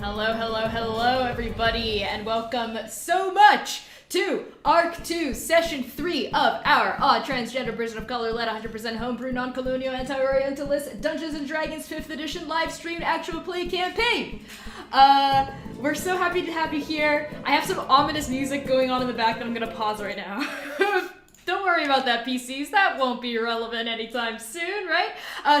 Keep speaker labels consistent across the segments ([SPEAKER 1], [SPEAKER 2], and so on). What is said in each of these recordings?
[SPEAKER 1] Hello, hello, hello, everybody, and welcome so much to Arc 2, Session 3 of our odd transgender person of color led 100% homebrew, non-colonial, anti-orientalist Dungeons & Dragons 5th edition live-streamed actual play campaign. We're so happy to have you here. I have some ominous music going on in the back that I'm gonna pause right now. Don't worry about that, PCs. That won't be relevant anytime soon, right?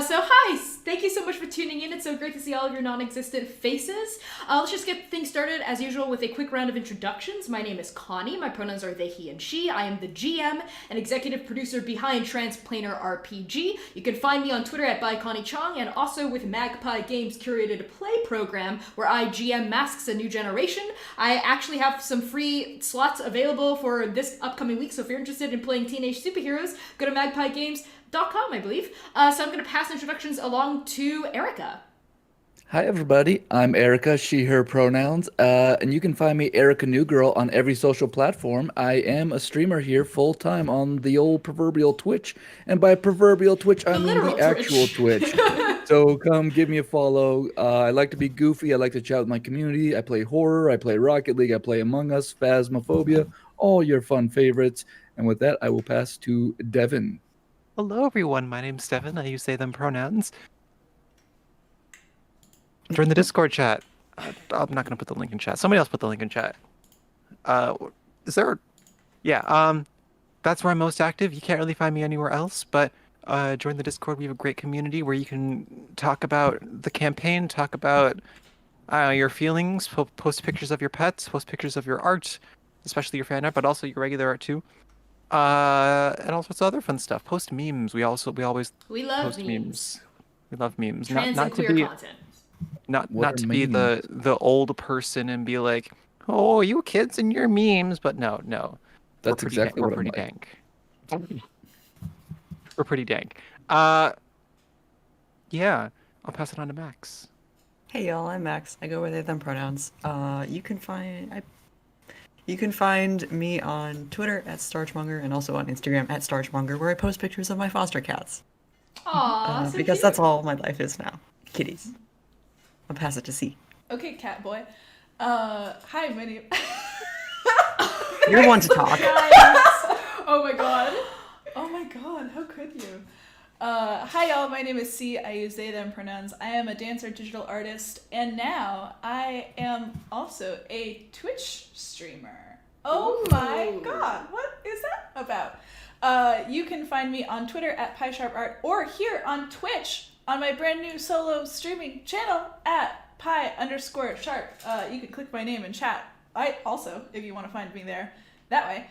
[SPEAKER 1] So hi, thank you so much for tuning in. It's so great to see all of your non-existent faces. Let's just get things started, as usual, with a quick round of introductions. My name is Connie. My pronouns are they, he, and she. I am the GM and executive producer behind Transplanar RPG. You can find me on Twitter at @ByConnieChong, and also with Magpie Games' curated play program, where I GM Masks: A New Generation. I actually have some free slots available for this upcoming week, so if you're interested in playing teenage superheroes, go to magpiegames.com, I believe. So I'm going to pass introductions along to Erica.
[SPEAKER 2] Hi everybody, I'm Erica, she, her pronouns, and you can find me Erica New Girl on every social platform. I am a streamer here full-time on the old proverbial Twitch, and by proverbial Twitch, I mean the actual Twitch. So come give me a follow. I like to be goofy, I like to chat with my community, I play horror, I play Rocket League, I play Among Us, Phasmophobia, all your fun favorites. And with that, I will pass to Devin.
[SPEAKER 3] Hello everyone, my name's Devin, I use they, them pronouns. Join the Discord chat. I'm not going to put the link in chat. Somebody else put the link in chat. Is there... Yeah, that's where I'm most active. You can't really find me anywhere else, but join the Discord. We have a great community where you can talk about the campaign, talk about your feelings, post pictures of your pets, post pictures of your art, especially your fan art, but also your regular art too. And all sorts of other fun stuff. Post memes. We always
[SPEAKER 1] love
[SPEAKER 3] memes. We love memes.
[SPEAKER 1] Trans
[SPEAKER 3] not
[SPEAKER 1] and
[SPEAKER 3] to
[SPEAKER 1] queer
[SPEAKER 3] be
[SPEAKER 1] content.
[SPEAKER 3] Not to be the old person and be like, oh, you kids and your memes, but no.
[SPEAKER 2] That's exactly what
[SPEAKER 3] we're pretty
[SPEAKER 2] I'm like.
[SPEAKER 3] dank. We're pretty dank. Yeah, I'll pass it on to Max.
[SPEAKER 4] Hey y'all, I'm Max. I go with they, them pronouns. You can find me on Twitter at Starchmonger and also on Instagram at Starchmonger, where I post pictures of my foster cats.
[SPEAKER 1] Aww, so
[SPEAKER 4] because
[SPEAKER 1] cute.
[SPEAKER 4] that's all my life is now. Kitties. I'll pass it to C.
[SPEAKER 5] Okay, cat boy. Hi, my name...
[SPEAKER 4] You're one to talk.
[SPEAKER 5] Oh my god. Oh my god, how could you? Hi y'all, my name is C. I use they, them pronouns. I am a dancer, digital artist, and now I am also a Twitch streamer. Oh my god, what is that about? You can find me on Twitter at PieSharpArt or here on Twitch on my brand new solo streaming channel at pie_sharp. You can click my name in chat. Also, if you want to find me there that way.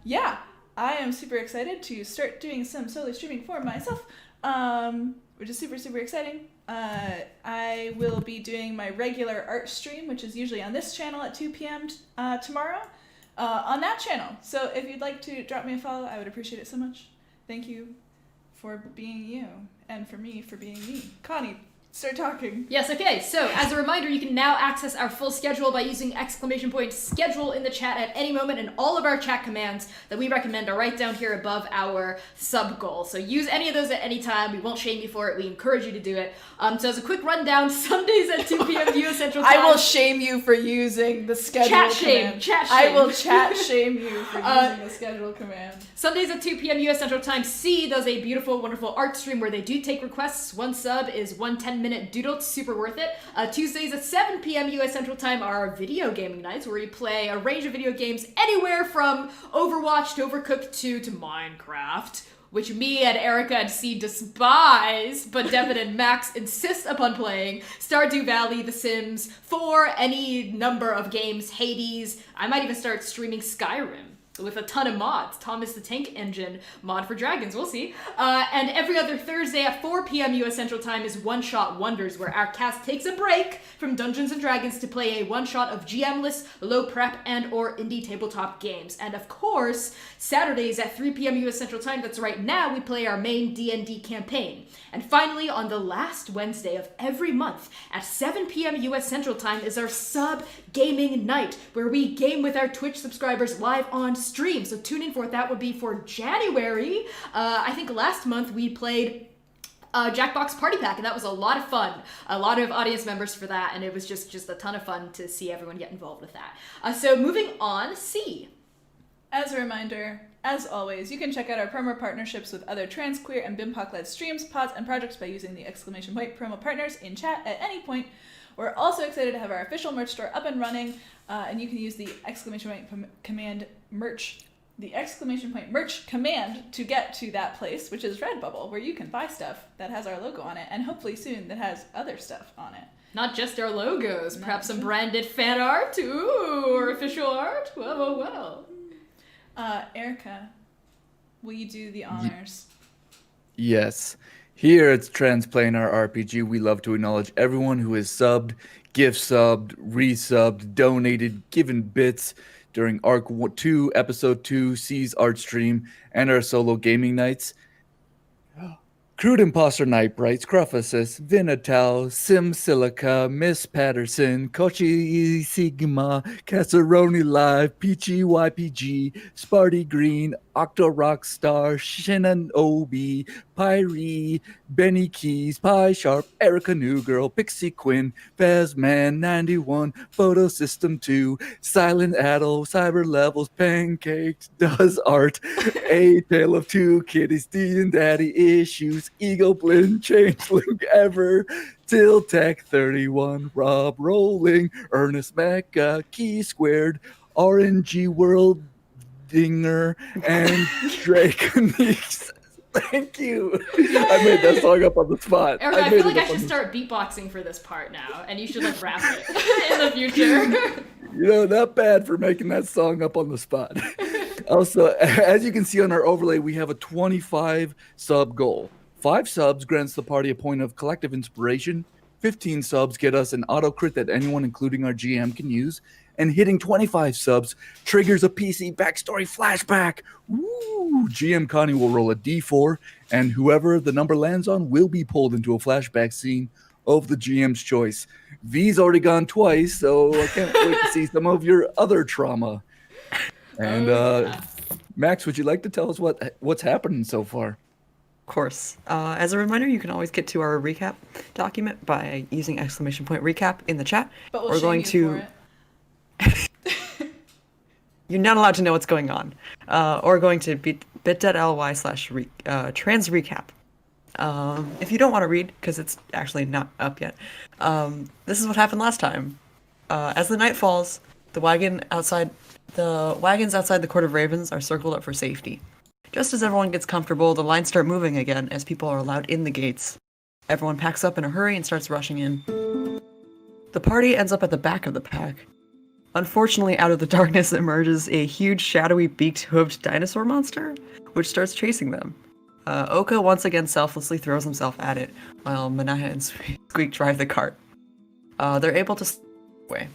[SPEAKER 5] Yeah, I am super excited to start doing some solo streaming for myself, which is super, super exciting. I will be doing my regular art stream, which is usually on this channel at 2 p.m. Tomorrow, on that channel. So if you'd like to drop me a follow, I would appreciate it so much. Thank you for being you, and for me for being me. Connie, start talking.
[SPEAKER 1] Yes, okay, so as a reminder, you can now access our full schedule by using !schedule in the chat at any moment, and all of our chat commands that we recommend are right down here above our sub goal. So use any of those at any time. We won't shame you for it. We encourage you to do it. So as a quick rundown, Sundays at 2 p.m. US Central Time.
[SPEAKER 5] I will shame you for using the schedule
[SPEAKER 1] Chat
[SPEAKER 5] command.
[SPEAKER 1] shame.
[SPEAKER 5] I will chat shame you for using the schedule command.
[SPEAKER 1] Sundays at 2 p.m. US Central Time, C does a beautiful, wonderful art stream where they do take requests. One sub is 1 10-minute doodle. It's super worth it. Tuesdays at 7 p.m. US Central Time are our video gaming nights where we play a range of video games anywhere from Overwatch to Overcooked to Minecraft, which me and Erica and C despise, but Devin and Max insist upon playing. Stardew Valley, The Sims 4, any number of games, Hades. I might even start streaming Skyrim with a ton of mods. Thomas the Tank Engine mod for dragons, we'll see. And every other Thursday at 4 p.m. US Central Time is One Shot Wonders, where our cast takes a break from Dungeons & Dragons to play a one-shot of GM-less, low-prep, and or indie tabletop games. And of course, Saturdays at 3 p.m. US Central Time, that's right now, we play our main D&D campaign. And finally, on the last Wednesday of every month at 7 p.m. US Central Time is our sub-gaming night, where we game with our Twitch subscribers live on stream. So tune in for it. That would be for January. I think last month we played Jackbox Party Pack, and that was a lot of fun. A lot of audience members for that, and it was just a ton of fun to see everyone get involved with that. So moving on, C.
[SPEAKER 5] As a reminder, as always, you can check out our promo partnerships with other trans, queer, and BIMPOC-led streams, pods, and projects by using the ! Promo partners in chat at any point. We're also excited to have our official merch store up and running, and you can use the ! Command merch, the ! Merch command to get to that place, which is Redbubble, where you can buy stuff that has our logo on it, and hopefully soon that has other stuff on it.
[SPEAKER 1] Not just our logos, perhaps some branded fan art, ooh, or official art. Well.
[SPEAKER 5] Erica, will you do the honors?
[SPEAKER 2] Yes. Here at Transplanar RPG, we love to acknowledge everyone who has subbed, gift subbed, resubbed, donated, given bits during Arc 2, Episode 2, C's art stream, and our solo gaming nights. Crude Imposter Night Brights, Cruffasis, Vinatal, Sim Silica, Miss Patterson, Kochi Sigma, Casseroni Live, Peachy YPG, Sparty Green, Octo Rockstar, Shannon Obi, Pyrie, Benny Keys, Pie Sharp, Erica New Girl, Pixie Quinn, Fazman 91, Photo System 2, Silent Adel, Cyber Levels, Pancakes, Does Art, A Tale of Two Kitties, D and Daddy Issues, Ego Blend, Changeling Ever, Till Tech 31, Rob Rolling, Ernest Mecca, Key Squared, RNG World Dinger, and Drake Neeks. Thank you. I made that song up on the spot.
[SPEAKER 1] Erica, I feel like I should start beatboxing for this part now, and you should like rap it in the future.
[SPEAKER 2] You know, not bad for making that song up on the spot. Also, as you can see on our overlay, we have a 25 sub goal. 5 subs grants the party a point of collective inspiration. 15 subs get us an auto crit that anyone, including our GM, can use. And hitting 25 subs triggers a PC backstory flashback. Woo! GM Connie will roll a d4, and whoever the number lands on will be pulled into a flashback scene of the GM's choice. V's already gone twice, so I can't wait to see some of your other trauma. And Max, would you like to tell us what's happening so far?
[SPEAKER 4] Of course. As a reminder, you can always get to our recap document by using ! Recap in the chat.
[SPEAKER 5] But we'll
[SPEAKER 4] We're going to. You're not allowed to know what's going on. Or going to bit.ly/trans recap. If you don't want to read, because it's actually not up yet, this is what happened last time. As the night falls, the wagons outside the Court of Ravens are circled up for safety. Just as everyone gets comfortable, the lines start moving again as people are allowed in the gates. Everyone packs up in a hurry and starts rushing in. The party ends up at the back of the pack. Unfortunately, out of the darkness emerges a huge, shadowy, beaked-hooved dinosaur monster, which starts chasing them. Oka once again selflessly throws himself at it, while Manaia and Squeak drive the cart. They're able to away.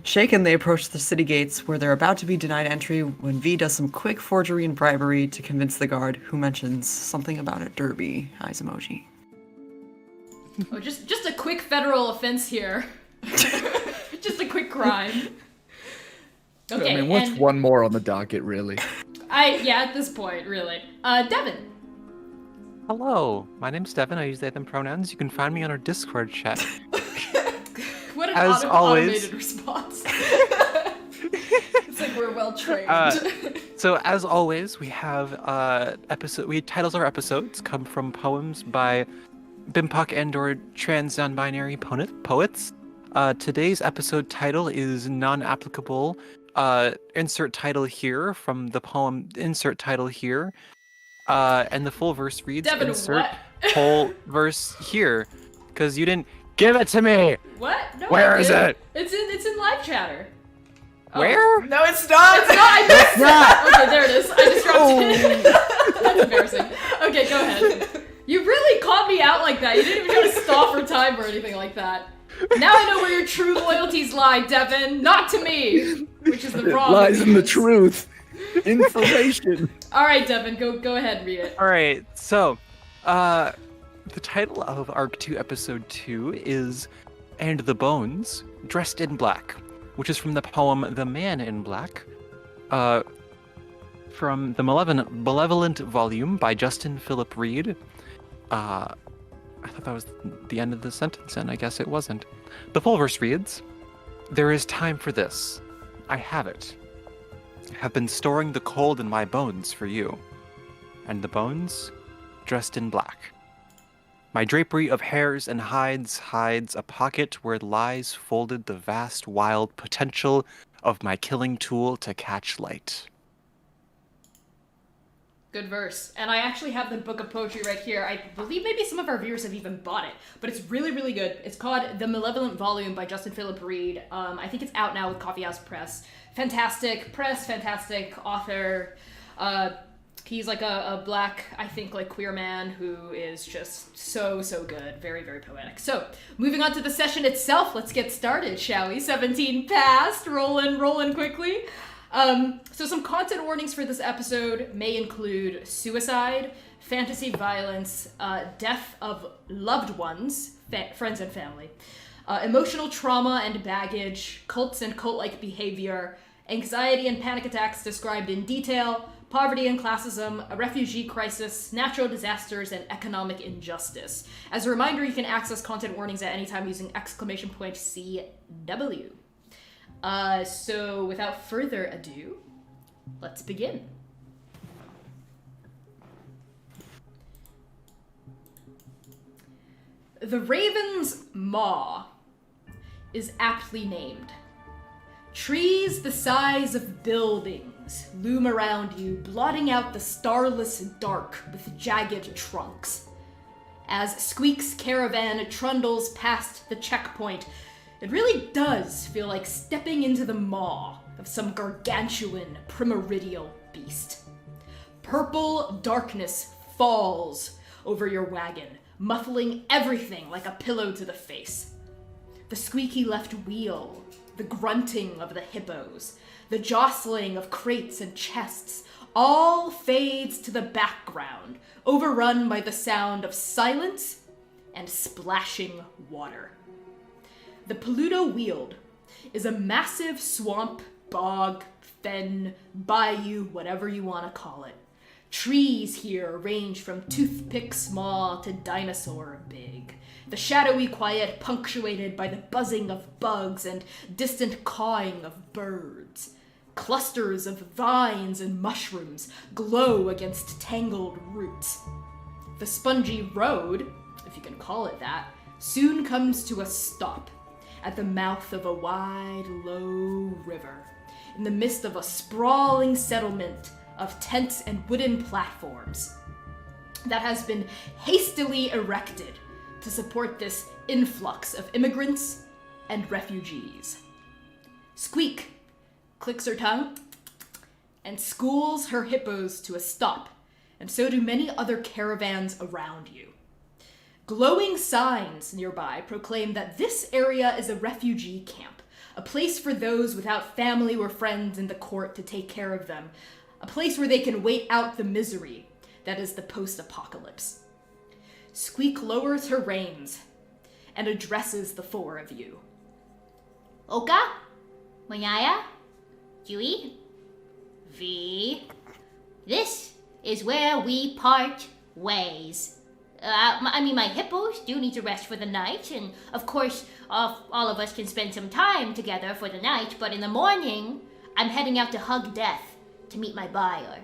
[SPEAKER 4] Shaken, they approach the city gates, where they're about to be denied entry when V does some quick forgery and bribery to convince the guard, who mentions something about a derby. Eyes emoji.
[SPEAKER 1] Oh, just a quick federal offense here. Just a quick crime. Okay,
[SPEAKER 2] I mean, what's one more on the docket, really?
[SPEAKER 1] At this point, really. Devin.
[SPEAKER 3] Hello, my name's Devin. I use they, them pronouns. You can find me on our Discord chat.
[SPEAKER 1] What an
[SPEAKER 3] As always,
[SPEAKER 1] automated response.
[SPEAKER 5] It's like we're well trained.
[SPEAKER 3] So as always, we have titles our episodes come from poems by BIMPOC and/or trans non-binary poets. Today's episode title is non-applicable. Insert title here from the poem. Insert title here, and the full verse reads:
[SPEAKER 1] Devin,
[SPEAKER 3] insert
[SPEAKER 1] what?
[SPEAKER 3] whole verse here, because you didn't give it to me.
[SPEAKER 1] What? No,
[SPEAKER 3] Where is it?
[SPEAKER 1] It's in live chatter. Oh.
[SPEAKER 3] Where?
[SPEAKER 5] No, it's not.
[SPEAKER 1] It's not. I missed it. Okay, there it is. I just dropped it. That's embarrassing. Okay, go ahead. You really caught me out like that. You didn't even try to stall for time or anything like that. Now I know where your true loyalties lie, Devin. Not to me, which is the problem.
[SPEAKER 2] It lies in the truth. Information.
[SPEAKER 1] All right, Devin, go ahead and read it.
[SPEAKER 3] All right, so the title of Arc 2, Episode 2 is "And the Bones Dressed in Black," which is from the poem "The Man in Black," from the Malevolent Volume by Justin Philip Reed. I thought that was the end of the sentence, and I guess it wasn't. The full verse reads, "There is time for this. I have it. I have been storing the cold in my bones for you, and the bones dressed in black. My drapery of hairs and hides hides a pocket where lies folded the vast wild potential of my killing tool to catch light."
[SPEAKER 1] Good verse. And I actually have the book of poetry right here. I believe maybe some of our viewers have even bought it, but it's really, really good. It's called The Malevolent Volume by Justin Philip Reed. I think it's out now with Coffee House Press. Fantastic press, fantastic author. He's like a black, I think, like queer man who is just so, so good. Very, very poetic. So, moving on to the session itself, let's get started, shall we? 17 past, rolling quickly. So some content warnings for this episode may include suicide, fantasy violence, death of loved ones, friends and family, emotional trauma and baggage, cults and cult-like behavior, anxiety and panic attacks described in detail, poverty and classism, a refugee crisis, natural disasters, and economic injustice. As a reminder, you can access content warnings at any time using !CW. So without further ado, let's begin. The Raven's Maw is aptly named. Trees the size of buildings loom around you, blotting out the starless dark with jagged trunks. As Squeak's caravan trundles past the checkpoint, it really does feel like stepping into the maw of some gargantuan primordial beast. Purple darkness falls over your wagon, muffling everything like a pillow to the face. The squeaky left wheel, the grunting of the hippos, the jostling of crates and chests, all fades to the background, overrun by the sound of silence and splashing water. The Peludo Weald is a massive swamp, bog, fen, bayou, whatever you want to call it. Trees here range from toothpick small to dinosaur big. The shadowy quiet punctuated by the buzzing of bugs and distant cawing of birds. Clusters of vines and mushrooms glow against tangled roots. The spongy road, if you can call it that, soon comes to a stop at the mouth of a wide, low river, in the midst of a sprawling settlement of tents and wooden platforms that has been hastily erected to support this influx of immigrants and refugees. Squeak clicks her tongue and schools her hippos to a stop, and so do many other caravans around you. Glowing signs nearby proclaim that this area is a refugee camp, a place for those without family or friends in the court to take care of them, a place where they can wait out the misery that is the post-apocalypse. Squeak lowers her reins and addresses the four of you. Oka, Manaia, Yui, V. This is where we part ways. My hippos do need to rest for the night, and of course, all of us can spend some time together for the night, but in the morning, I'm heading out to hug death to meet my buyer.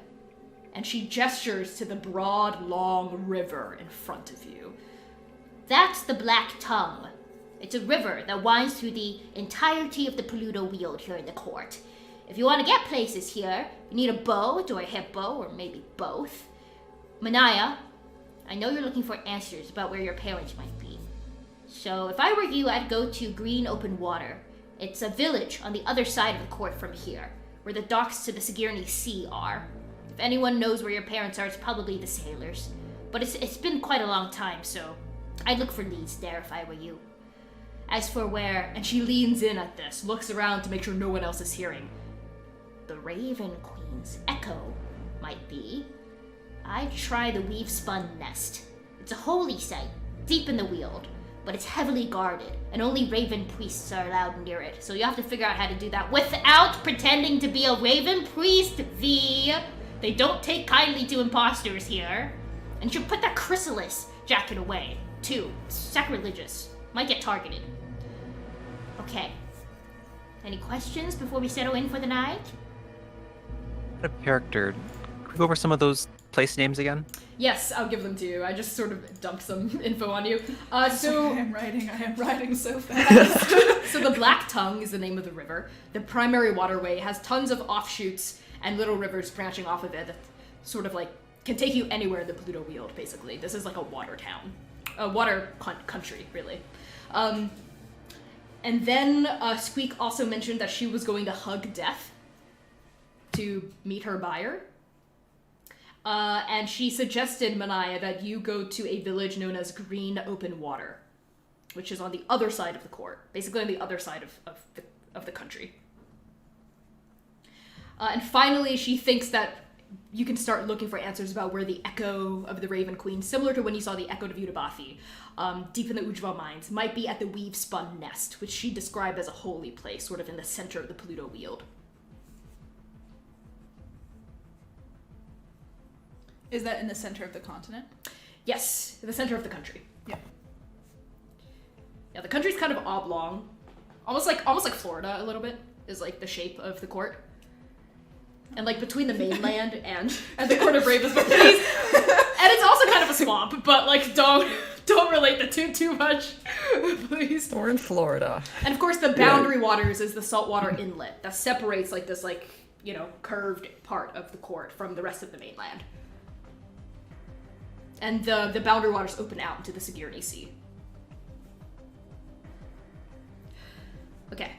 [SPEAKER 1] And she gestures to the broad, long river in front of you. That's the Black Tongue. It's a river that winds through the entirety of the Peludo Weald here in the court. If you want to get places here, you need a boat or a hippo, or maybe both. Manaia, I know you're looking for answers about where your parents might be. So if I were you, I'd go to Green Open Water. It's a village on the other side of the court from here, where the docks to the Sigourney Sea are. If anyone knows where your parents are, it's probably the sailors. But it's been quite a long time, so I'd look for leads there if I were you. As for where, and she leans in at this, looks around to make sure no one else is hearing, the Raven Queen's echo might be, I'd try the Weave-Spun Nest. It's a holy site, deep in the Weald, but it's heavily guarded, and only Raven priests are allowed near it, so you have to figure out how to do that without pretending to be a Raven priest, V. They don't take kindly to imposters here. And you should put that chrysalis
[SPEAKER 6] jacket away. 2, sacrilegious. Might get targeted. Okay. Any questions before we settle in for the night?
[SPEAKER 3] Out of character, can we go over some of those place names again?
[SPEAKER 1] Yes, I'll give them to you. I just sort of dumped some info on you.
[SPEAKER 5] I
[SPEAKER 1] So
[SPEAKER 5] am writing so fast.
[SPEAKER 1] So the Black Tongue is the name of the river. The primary waterway has tons of offshoots and little rivers branching off of it that sort of like can take you anywhere in the Pluto Weald, basically. This is like a water town. A water country, really. And then Squeak also mentioned that she was going to hug Death to meet her buyer. And she suggested, Manaia, that you go to a village known as Green Open Water, which is on the other side of the court, basically on the other side of the country. And finally, she thinks that you can start looking for answers about where the Echo of the Raven Queen, similar to when you saw the Echo of Utabathi, deep in the Ujva mines, might be at the Weave-spun Nest, which she described as a holy place, sort of in the center of the Pluto Weald.
[SPEAKER 5] Is that in the center of the continent?
[SPEAKER 1] Yes, in the center of the country.
[SPEAKER 5] Yeah.
[SPEAKER 1] Yeah, the country's kind of oblong, almost like Florida a little bit is like the shape of the court, and like between the mainland and the Court of Ravens. But please, and it's also kind of a swamp, but like don't relate the two too much, please.
[SPEAKER 4] We're in Florida.
[SPEAKER 1] And of course, the boundary waters is the saltwater inlet that separates like this curved part of the court from the rest of the mainland. And the boundary waters open out into the Sigourney Sea. Okay.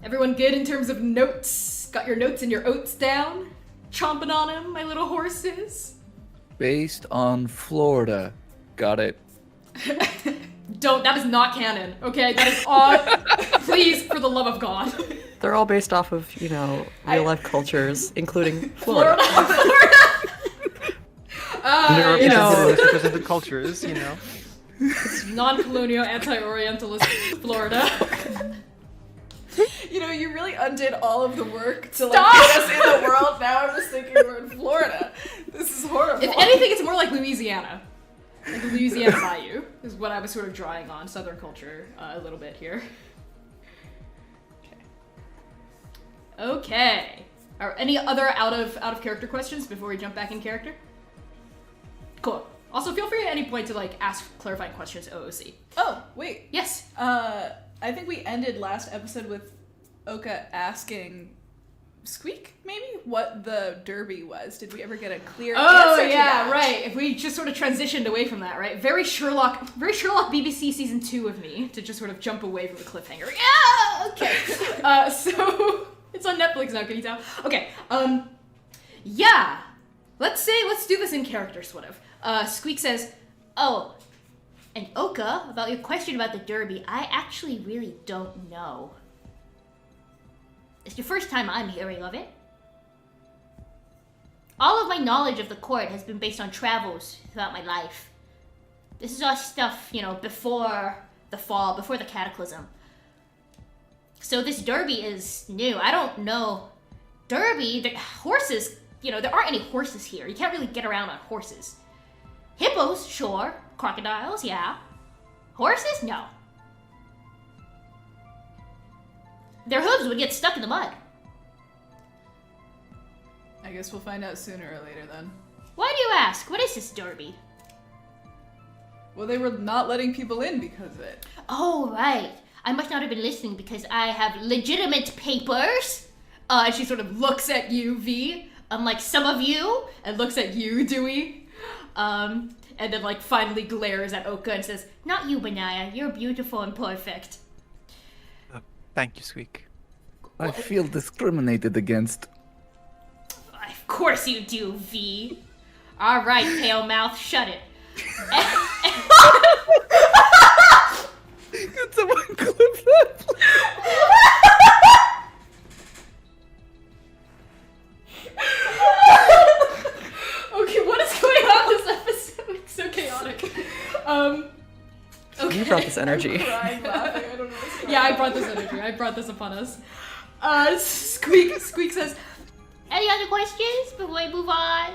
[SPEAKER 1] Everyone good in terms of notes? Got your notes and your oats down? Chomping on them, my little horses?
[SPEAKER 2] Based on Florida. Got it.
[SPEAKER 1] That is not canon, okay? That is all. Please, for the love of God.
[SPEAKER 4] They're all based off of, real life cultures, including Florida.
[SPEAKER 3] Represented cultures,
[SPEAKER 1] Non-colonial, anti-orientalist Florida.
[SPEAKER 5] You really undid all of the work to
[SPEAKER 1] Stop!
[SPEAKER 5] get us in the world. Now I'm just thinking we're in Florida. This is horrible.
[SPEAKER 1] If anything, it's more like Louisiana. Like the Louisiana Bayou is what I was sort of drawing on Southern culture a little bit here. Okay. Are any other out of character questions before we jump back in character? Cool. Also, feel free at any point to ask clarifying questions to OOC.
[SPEAKER 5] Oh, wait.
[SPEAKER 1] Yes.
[SPEAKER 5] I think we ended last episode with Oka asking Squeak, maybe, what the derby was. Did we ever get a clear answer to that?
[SPEAKER 1] Right. If we just sort of transitioned away from that, right? Very Sherlock BBC season 2 of me to just sort of jump away from the cliffhanger. Yeah. Okay. So it's on Netflix now. Can you tell? Okay. Yeah. Let's do this in character, sort of. Squeak says,
[SPEAKER 6] Oh, and Oka, about your question about the derby, I actually really don't know. It's the first time I'm hearing of it. All of my knowledge of the court has been based on travels throughout my life. This is all stuff, before the fall, before the cataclysm. So this derby is new. I don't know. Derby, the horses, there aren't any horses here. You can't really get around on horses. Hippos, sure. Crocodiles, yeah. Horses, no. Their hooves would get stuck in the mud.
[SPEAKER 5] I guess we'll find out sooner or later then.
[SPEAKER 6] Why do you ask? What is this derby?
[SPEAKER 5] Well, they were not letting people in because of it.
[SPEAKER 6] Oh, right. I must not have been listening because I have legitimate papers.
[SPEAKER 1] and she sort of looks at you, V, unlike some of you, and looks at you, Dewey. And then finally glares at Oka and says,
[SPEAKER 6] Not you, Manaia. You're beautiful and perfect.
[SPEAKER 3] Thank you, Squeak.
[SPEAKER 2] I feel discriminated against.
[SPEAKER 6] Of course you do, V. All right, pale mouth, shut it.
[SPEAKER 2] Could someone clip that, please?
[SPEAKER 1] Okay, what is going on this episode? It's so chaotic. Okay.
[SPEAKER 4] You brought this energy.
[SPEAKER 5] Crying, laughing, I don't know what's going
[SPEAKER 1] Yeah,
[SPEAKER 5] on.
[SPEAKER 1] I brought this energy. I brought this upon us. Squeak says,
[SPEAKER 6] Any other questions before we move on?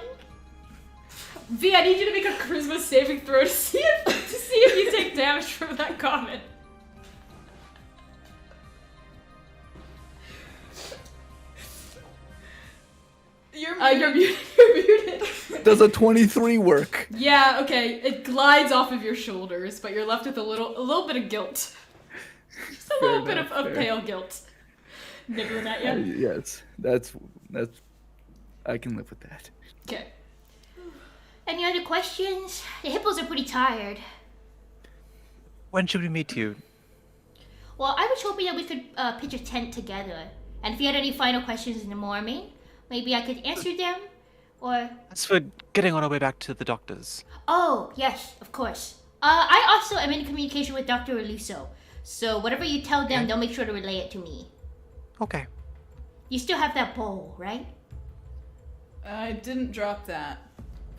[SPEAKER 1] V, I need you to make a charisma saving throw to see if you take damage from that comment.
[SPEAKER 5] You're
[SPEAKER 1] You're muted. You're muted.
[SPEAKER 2] Does a 23 work?
[SPEAKER 1] Yeah, okay. It glides off of your shoulders, but you're left with a little bit of guilt. Just a little bit of pale guilt. Nibbling at you.
[SPEAKER 2] Yes, that's. I can live with that.
[SPEAKER 1] Okay.
[SPEAKER 6] Any other questions? The hippos are pretty tired.
[SPEAKER 3] When should we meet you?
[SPEAKER 6] Well, I was hoping that we could pitch a tent together. And if you had any final questions in the morning, maybe I could answer them, or...
[SPEAKER 3] As for getting on our way back to the doctor's.
[SPEAKER 6] Oh, yes, of course. I also am in communication with Dr. Eluso, so whatever you tell them, they'll make sure to relay it to me.
[SPEAKER 3] Okay.
[SPEAKER 6] You still have that bowl, right?
[SPEAKER 5] I didn't drop that.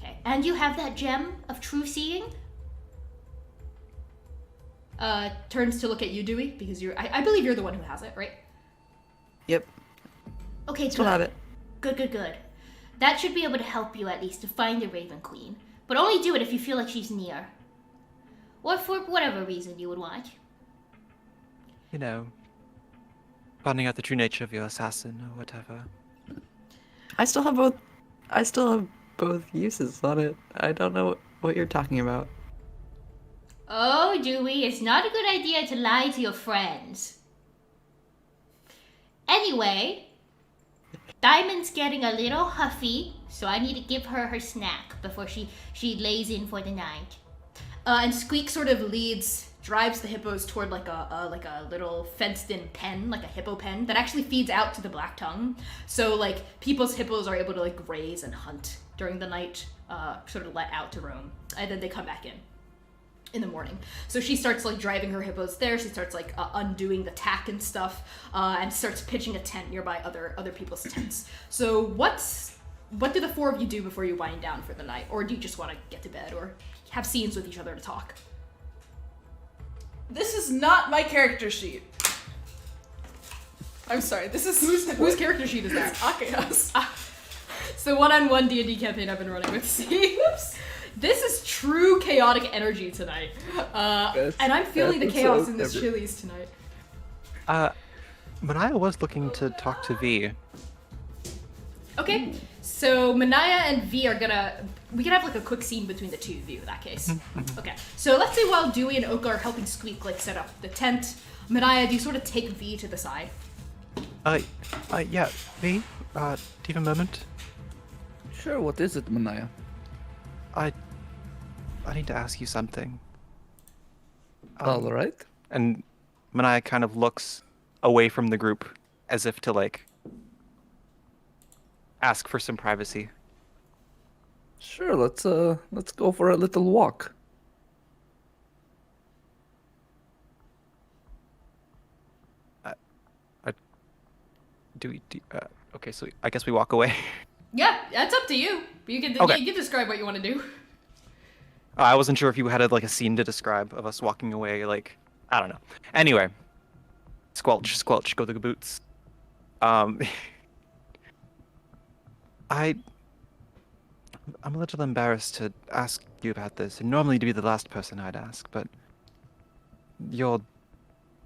[SPEAKER 6] Okay. And you have that gem of true seeing?
[SPEAKER 1] Turns to look at you, Dewey, because I believe you're the one who has it, right?
[SPEAKER 4] Yep.
[SPEAKER 6] Okay,
[SPEAKER 4] Still
[SPEAKER 6] good.
[SPEAKER 4] have it.
[SPEAKER 6] Good. That should be able to help you at least to find the Raven Queen. But only do it if you feel like she's near. Or for whatever reason you would want.
[SPEAKER 3] You know, finding out the true nature of your assassin or whatever.
[SPEAKER 4] I still have both uses on it. I don't know what you're talking about.
[SPEAKER 6] Oh, Dewey, it's not a good idea to lie to your friends. Anyway, Diamond's getting a little huffy, so I need to give her her snack before she lays in for the night.
[SPEAKER 1] And Squeak sort of drives the hippos toward like a little fenced-in pen, like a hippo pen, that actually feeds out to the Black Tongue. So like people's hippos are able to like graze and hunt during the night, sort of let out to roam, and then they come back in the morning. So she starts like driving her hippos there. She starts like undoing the tack and stuff, and starts pitching a tent nearby other people's tents. So what do the four of you do before you wind down for the night, or do you just want to get to bed or have scenes with each other to talk?
[SPEAKER 5] This is not my character sheet. I'm sorry, this is...
[SPEAKER 1] Whose character sheet is that?
[SPEAKER 5] Akeha's.
[SPEAKER 1] It's the one-on-one D&D campaign I've been running with C. This is true chaotic energy tonight. And I'm feeling the chaos in this Chili's tonight.
[SPEAKER 3] Manaia was looking to talk to V.
[SPEAKER 1] Okay, so Manaia and V we can have like a quick scene between the two of you in that case. Okay, so let's say while Dewey and Oka are helping Squeak like set up the tent, Manaia, do you sort of take V to the side?
[SPEAKER 3] Yeah, V, do you have a moment?
[SPEAKER 2] Sure, what is it, Manaia?
[SPEAKER 3] I need to ask you something.
[SPEAKER 2] All right.
[SPEAKER 3] And Manaia kind of looks away from the group as if to like ask for some privacy.
[SPEAKER 2] Sure, let's go for a little walk.
[SPEAKER 3] Okay, so I guess we walk away.
[SPEAKER 1] Yeah, that's up to you. You can describe what you want to do.
[SPEAKER 3] I wasn't sure if you had like a scene to describe of us walking away, like, I don't know. Anyway, squelch, go to the boots. I'm a little embarrassed to ask you about this, and normally to be the last person I'd ask, but you're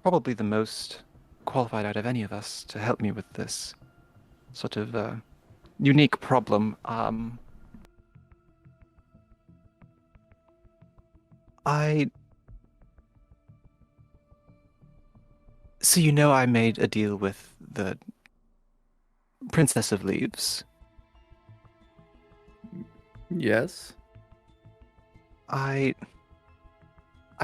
[SPEAKER 3] probably the most qualified out of any of us to help me with this sort of unique problem. So you know I made a deal with the Princess of Leaves.
[SPEAKER 2] Yes.
[SPEAKER 3] I've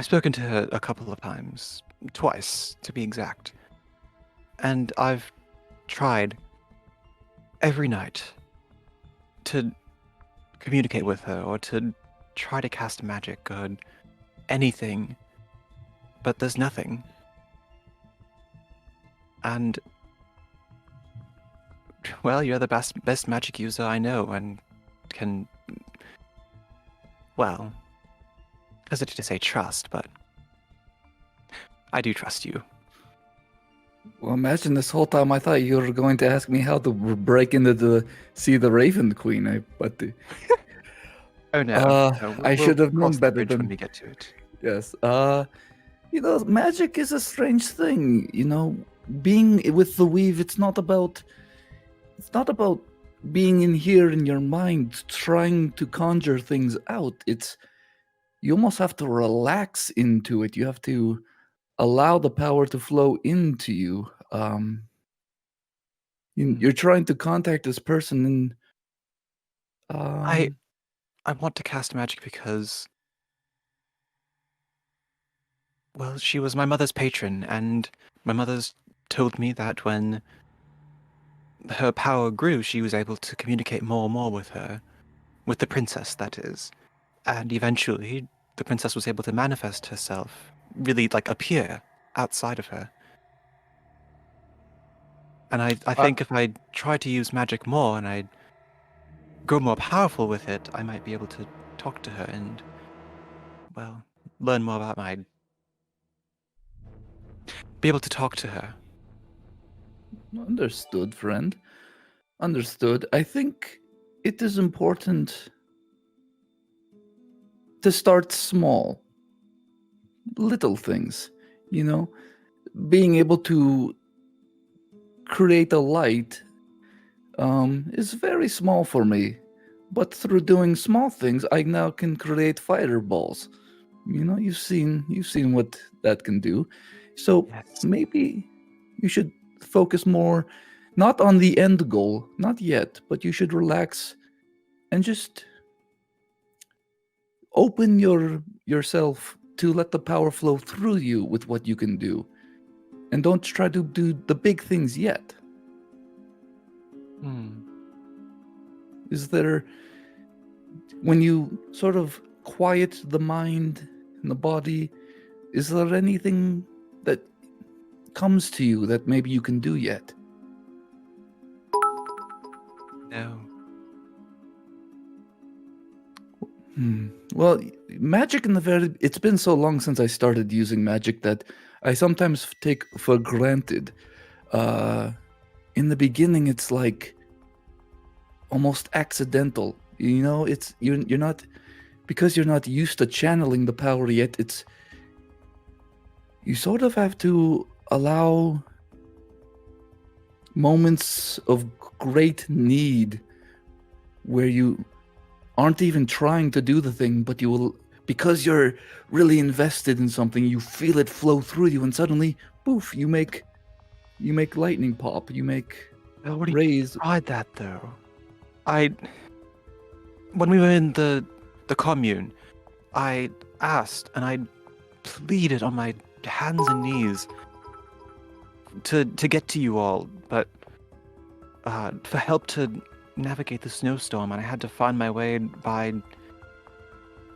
[SPEAKER 3] spoken to her a couple of times, twice to be exact, and I've tried every night to communicate with her or to try to cast magic or anything, but there's nothing. And well, you're the best magic user I know and can, well, hesitate to say trust, but I do trust you.
[SPEAKER 2] Well, imagine this whole time I thought you were going to ask me how to break into see the Raven Queen.
[SPEAKER 3] Oh no. No,
[SPEAKER 2] I should have known
[SPEAKER 3] cross the
[SPEAKER 2] better
[SPEAKER 3] bridge when
[SPEAKER 2] than
[SPEAKER 3] we get to it.
[SPEAKER 2] yes. Magic is a strange thing. Being with the weave, it's not about being in here in your mind trying to conjure things out. You almost have to relax into it. You have to allow the power to flow into you. You're trying to contact this person, and
[SPEAKER 3] I want to cast magic because, well, she was my mother's patron, and my mother's told me that when her power grew, she was able to communicate more and more with her, with the princess, that is. And eventually, the princess was able to manifest herself, really, like, appear outside of her. And I think if I try to use magic more and I grow more powerful with it, I might be able to talk to her and, well, learn more about be able to talk to her.
[SPEAKER 2] understood, friend. Understood. I think it is important to start small, little things. Being able to create a light is very small for me, but through doing small things, I now can create fireballs. You've seen what that can do. So
[SPEAKER 3] Yes.
[SPEAKER 2] maybe you should focus more, not on the end goal, not yet, but you should relax and just open yourself to let the power flow through you with what you can do, and don't try to do the big things yet. Is there, when you sort of quiet the mind and the body, is there anything that comes to you that maybe you can do yet?
[SPEAKER 3] No.
[SPEAKER 2] Well, magic it's been so long since I started using magic that I sometimes take for granted. In the beginning, it's like almost accidental. You're not, because you're not used to channeling the power yet. You sort of have to allow moments of great need where you aren't even trying to do the thing, but you will, because you're really invested in something, you feel it flow through you, and suddenly, poof, you make lightning pop, you make
[SPEAKER 3] I already
[SPEAKER 2] rays.
[SPEAKER 3] tried that though. When we were in the commune, I asked and I pleaded on my hands and knees to get to you all, but for help to navigate the snowstorm, and I had to find my way by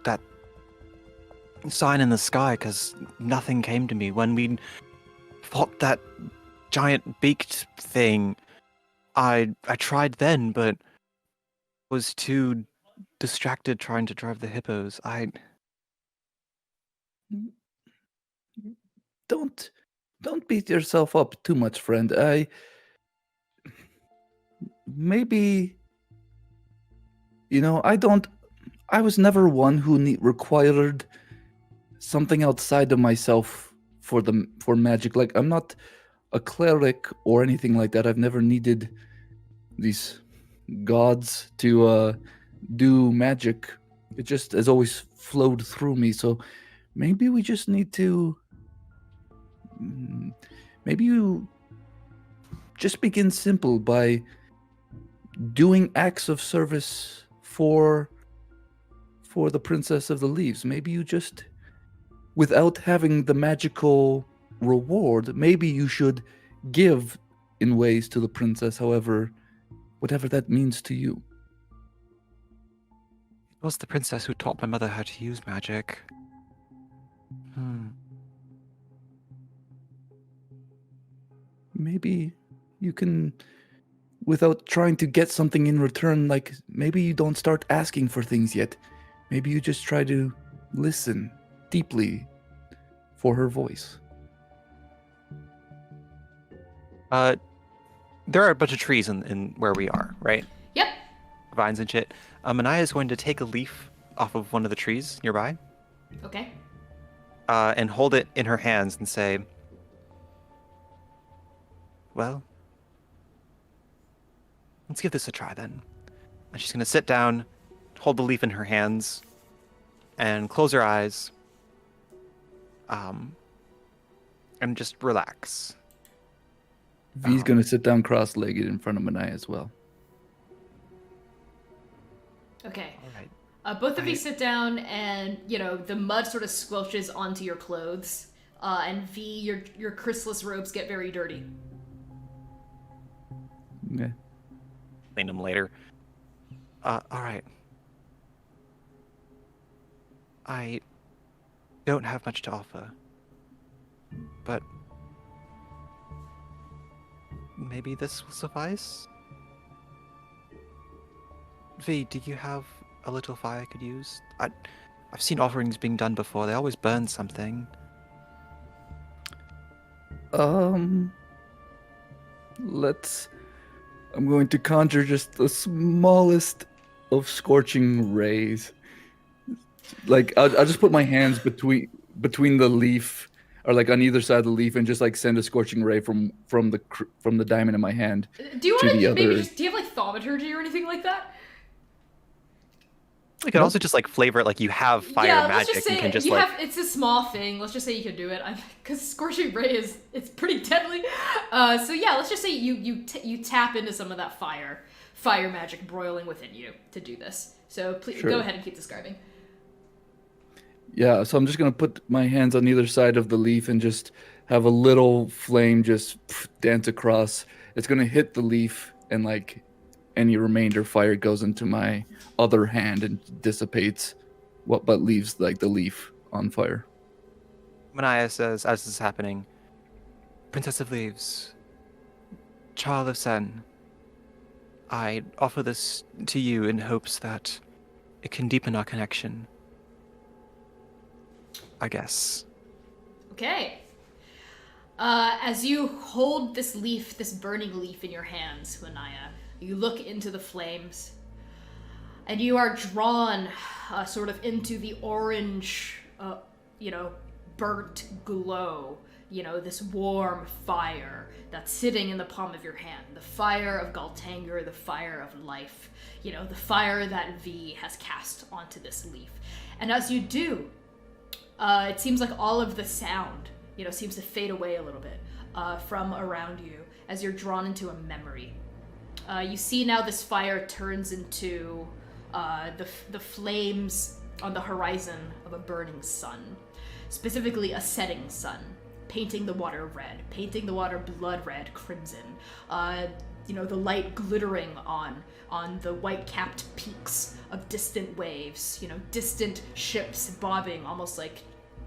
[SPEAKER 3] that sign in the sky because nothing came to me. When we fought that giant beaked thing, I tried then, but was too distracted trying to drive the hippos.
[SPEAKER 2] Don't beat yourself up too much, friend. Maybe, I was never one who required something outside of myself for magic. Like, I'm not a cleric or anything like that. I've never needed these gods to do magic. It just has always flowed through me. So maybe we just need to, maybe you just begin simple by doing acts of service for the Princess of the Leaves. Maybe you just, without having the magical reward, maybe you should give in ways to the princess, whatever that means to you.
[SPEAKER 3] It was the princess who taught my mother how to use magic.
[SPEAKER 2] Maybe you can, without trying to get something in return, like maybe you don't start asking for things yet. Maybe you just try to listen deeply for her voice.
[SPEAKER 3] There are a bunch of trees in where we are, right?
[SPEAKER 1] Yep.
[SPEAKER 3] Vines and shit. Manaia is going to take a leaf off of one of the trees nearby,
[SPEAKER 1] Okay.
[SPEAKER 3] and hold it in her hands and say, "Well, let's give this a try then." And she's gonna sit down, hold the leaf in her hands, and close her eyes, and just relax.
[SPEAKER 2] V's gonna sit down cross-legged in front of Manaia as well.
[SPEAKER 1] Okay.
[SPEAKER 3] All right.
[SPEAKER 1] Both of you sit down, and the mud sort of squelches onto your clothes. And V, your chrysalis robes get very dirty.
[SPEAKER 2] Okay.
[SPEAKER 3] Clean them later. All right. I don't have much to offer, but maybe this will suffice? V, do you have a little fire I could use? I've seen offerings being done before. They always burn something.
[SPEAKER 2] I'm going to conjure just the smallest of scorching rays. Like I'll just put my hands between the leaf, or like on either side of the leaf, and just like send a scorching ray from the diamond in my hand.
[SPEAKER 1] Do you
[SPEAKER 2] to
[SPEAKER 1] want
[SPEAKER 2] the
[SPEAKER 1] to maybe
[SPEAKER 2] other...
[SPEAKER 1] just, do you have like thaumaturgy or anything like that?
[SPEAKER 3] You could also just like flavor it like you have fire
[SPEAKER 1] Yeah, let's
[SPEAKER 3] magic
[SPEAKER 1] just say
[SPEAKER 3] and can just
[SPEAKER 1] you
[SPEAKER 3] like
[SPEAKER 1] have. It's a small thing. Let's just say you could do it, because scorching ray it's pretty deadly. So yeah, let's just say you tap into some of that fire magic broiling within you to do this. So please
[SPEAKER 2] Sure.
[SPEAKER 1] go ahead and keep describing.
[SPEAKER 2] Yeah, so I'm just gonna put my hands on either side of the leaf and just have a little flame just dance across. It's gonna hit the leaf, and like any remainder fire goes into my other hand and dissipates but leaves like the leaf on fire.
[SPEAKER 3] Manaia says, as this is happening, "Princess of Leaves, Child of Sen, I offer this to you in hopes that it can deepen our connection. I guess."
[SPEAKER 1] Okay. As you hold this leaf, this burning leaf in your hands, Manaia, you look into the flames, and you are drawn sort of into the orange, burnt glow, this warm fire that's sitting in the palm of your hand. The fire of Galtanger, the fire of life, the fire that V has cast onto this leaf. And as you do, it seems like all of the sound, seems to fade away a little bit from around you as you're drawn into a memory. You see now this fire turns into the flames on the horizon of a burning sun, specifically a setting sun, painting the water red, painting the water blood red, crimson. The light glittering on the white-capped peaks of distant waves, distant ships bobbing almost like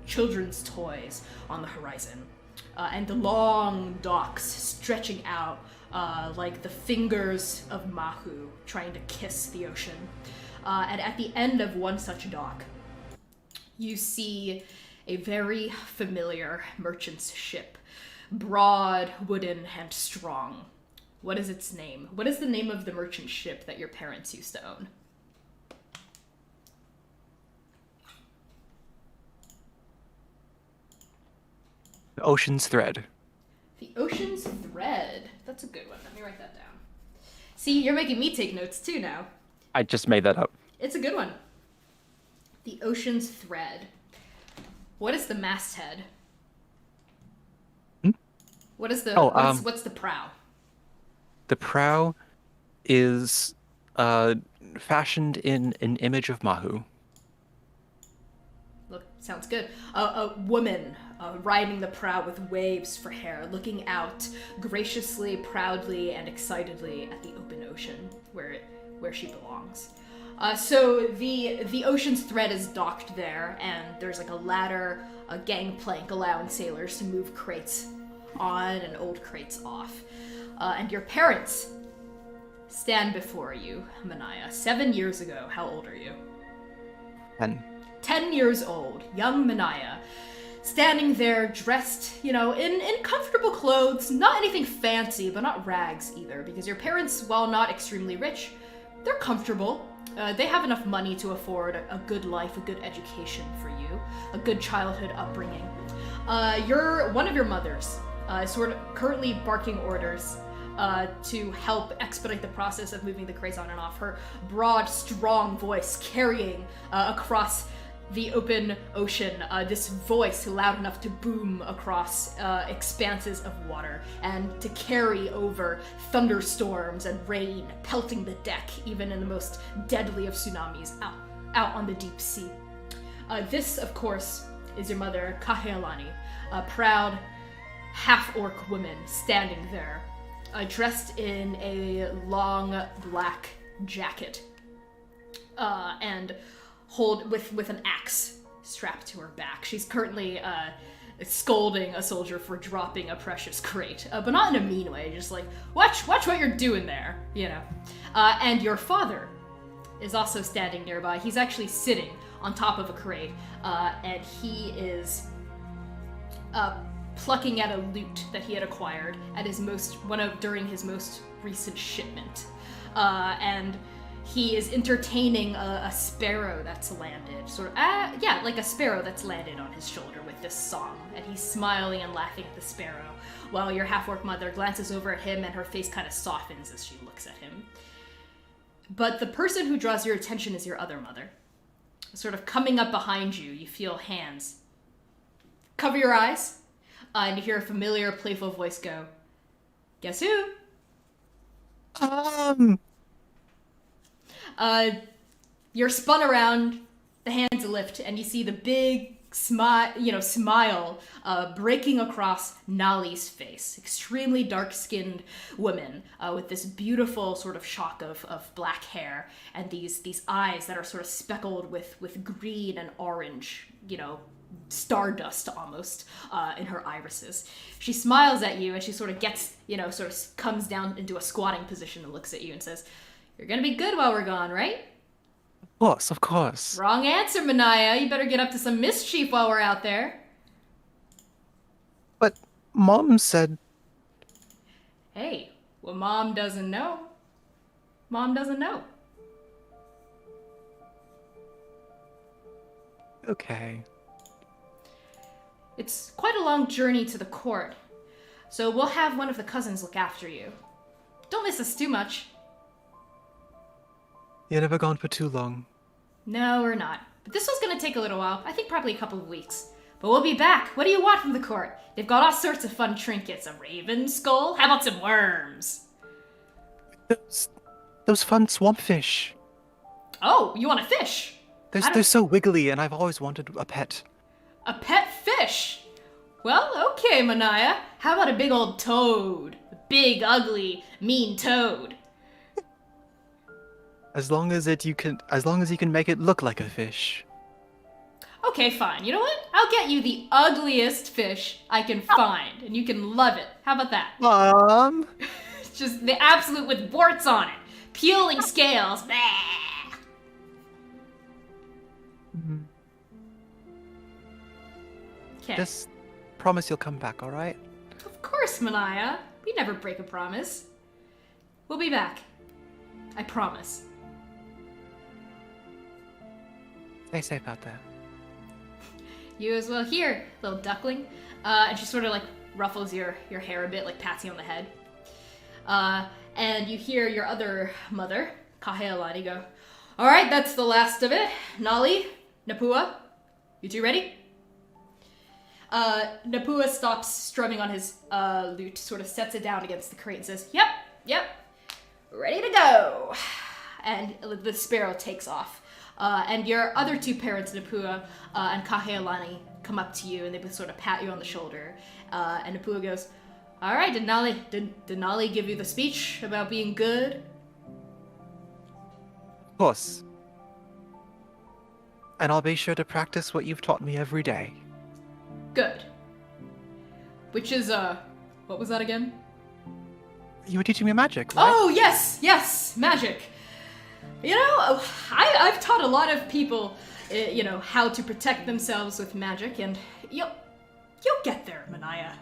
[SPEAKER 1] children's toys on the horizon. And the long docks stretching out like the fingers of Mahu trying to kiss the ocean. And at the end of one such dock, you see a very familiar merchant's ship, broad, wooden, and strong. What is its name? What is the name of the merchant ship that your parents used to own?
[SPEAKER 3] The Ocean's Thread.
[SPEAKER 1] The Ocean's Thread. That's a good one. Let me write that down. See, you're making me take notes too now.
[SPEAKER 3] I just made that up.
[SPEAKER 1] It's a good one. The Ocean's Thread. What is the masthead? What is the what's the prow?
[SPEAKER 3] The prow is fashioned in an image of Mahu.
[SPEAKER 1] Look, sounds good. A woman riding the prow with waves for hair, looking out graciously, proudly, and excitedly at the open ocean where she belongs. So the Ocean's Thread is docked there, and there's like a ladder, a gangplank allowing sailors to move crates on and old crates off. And your parents stand before you, Manaia. 7 years ago. How old are you?
[SPEAKER 3] 10.
[SPEAKER 1] 10 years old, young Manaia, standing there dressed, in comfortable clothes, not anything fancy, but not rags either, because your parents, while not extremely rich, they're comfortable. They have enough money to afford a good life, a good education for you, a good childhood upbringing. One of your mothers is sort of currently barking orders to help expedite the process of moving the crates on and off. Her broad, strong voice carrying across the open ocean, this voice loud enough to boom across expanses of water and to carry over thunderstorms and rain, pelting the deck, even in the most deadly of tsunamis out on the deep sea. This, of course, is your mother, Kahealani, a proud half-orc woman standing there, dressed in a long black jacket, and with an axe strapped to her back. She's currently scolding a soldier for dropping a precious crate, but not in a mean way, just like, watch what you're doing there, you know. And your father is also standing nearby. He's actually sitting on top of a crate, and he is plucking at a lute that he had acquired at during his most recent shipment, and he is entertaining a sparrow that's landed, like a sparrow that's landed on his shoulder with this song, and he's smiling and laughing at the sparrow, while your half-orc mother glances over at him and her face kind of softens as she looks at him. But the person who draws your attention is your other mother. Sort of coming up behind you, you feel hands. Cover your eyes, and you hear a familiar, playful voice go, "Guess who?" You're spun around, the hands lift, and you see the big smile breaking across Nali's face. Extremely dark-skinned woman with this beautiful sort of shock of black hair and these eyes that are sort of speckled with green and orange, stardust almost in her irises. She smiles at you and she sort of comes down into a squatting position and looks at you and says, "You're gonna be good while we're gone, right?"
[SPEAKER 3] Of course.
[SPEAKER 1] Wrong answer, Manaia. You better get up to some mischief while we're out there.
[SPEAKER 3] But Mom said...
[SPEAKER 1] Hey, what Mom doesn't know, Mom doesn't know.
[SPEAKER 3] Okay.
[SPEAKER 1] It's quite a long journey to the court, so we'll have one of the cousins look after you. Don't miss us too much.
[SPEAKER 3] You're never gone for too long.
[SPEAKER 1] No, we're not. But this one's gonna take a little while. I think probably a couple of weeks. But we'll be back. What do you want from the court? They've got all sorts of fun trinkets. A raven skull? How about some worms?
[SPEAKER 3] Those fun swamp fish.
[SPEAKER 1] Oh, you want a fish?
[SPEAKER 3] They're so wiggly, and I've always wanted a pet.
[SPEAKER 1] A pet fish? Well, okay, Manaia. How about a big old toad? A big, ugly, mean toad.
[SPEAKER 3] As long as you can make it look like a fish.
[SPEAKER 1] Okay, fine. You know what? I'll get you the ugliest fish I can find, and you can love it. How about that?
[SPEAKER 3] Mom!
[SPEAKER 1] It's just the absolute with warts on it. Peeling scales. Okay.
[SPEAKER 3] Just promise you'll come back, alright?
[SPEAKER 1] Of course, Manaia. We never break a promise. We'll be back. I promise.
[SPEAKER 3] Stay safe out there.
[SPEAKER 1] You as well. Here, little duckling. And she sort of ruffles your hair a bit, pats you on the head. And you hear your other mother, Kahealani, go, "All right, that's the last of it. Nali, Napua, you two ready?" Napua stops strumming on his lute, sort of sets it down against the crate and says, Yep, ready to go. And the sparrow takes off. And your other two parents, Napua and Kahealani, come up to you and they both sort of pat you on the shoulder. And Napua goes, "All right, did Nali give you the speech about being good?"
[SPEAKER 3] Of course. And I'll be sure to practice what you've taught me every day.
[SPEAKER 1] Good. Which is, what was that again?
[SPEAKER 3] You were teaching me magic, right?
[SPEAKER 1] Oh, yes, magic. I've taught a lot of people, how to protect themselves with magic, and you'll get there, Manaia.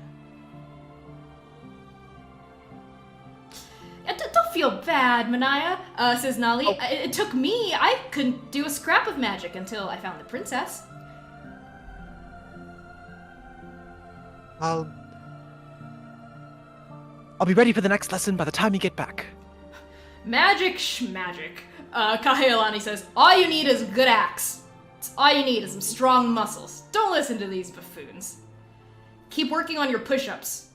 [SPEAKER 1] Don't feel bad, Manaia, says Nali. It took me. I couldn't do a scrap of magic until I found the princess.
[SPEAKER 3] I'll be ready for the next lesson by the time you get back.
[SPEAKER 1] Magic schmagic. Kahealani says, all you need is a good axe. All you need is some strong muscles. Don't listen to these buffoons. Keep working on your push-ups.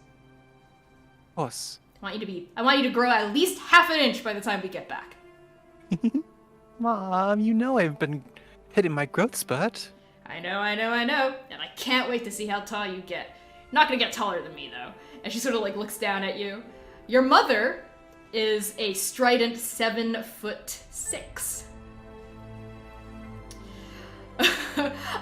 [SPEAKER 3] Of course.
[SPEAKER 1] I want you to grow at least half an inch by the time we get back.
[SPEAKER 3] Mom, you know I've been hitting my growth spurt.
[SPEAKER 1] I know. And I can't wait to see how tall you get. You're not gonna get taller than me, though. And she sort of, like, looks down at you. Your mother is a strident 7'6".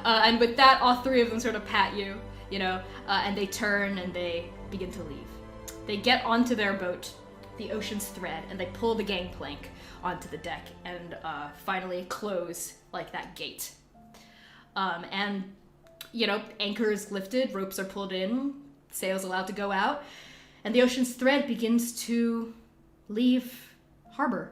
[SPEAKER 1] And with that, all three of them sort of pat you, and they turn and they begin to leave. They get onto their boat, the Ocean's Thread, and they pull the gangplank onto the deck and finally close, like, that gate. Anchor is lifted, ropes are pulled in, sails allowed to go out, and the Ocean's Thread begins to leave harbor.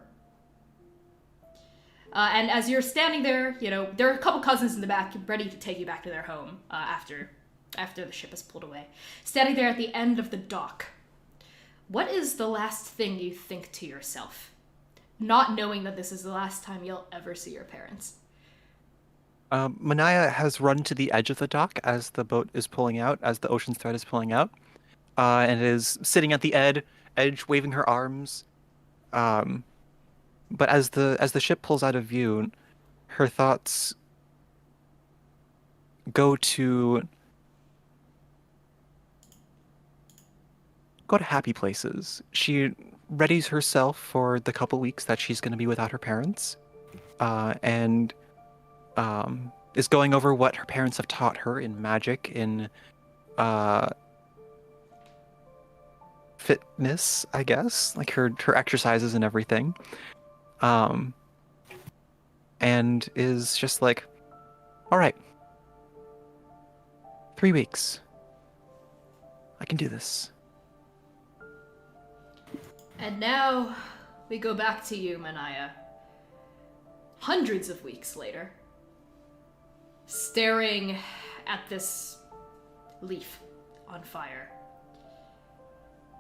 [SPEAKER 1] And as you're standing there, there are a couple cousins in the back ready to take you back to their home after the ship is pulled away. Standing there at the end of the dock, what is the last thing you think to yourself, not knowing that this is the last time you'll ever see your parents?
[SPEAKER 3] Manaia has run to the edge of the dock as the boat is pulling out, as the Ocean's Thread is pulling out, and is sitting at the edge, waving her arms. But as the ship pulls out of view, her thoughts go to happy places. She readies herself for the couple weeks that she's going to be without her parents, and is going over what her parents have taught her in magic, in fitness, I guess, like her exercises and everything, and is just like, all right, 3 weeks, I can do this.
[SPEAKER 1] And now we go back to you, Manaia. Hundreds of weeks later, staring at this leaf on fire,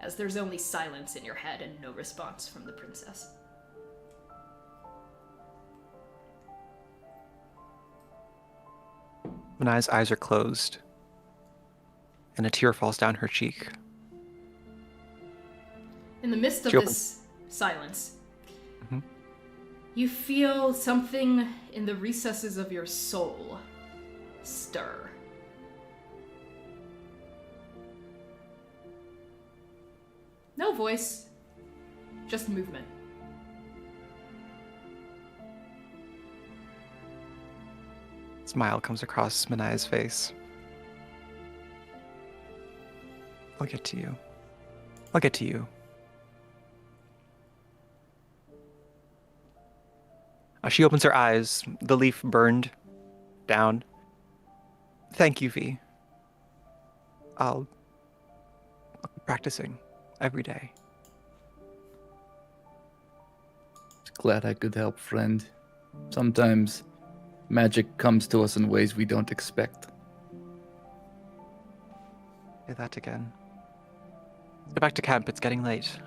[SPEAKER 1] as there's only silence in your head and no response from the princess.
[SPEAKER 3] Manaia's eyes are closed, and a tear falls down her cheek.
[SPEAKER 1] In the midst of
[SPEAKER 3] She
[SPEAKER 1] this silence,
[SPEAKER 3] Mhm.
[SPEAKER 1] you feel something in the recesses of your soul stir. No voice, just movement.
[SPEAKER 3] Smile comes across Manaia's face. I'll get to you. I'll get to you. She opens her eyes, the leaf burned down. Thank you, V. I'll be practicing every day.
[SPEAKER 2] Glad I could help, friend. Sometimes magic comes to us in ways we don't expect.
[SPEAKER 3] Say that again. Go back to camp, it's getting late.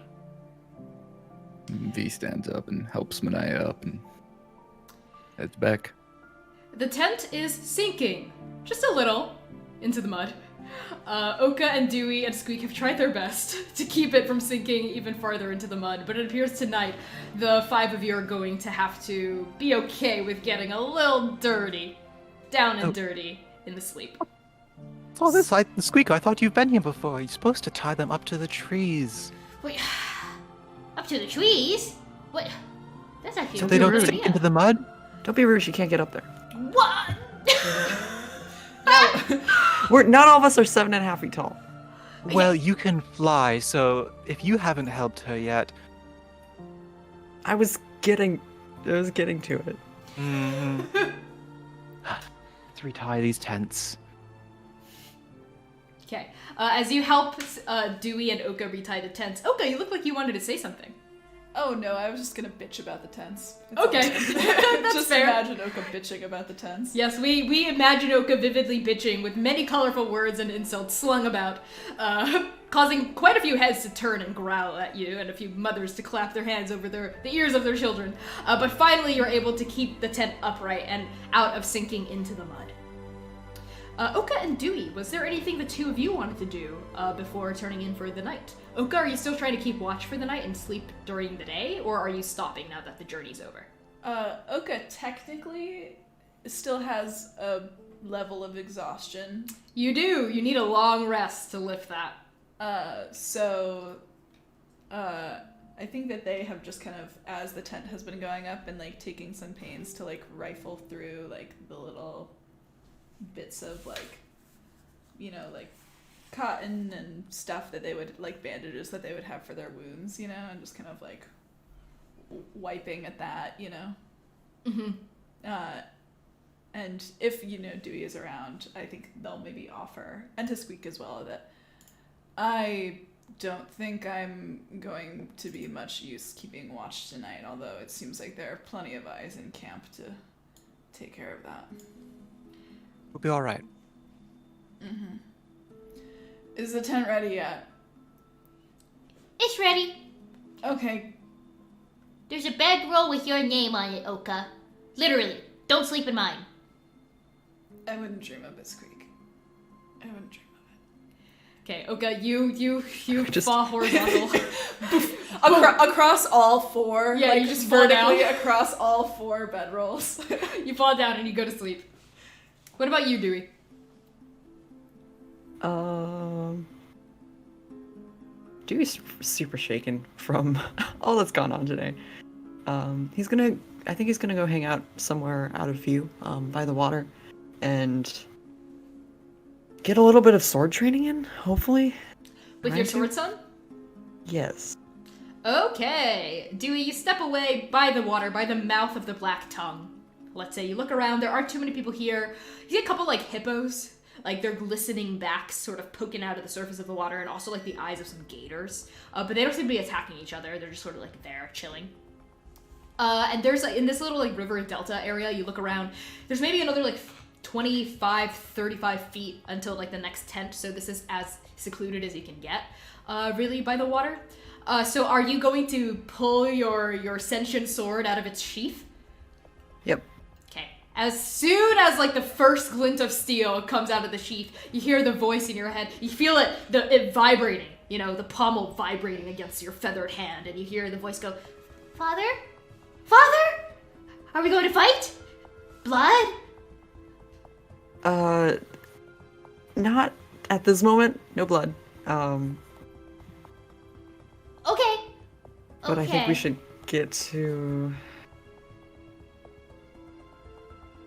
[SPEAKER 2] V stands up and helps Manaia up and heads back.
[SPEAKER 1] The tent is sinking, just a little, into the mud. Oka and Dewey and Squeak have tried their best to keep it from sinking even farther into the mud, but it appears tonight the five of you are going to have to be okay with getting a little dirty, down and dirty, in the sleep.
[SPEAKER 3] Oh, this, Squeak, I thought you've been here before. You're supposed to tie them up to the trees.
[SPEAKER 6] Wait, up to the trees? What? That's actually
[SPEAKER 3] So
[SPEAKER 6] a
[SPEAKER 3] they
[SPEAKER 6] good
[SPEAKER 3] don't
[SPEAKER 6] idea.
[SPEAKER 3] sink into the mud?
[SPEAKER 4] Don't be rude, she can't get up there.
[SPEAKER 6] What?
[SPEAKER 4] Not all of us are 7.5 feet tall.
[SPEAKER 3] Well, you can fly, so if you haven't helped her yet...
[SPEAKER 4] I was getting to it.
[SPEAKER 3] Let's retie these tents.
[SPEAKER 1] Okay, as you help Dewey and Oka retie the tents, Oka, you look like you wanted to say something.
[SPEAKER 5] Oh no, I was just gonna bitch about the tents.
[SPEAKER 1] Okay. That's
[SPEAKER 5] just
[SPEAKER 1] fair.
[SPEAKER 5] imagine Oka bitching about the tents.
[SPEAKER 1] Yes, we imagine Oka vividly bitching with many colorful words and insults slung about, causing quite a few heads to turn and growl at you, and a few mothers to clap their hands over the ears of their children. But finally, you're able to keep the tent upright and out of sinking into the mud. Oka and Dewey, was there anything the two of you wanted to do before turning in for the night? Oka, are you still trying to keep watch for the night and sleep during the day, or are you stopping now that the journey's over?
[SPEAKER 5] Oka technically still has a level of exhaustion.
[SPEAKER 1] You do. You need a long rest to lift that.
[SPEAKER 5] I think that they have just kind of, as the tent has been going up, and like taking some pains to like rifle through like the little bits of like, you know, like cotton and stuff that they would, like bandages that they would have for their wounds, you know, and just kind of like wiping at that, you know.
[SPEAKER 1] Mm-hmm.
[SPEAKER 5] And if, you know, Dewey is around, I think they'll maybe offer, and to Squeak as well, that I don't think I'm going to be much use keeping watch tonight, although it seems like there are plenty of eyes in camp to take care of that.
[SPEAKER 3] We'll be all right.
[SPEAKER 5] Mm-hmm. Is the tent ready yet?
[SPEAKER 6] It's ready.
[SPEAKER 5] Okay.
[SPEAKER 6] There's a bedroll with your name on it, Oka. Literally. Don't sleep in mine.
[SPEAKER 5] I wouldn't dream of it, Squeak. I wouldn't dream of it.
[SPEAKER 1] Okay, Oka, you
[SPEAKER 2] Just-
[SPEAKER 1] fall horizontal.
[SPEAKER 5] Across all four.
[SPEAKER 1] Yeah,
[SPEAKER 5] like
[SPEAKER 1] you just fall
[SPEAKER 5] vertically
[SPEAKER 1] down.
[SPEAKER 5] across all four bedrolls.
[SPEAKER 1] You fall down and you go to sleep. What about you, Dewey?
[SPEAKER 4] Dewey's super shaken from all that's gone on today. I think he's gonna go hang out somewhere out of view, by the water, and get a little bit of sword training in, hopefully.
[SPEAKER 1] With your
[SPEAKER 4] Trying to?
[SPEAKER 1] sword son?
[SPEAKER 4] Yes.
[SPEAKER 1] Okay. Dewey, you step away by the water, by the mouth of the Black Tongue. Let's say you look around, there aren't too many people here. You see a couple, like, hippos. Like, their glistening backs sort of poking out of the surface of the water, and also, like, the eyes of some gators. But they don't seem to be attacking each other. They're just sort of, like, there, chilling. And there's, like, in this little, like, river delta area, you look around, there's maybe another, like, 25, 35 feet until, like, the next tent. So this is as secluded as you can get, really, by the water. So are you going to pull your sentient sword out of its sheath?
[SPEAKER 4] Yep.
[SPEAKER 1] Okay. As soon as, like, the first glint of steel comes out of the sheath, you hear the voice in your head. You feel it vibrating, you know, the pommel vibrating against your feathered hand, and you hear the voice go,
[SPEAKER 6] Father? Father? Are we going to fight? Blood?
[SPEAKER 4] Not at this moment. No blood.
[SPEAKER 6] Okay.
[SPEAKER 4] But I think we
[SPEAKER 6] Okay.
[SPEAKER 4] should get to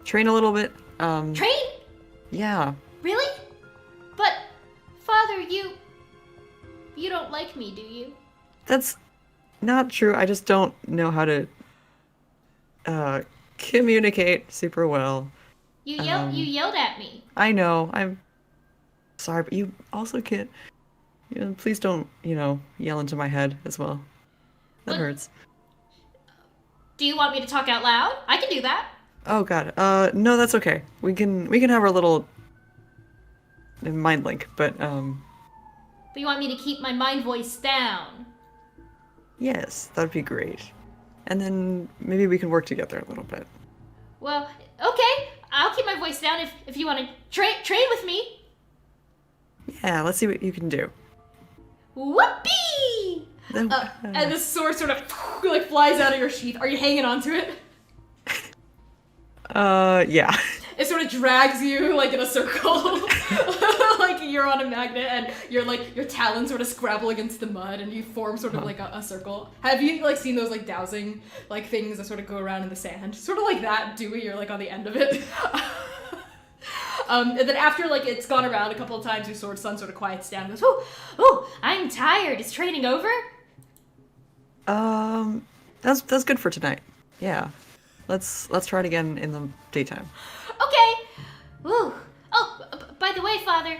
[SPEAKER 4] train a little bit.
[SPEAKER 6] Train?
[SPEAKER 4] Yeah.
[SPEAKER 6] Really? But, Father, you don't like me, do you?
[SPEAKER 4] That's not true. I just don't know how to communicate super well.
[SPEAKER 6] You yelled at me.
[SPEAKER 4] I know. I'm sorry, but you also can't. You know, please don't, yell into my head as well. That
[SPEAKER 6] But-
[SPEAKER 4] hurts.
[SPEAKER 6] Do you want me to talk out loud? I can do that.
[SPEAKER 4] Oh god. No, that's okay. We can have our little mind link, but
[SPEAKER 6] But you want me to keep my mind voice down?
[SPEAKER 4] yes, that'd be great. And then maybe we can work together a little bit.
[SPEAKER 6] Well, okay. I'll keep my voice down if you want to train with me.
[SPEAKER 4] Yeah, let's see what you can do.
[SPEAKER 6] Whoopee!
[SPEAKER 1] and the sword sort of, like, flies out of your sheath. Are you hanging on to it?
[SPEAKER 4] Yeah.
[SPEAKER 1] It sort of drags you, like, in a circle. Like you're on a magnet, and your talons sort of scrabble against the mud, and you form sort of like a circle. Have you, like, seen those, like, dowsing, like, things that sort of go around in the sand? Sort of like that, Dewey, you're, like, on the end of it. And then after, like, it's gone around a couple of times, your sword son sort of quiets down and goes,
[SPEAKER 6] Ooh, I'm tired. Is training over?
[SPEAKER 4] That's good for tonight. Yeah. Let's try it again in the daytime.
[SPEAKER 6] Okay. Ooh. Oh, by the way, Father,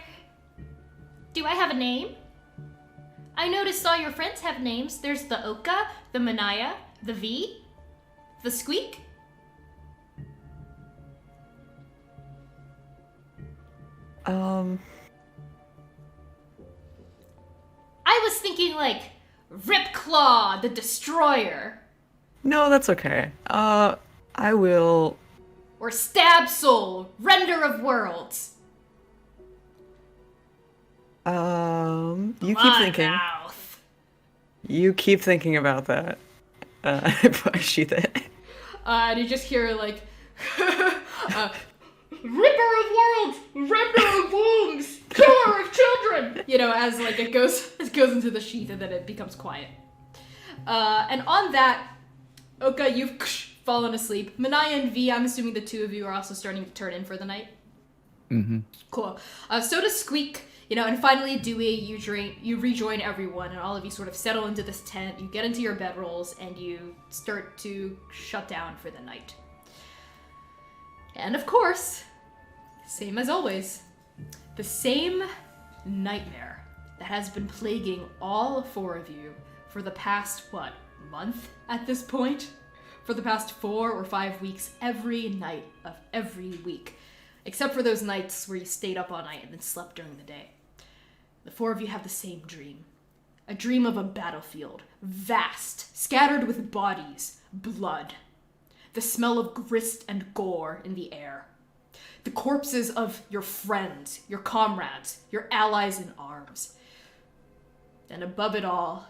[SPEAKER 6] do I have a name? I noticed all your friends have names. There's the Oka, the Manaia, the V, the Squeak. I was thinking like Ripclaw, the Destroyer,
[SPEAKER 4] No, that's okay. I will.
[SPEAKER 6] or Stabsoul, Render of Worlds.
[SPEAKER 4] You keep thinking.
[SPEAKER 6] Mouth.
[SPEAKER 4] You keep thinking about that. I sheath it.
[SPEAKER 1] And you just hear like, Ripper of worlds, Render of wombs, Killer of children. You know, as like it goes into the sheath and then it becomes quiet. And on that, Oka, you've fallen asleep. Manaia and V, I'm assuming the two of you are also starting to turn in for the night.
[SPEAKER 2] Mm-hmm.
[SPEAKER 1] Cool. So does Squeak. You know, and finally, Dewey, you rejoin everyone, and all of you sort of settle into this tent. You get into your bedrolls, and you start to shut down for the night. And of course, same as always, the same nightmare that has been plaguing all four of you for the past, month at this point? For the past 4 or 5 weeks, every night of every week. Except for those nights where you stayed up all night and then slept during the day. The four of you have the same dream. A dream of a battlefield, vast, scattered with bodies, blood. The smell of grist and gore in the air. The corpses of your friends, your comrades, your allies in arms. And above it all,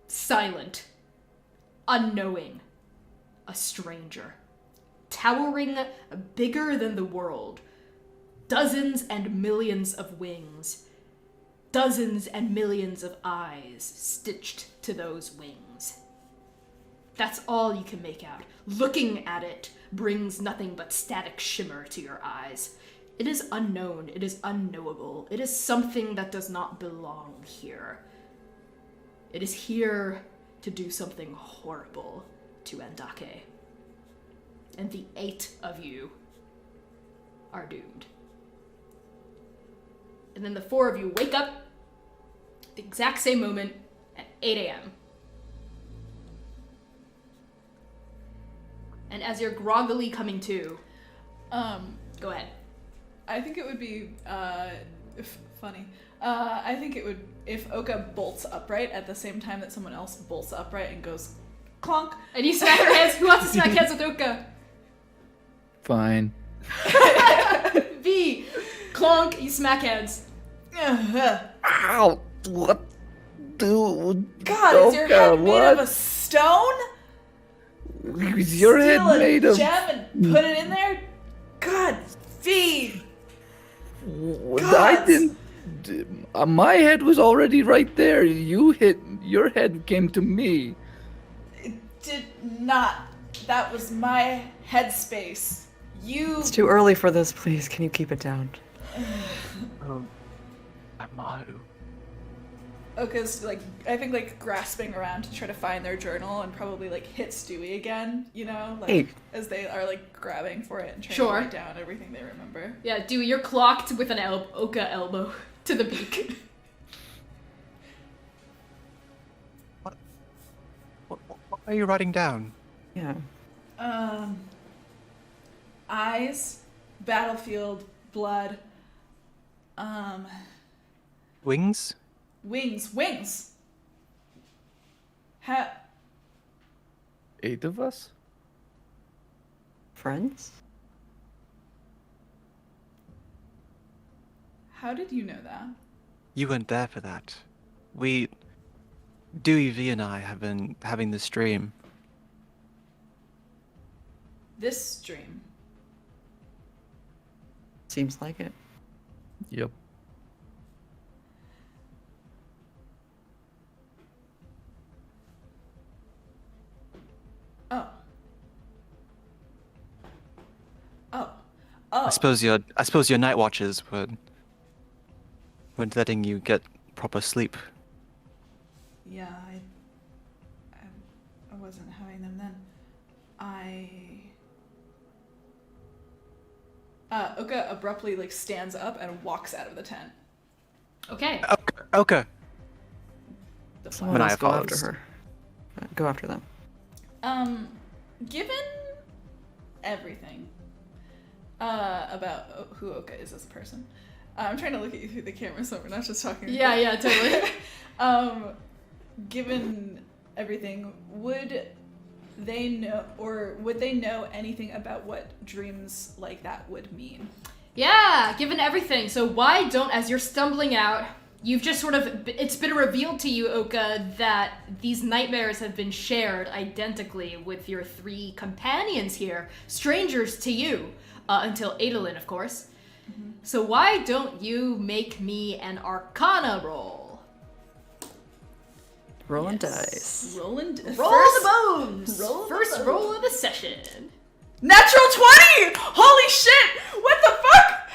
[SPEAKER 1] silent, unknowing, a stranger. Towering bigger than the world. Dozens and millions of wings. Dozens and millions of eyes stitched to those wings. That's all you can make out. Looking at it brings nothing but static shimmer to your eyes. It is unknown. It is unknowable. It is something that does not belong here. It is here to do something horrible to Andake. And the 8 of you are doomed. And then the 4 of you wake up at the exact same moment at 8 a.m. And as you're groggily coming to, go ahead.
[SPEAKER 5] I think it would be funny. I think it would if Oka bolts upright at the same time that someone else bolts upright and goes clonk.
[SPEAKER 1] And you smack your heads. Who wants to smack heads with Oka?
[SPEAKER 2] Fine.
[SPEAKER 1] V, clonk, you smack heads.
[SPEAKER 2] Ow! What? Dude.
[SPEAKER 5] God, is your head made of a stone?
[SPEAKER 2] Is your head
[SPEAKER 5] Steal a
[SPEAKER 2] made of?
[SPEAKER 5] gem and put it in there? God, feed.
[SPEAKER 2] I didn't. My head was already right there. Your head came to me.
[SPEAKER 5] It did not. That was my headspace. You.
[SPEAKER 4] It's too early for this, please. Can you keep it down?
[SPEAKER 3] Amaru.
[SPEAKER 5] Oka's I think grasping around to try to find their journal and probably hit Stewie again,
[SPEAKER 4] Hey.
[SPEAKER 5] as they are grabbing for it and trying
[SPEAKER 1] Sure.
[SPEAKER 5] to write down everything they remember.
[SPEAKER 1] Yeah, Dewey, you're clocked with an Oka elbow to the beak.
[SPEAKER 3] What are you writing down?
[SPEAKER 4] Yeah.
[SPEAKER 5] Eyes, battlefield, blood,
[SPEAKER 3] Wings?
[SPEAKER 5] wings.
[SPEAKER 2] 8 of us?
[SPEAKER 4] Friends?
[SPEAKER 5] How did you know that?
[SPEAKER 3] You weren't there for that. Dewey V and I have been having this dream.
[SPEAKER 5] This dream.
[SPEAKER 4] Seems like it.
[SPEAKER 2] Yep.
[SPEAKER 5] Oh.
[SPEAKER 3] I suppose your night watches weren't letting you get proper sleep.
[SPEAKER 5] Yeah, I wasn't having them then. Oka abruptly stands up and walks out of the tent.
[SPEAKER 1] Okay.
[SPEAKER 3] Okay.
[SPEAKER 5] the
[SPEAKER 4] Someone
[SPEAKER 5] plan.
[SPEAKER 3] Manaia
[SPEAKER 4] else go after
[SPEAKER 3] follows.
[SPEAKER 4] her. Go after them.
[SPEAKER 5] Given everything about who Oka is as a person, I'm trying to look at you through the camera so we're not just talking.
[SPEAKER 1] Yeah, totally.
[SPEAKER 5] Given everything, would they know anything about what dreams like that would mean?
[SPEAKER 1] Yeah, given everything. So why don't, as you're stumbling out, you've just sort of, it's been revealed to you, Oka, that these nightmares have been shared identically with your 3 companions here, strangers to you, until Adolin, of course. Mm-hmm. So why don't you make me an Arcana roll?
[SPEAKER 4] Rolling dice.
[SPEAKER 1] Roll the bones! First roll of the session.
[SPEAKER 5] Natural 20! Holy shit! What the fuck?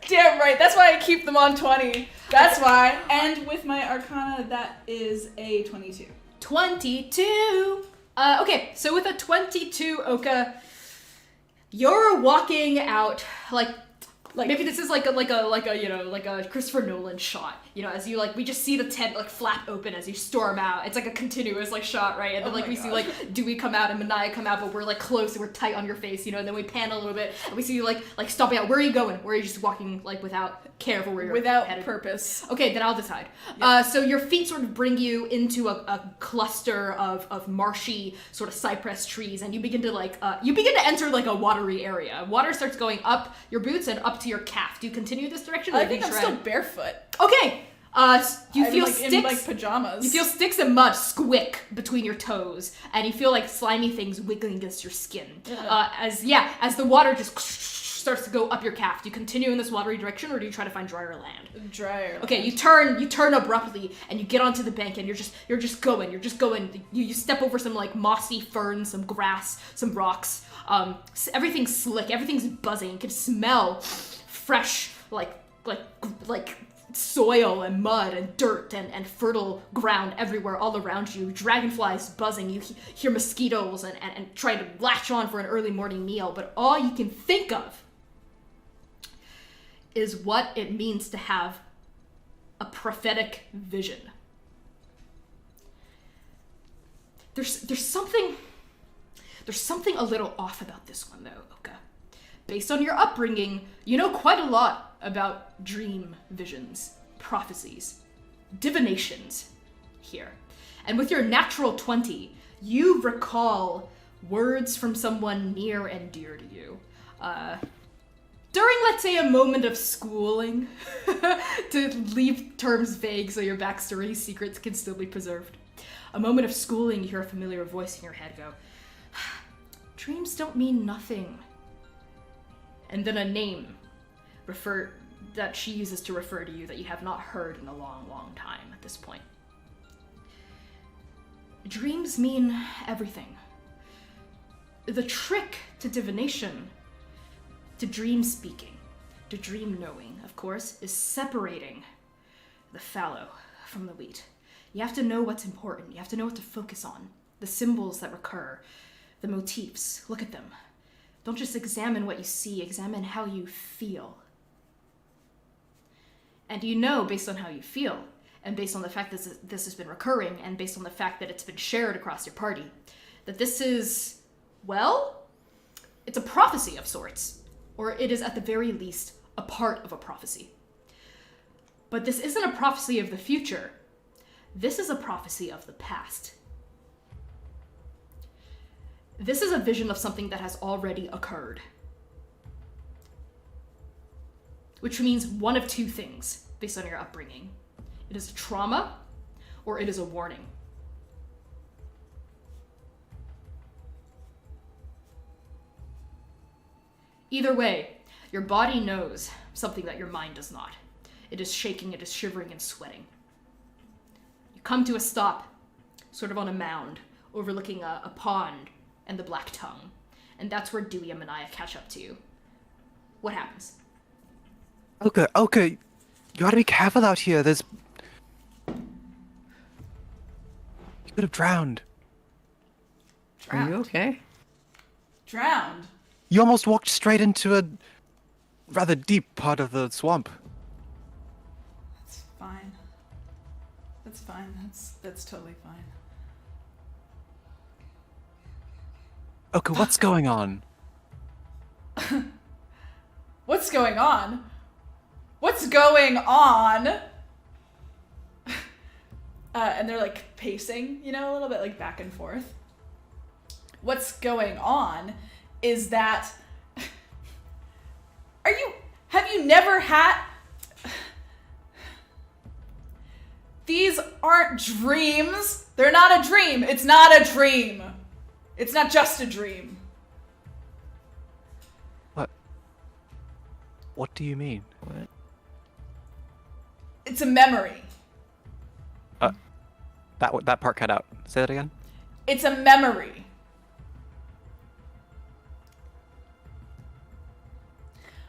[SPEAKER 5] Damn right. That's why I keep them on 20. That's why. And with my Arcana, that is a 22.
[SPEAKER 1] 22. Okay, so with a 22, Oka, you're walking out like maybe this is like a Christopher Nolan shot. You know, as you we just see the tent flap open as you storm out. It's like a continuous shot, right? And then we see Dewey come out and Manaia come out, but we're close and we're tight on your face, you know. And then we pan a little bit and we see you stomping out. Where are you going? Where are you just walking without care for where you're
[SPEAKER 5] without
[SPEAKER 1] headed?
[SPEAKER 5] purpose?
[SPEAKER 1] Okay, then I'll decide.
[SPEAKER 5] Yeah.
[SPEAKER 1] So your feet sort of bring you into a cluster of marshy sort of cypress trees, and you begin to enter a watery area. Water starts going up your boots and up to your calf. Do you continue this direction? Or
[SPEAKER 5] I
[SPEAKER 1] do
[SPEAKER 5] think
[SPEAKER 1] you
[SPEAKER 5] I'm
[SPEAKER 1] tread?
[SPEAKER 5] still barefoot.
[SPEAKER 1] Okay. You feel
[SPEAKER 5] in
[SPEAKER 1] sticks.
[SPEAKER 5] pajamas.
[SPEAKER 1] You feel sticks and mud squick between your toes, and you feel slimy things wiggling against your skin. As the water just starts to go up your calf. Do you continue in this watery direction, or do you try to find drier land?
[SPEAKER 5] Drier.
[SPEAKER 1] Okay, you turn abruptly, and you get onto the bank, and you're just going. You step over some mossy ferns, some grass, some rocks. Everything's slick. Everything's buzzing. You can smell fresh, like soil and mud and dirt and fertile ground everywhere all around you. Dragonflies buzzing. You hear mosquitoes and try to latch on for an early morning meal, but all you can think of is what it means to have a prophetic vision. There's something a little off about this one though, Oka. Based on your upbringing, you know quite a lot about dream visions, prophecies, divinations here. And with your natural 20, you recall words from someone near and dear to you. During, let's say, a moment of schooling, to leave terms vague so your backstory secrets can still be preserved. A moment of schooling, you hear a familiar voice in your head go, "Dreams don't mean nothing." And then a name that she uses to refer to you that you have not heard in a long, long time at this point. Dreams mean everything. The trick to divination, to dream speaking, to dream knowing, of course, is separating the fallow from the wheat. You have to know what's important. You have to know what to focus on. The symbols that recur, the motifs. Look at them. Don't just examine what you see, examine how you feel. And you know, based on how you feel, and based on the fact that this has been recurring, and based on the fact that it's been shared across your party, that this is, well, it's a prophecy of sorts, or it is at the very least a part of a prophecy. But this isn't a prophecy of the future. This is a prophecy of the past. This is a vision of something that has already occurred. Which means one of two things, based on your upbringing. It is a trauma, or it is a warning. Either way, your body knows something that your mind does not. It is shaking, it is shivering and sweating. You come to a stop, sort of on a mound, overlooking a pond and the Black Tongue. And that's where Dewey and Manaia catch up to you. What happens?
[SPEAKER 3] Okay. You gotta be careful out here. You could have drowned.
[SPEAKER 4] Are you okay?
[SPEAKER 5] Drowned?
[SPEAKER 3] You almost walked straight into a rather deep part of the swamp.
[SPEAKER 5] That's fine. That's fine. That's totally fine.
[SPEAKER 3] Okay, what's going on?
[SPEAKER 5] What's going on? What's going on? And they're like pacing, you know, a little bit like back and forth. What's going on is that have you never had these aren't dreams. They're not a dream. It's not a dream. It's not just a dream.
[SPEAKER 3] What do you mean?
[SPEAKER 4] What?
[SPEAKER 5] It's a memory.
[SPEAKER 3] That part cut out. Say that again.
[SPEAKER 5] It's a memory.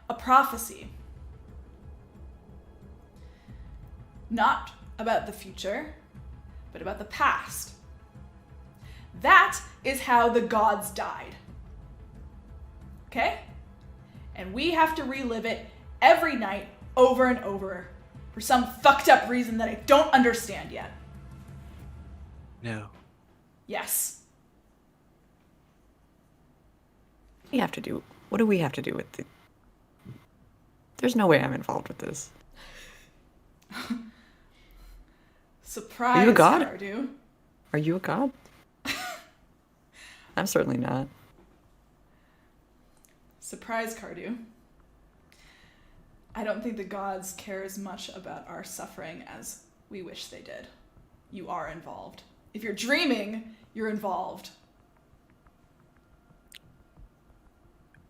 [SPEAKER 5] A prophecy. Not about the future, but about the past. That is how the gods died. Okay? And we have to relive it every night, over and over, for some fucked up reason that I don't understand yet.
[SPEAKER 3] No.
[SPEAKER 5] Yes.
[SPEAKER 4] What do we have to do with it? There's no way I'm involved with this.
[SPEAKER 5] Surprise,
[SPEAKER 4] Are you a god?
[SPEAKER 5] Stardew.
[SPEAKER 4] Are you a god? I'm certainly not.
[SPEAKER 5] Surprise, Cardew. I don't think the gods care as much about our suffering as we wish they did. You are involved. If you're dreaming, you're involved.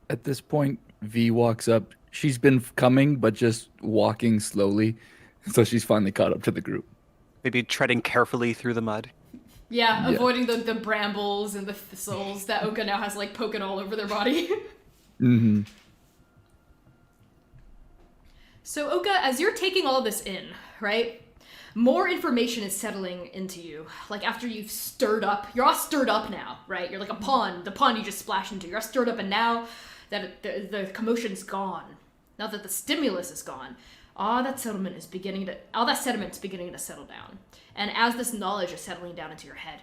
[SPEAKER 2] At this point, V walks up. She's been coming, but just walking slowly. So she's finally caught up to the group.
[SPEAKER 3] Maybe treading carefully through the mud.
[SPEAKER 1] Yeah,
[SPEAKER 2] Yeah.
[SPEAKER 1] avoiding the brambles and the thistles that Oka now has like poking all over their body.
[SPEAKER 2] Mm-hmm.
[SPEAKER 1] So Oka, as you're taking all this in, right? More information is settling into you. Like after you've stirred up, you're all stirred up now, right? You're like a pond, the pond you just splashed into. You're all stirred up, and now that the commotion's gone, now that the stimulus is gone, all that sediment's beginning to settle down. And as this knowledge is settling down into your head,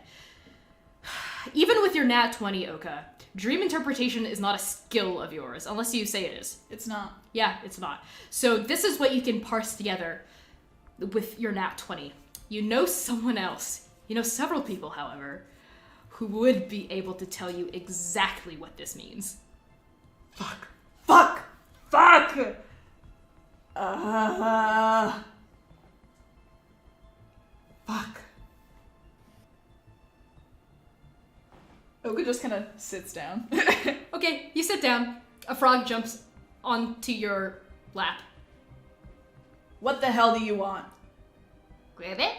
[SPEAKER 1] even with your nat 20, Oka, dream interpretation is not a skill of yours, unless you say it is.
[SPEAKER 5] It's not.
[SPEAKER 1] Yeah, it's not. So this is what you can parse together with your nat 20. You know someone else, you know several people, however, who would be able to tell you exactly what this means.
[SPEAKER 5] Fuck. Fuck. Fuck. Fuck. Oka just kind of sits down.
[SPEAKER 1] Okay, you sit down. A frog jumps onto your lap.
[SPEAKER 5] What the hell do you want?
[SPEAKER 6] Grab it.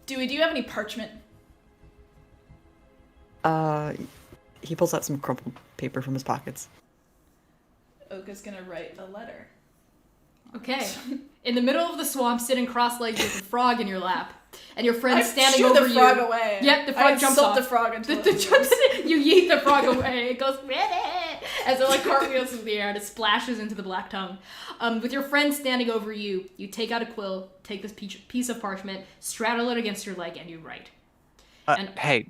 [SPEAKER 5] Dewey, do you have any parchment?
[SPEAKER 4] He pulls out some crumpled paper from his pockets.
[SPEAKER 5] Oka's gonna write a letter.
[SPEAKER 1] Okay. In the middle of the swamp, sitting cross-legged with a frog in your lap, and your friend
[SPEAKER 5] I
[SPEAKER 1] standing
[SPEAKER 5] shoo
[SPEAKER 1] over
[SPEAKER 5] the frog
[SPEAKER 1] you.
[SPEAKER 5] away.
[SPEAKER 1] Yep, the frog
[SPEAKER 5] I
[SPEAKER 1] jumps
[SPEAKER 5] insult
[SPEAKER 1] off.
[SPEAKER 5] the frog until
[SPEAKER 1] The
[SPEAKER 5] it
[SPEAKER 1] jump-
[SPEAKER 5] leaves.
[SPEAKER 1] you yeet the frog away. It goes as it like cartwheels through the air and it splashes into the black tongue. With your friend standing over you, you take out a quill, take this piece of parchment, straddle it against your leg, and you write.
[SPEAKER 3] Hey.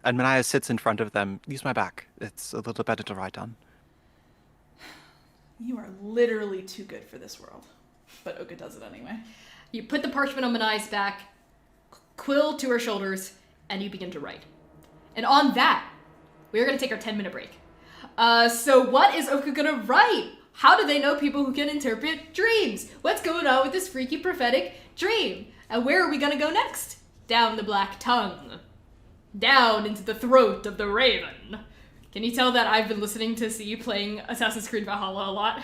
[SPEAKER 3] And Manaia sits in front of them. Use my back. It's a little better to write on.
[SPEAKER 5] You are literally too good for this world. But Oka does it anyway.
[SPEAKER 1] You put the parchment on Manai's back, quill to her shoulders, and you begin to write. And on that, we are going to take our 10-minute break. So what is Oka going to write? How do they know people who can interpret dreams? What's going on with this freaky prophetic dream? And where are we going to go next? Down the black tongue. Down into the throat of the raven. Can you tell that I've been listening to see you playing Assassin's Creed Valhalla a lot?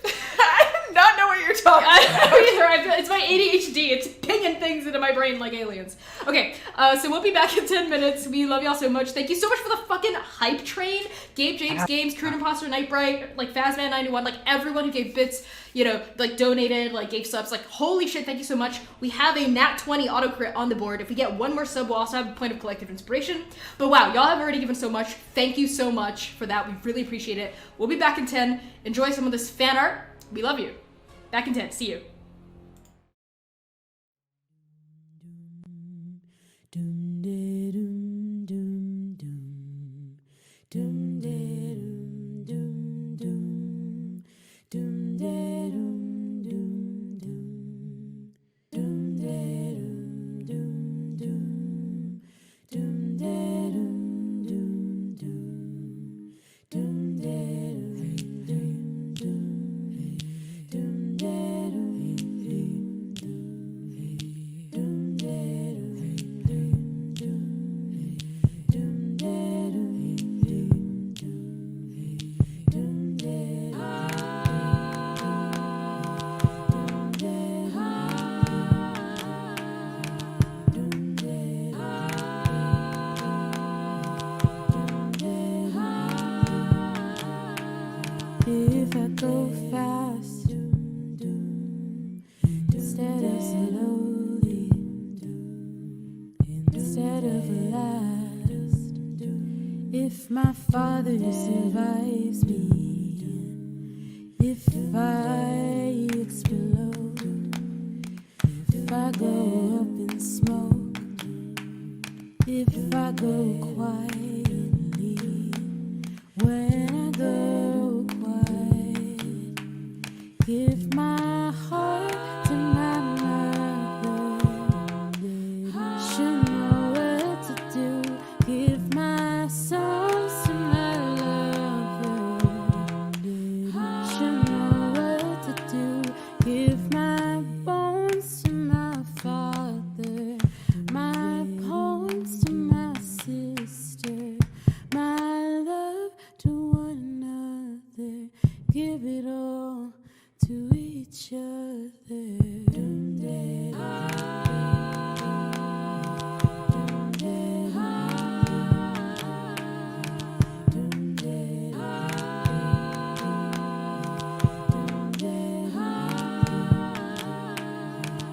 [SPEAKER 5] I do not know what you're talking about.
[SPEAKER 1] Either I feel it's my ADHD. It's pinging things into my brain like aliens. Okay, so we'll be back in 10 minutes. We love y'all so much. Thank you so much for the fucking hype train. Gabe James Games, Crude Imposter, Nightbright, like Fazman91, like everyone who gave bits, you know, like donated, like gave subs, like holy shit, thank you so much. We have a nat 20 auto crit on the board. If we get one more sub, we'll also have a point of collective inspiration. But wow, y'all have already given so much. Thank you so much for that. We really appreciate it. We'll be back in 10. Enjoy some of this fan art. We love you. Back in 10. See you.
[SPEAKER 7] If I go fast instead of slowly, instead of last, if my father survives me, if I explode, if I go up in smoke, if I go quietly, when I go quiet, give my heart to my mother. She'll know what to do. Give my songs to my lover. She'll know what to do. Give my bones to my father. My poems to my sister. My love to one another. Give it all to each other.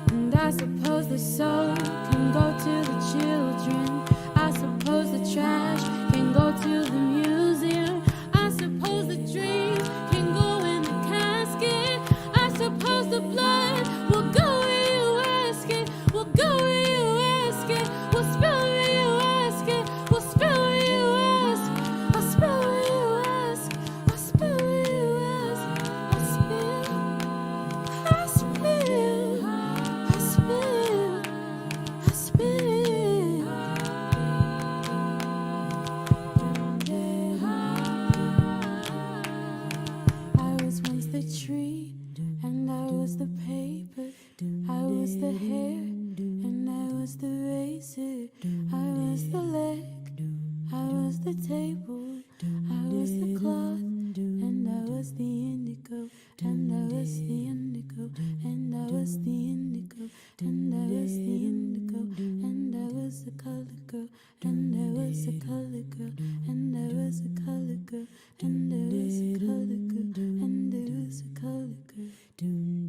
[SPEAKER 7] And I suppose the soul can go to the children. I suppose the trash can go to the museum. I suppose the dreams can go in the casket. I suppose the blood will go where you ask it. Will go where you ask it. Will spill where you ask it. Will spill where you ask. I'll spill where you ask. I'll spill where you ask. I'll spill. I'll spill. I'll spill. I'll spill. I was once the tree, and I was the paper. I was the hair, and I was the razor. I was the leg, I was the table. I was the cloth, and I was the indigo. And I was the indigo, and I was the indigo, and I was the indigo, and I was the color girl, and I was the color girl, and I was the color girl, and I was the color girl, and I was the color girl. Doom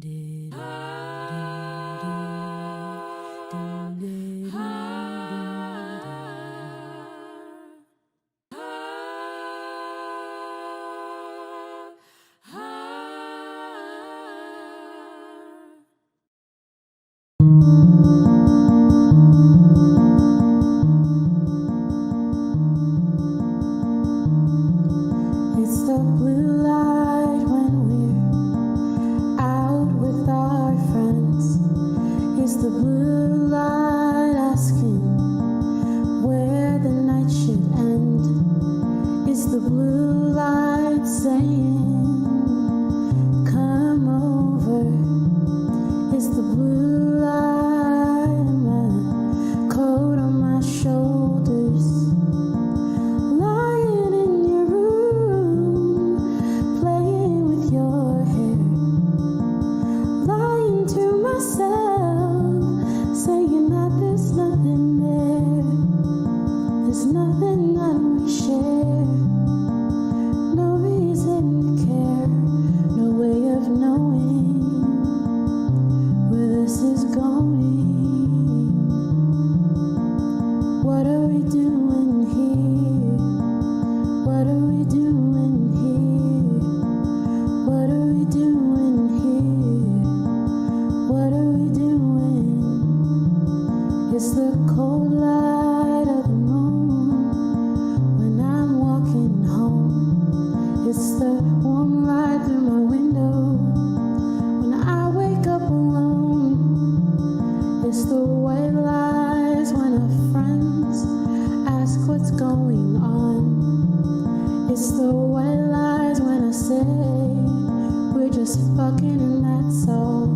[SPEAKER 7] soul.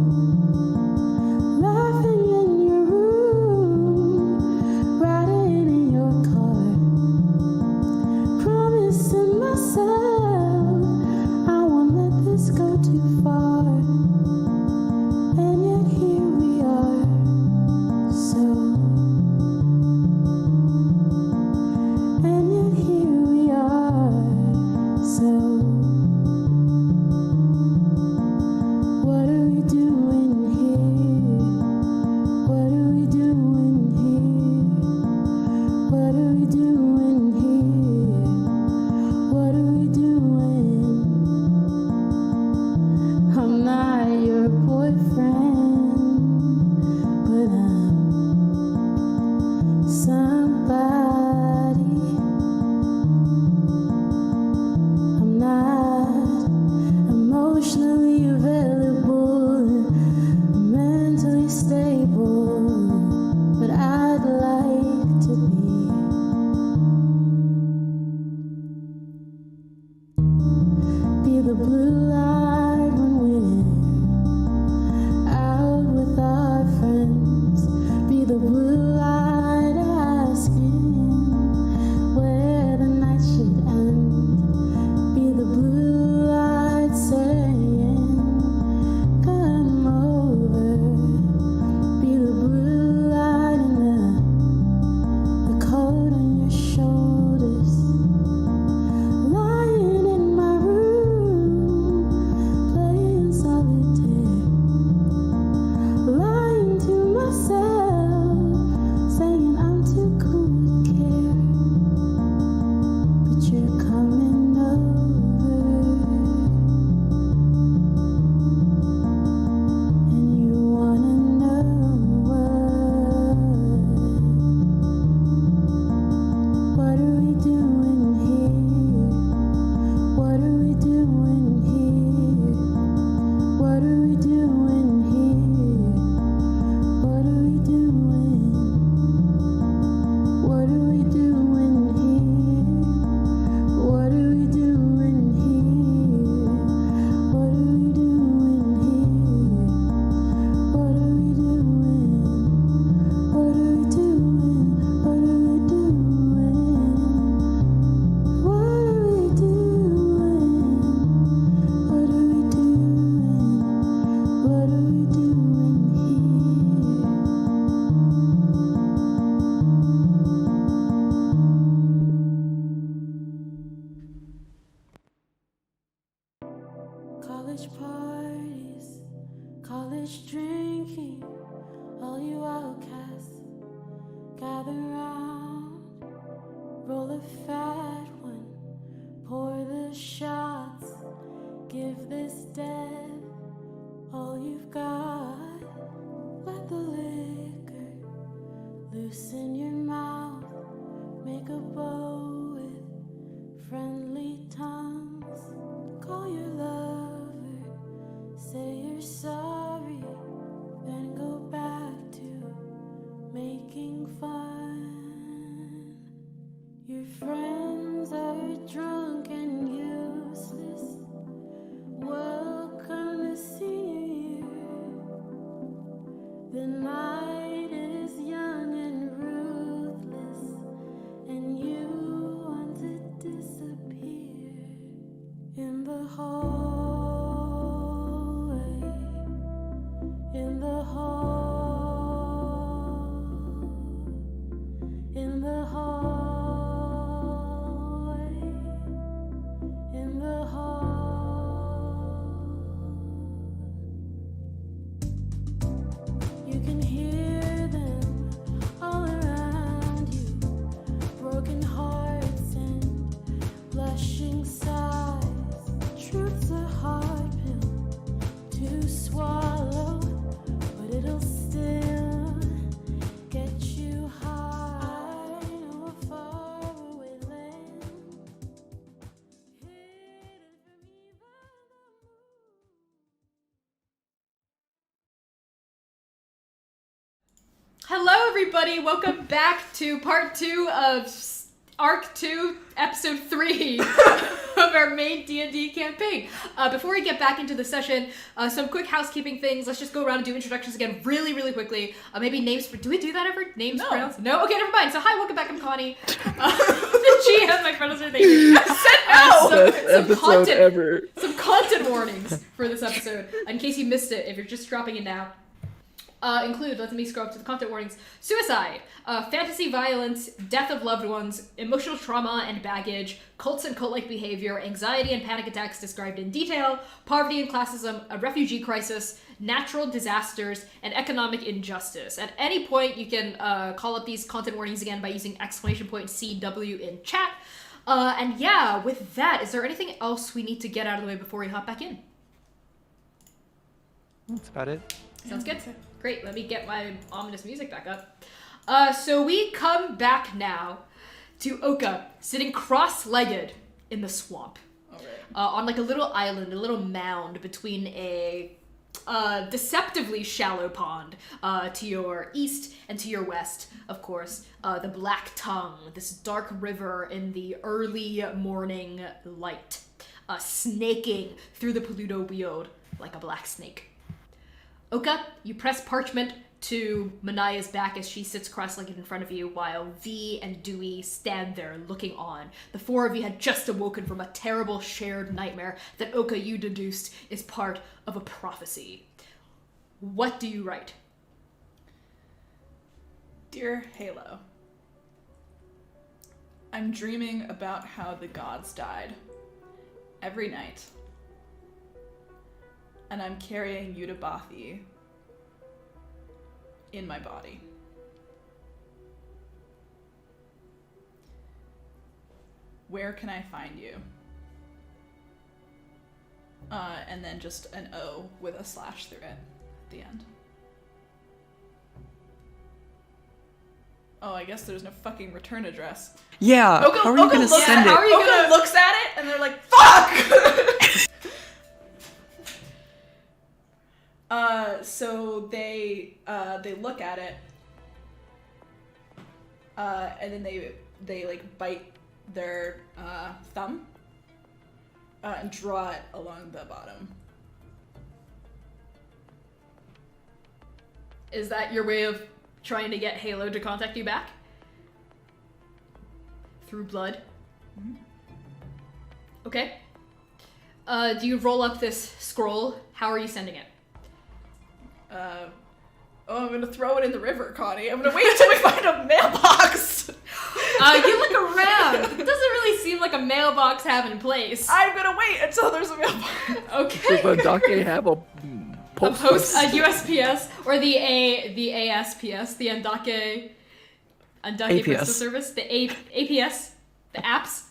[SPEAKER 7] Laughing in your room, riding in your car, promising myself I won't let this go too far. And yet here we are, so. And yet here we are, so. What are we doing here? What are we doing here? What are we doing here? What are we doing? I'm not your boyfriend, but I'm somebody. I'm not emotionally available, mentally stable, but I'd like to be the blue light when we're out with our friends, be the blue light asking where the night should end, be the blue light saying come over, be the blue light in the cold on your shoulders, lying in my room, playing solitaire, lying to myself, saying I'm too cool to care, but you're coming over, and you wanna know what are we doing here? What are we doing here? What are we doing here? What are we doing? What are we doing here? What are we doing here? What are we doing here? What are we doing? What are we doing? What are we doing? What are we doing? What are we doing? What are we doing here? College parties, college drinking, all you outcasts gather round, roll a fat one, pour the shots, give this death all you've got. Let the liquor loosen your mouth, make a bow with friendly tongues, call your lover, say you're sorry, then go back to making fun. Your friends are drunk and useless. Welcome to senior year. The night is young and ruthless, and you want to disappear in the hallway, in the hall, in the hallway, in the hall. You can hear them all around you, broken hearts and blushing sighs. Truth's a hard pill to swallow, but it'll still get you high. I know a faraway land hidden from me by the moon.
[SPEAKER 1] Hello, everybody. Welcome back to part 2 of Arc 2, Episode 3 of of our main D&D campaign. Before we get back into the session, some quick housekeeping things. Let's just go around and do introductions again really, really quickly. Maybe names. Do we do that ever? Names?
[SPEAKER 5] No.
[SPEAKER 1] Pronouns? No? Okay, never mind. So hi, welcome back. I'm Connie. The GM, my friend, thank you.
[SPEAKER 2] Best episode ever.
[SPEAKER 1] Some content warnings for this episode, in case you missed it, if you're just dropping in now. Include, let me scroll up to the content warnings, suicide, fantasy violence, death of loved ones, emotional trauma and baggage, cults and cult-like behavior, anxiety and panic attacks described in detail, poverty and classism, a refugee crisis, natural disasters, and economic injustice. At any point, you can call up these content warnings again by using !CW in chat. And yeah, with that, is there anything else we need to get out of the way before we hop back in?
[SPEAKER 3] That's about it.
[SPEAKER 1] Sounds good. Great, let me get my ominous music back up. So we come back now to Oka, sitting cross-legged in the swamp.
[SPEAKER 5] Alright.
[SPEAKER 1] On like a little island, a little mound between a deceptively shallow pond to your east and to your west, of course. The Black Tongue, this dark river in the early morning light, snaking through the Paludo Weald like a black snake. Oka, you press parchment to Manaia's back as she sits cross-legged in front of you while V and Dewey stand there looking on. The four of you had just awoken from a terrible shared nightmare that Oka, you deduced, is part of a prophecy. What do you write?
[SPEAKER 5] Dear Halo, I'm dreaming about how the gods died every night. And I'm carrying Yudabathi in my body. Where can I find you? And then just an O with a slash through it at the end. Oh, I guess there's no fucking return address.
[SPEAKER 4] Yeah,
[SPEAKER 5] Oka,
[SPEAKER 4] how are you
[SPEAKER 5] Oka
[SPEAKER 4] gonna
[SPEAKER 5] looks-
[SPEAKER 4] send
[SPEAKER 1] how
[SPEAKER 4] it?
[SPEAKER 1] are you
[SPEAKER 5] Oka
[SPEAKER 1] gonna-
[SPEAKER 5] looks at it and they're like, fuck! So they look at it, and then they like bite their thumb and draw it along the bottom.
[SPEAKER 1] Is that your way of trying to get Halo to contact you back? Through blood?
[SPEAKER 5] Mm-hmm.
[SPEAKER 1] Okay. Do you roll up this scroll? How are you sending it?
[SPEAKER 5] I'm gonna throw it in the river, Connie. I'm gonna wait until we find a mailbox.
[SPEAKER 1] You look around. It doesn't really seem like a mailbox having place.
[SPEAKER 5] I'm gonna wait until there's a mailbox.
[SPEAKER 1] Okay.
[SPEAKER 2] Does Andake have a post?
[SPEAKER 1] A USPS or the ASPS, the Andake
[SPEAKER 4] APS.
[SPEAKER 1] Postal Service, the APS, the apps.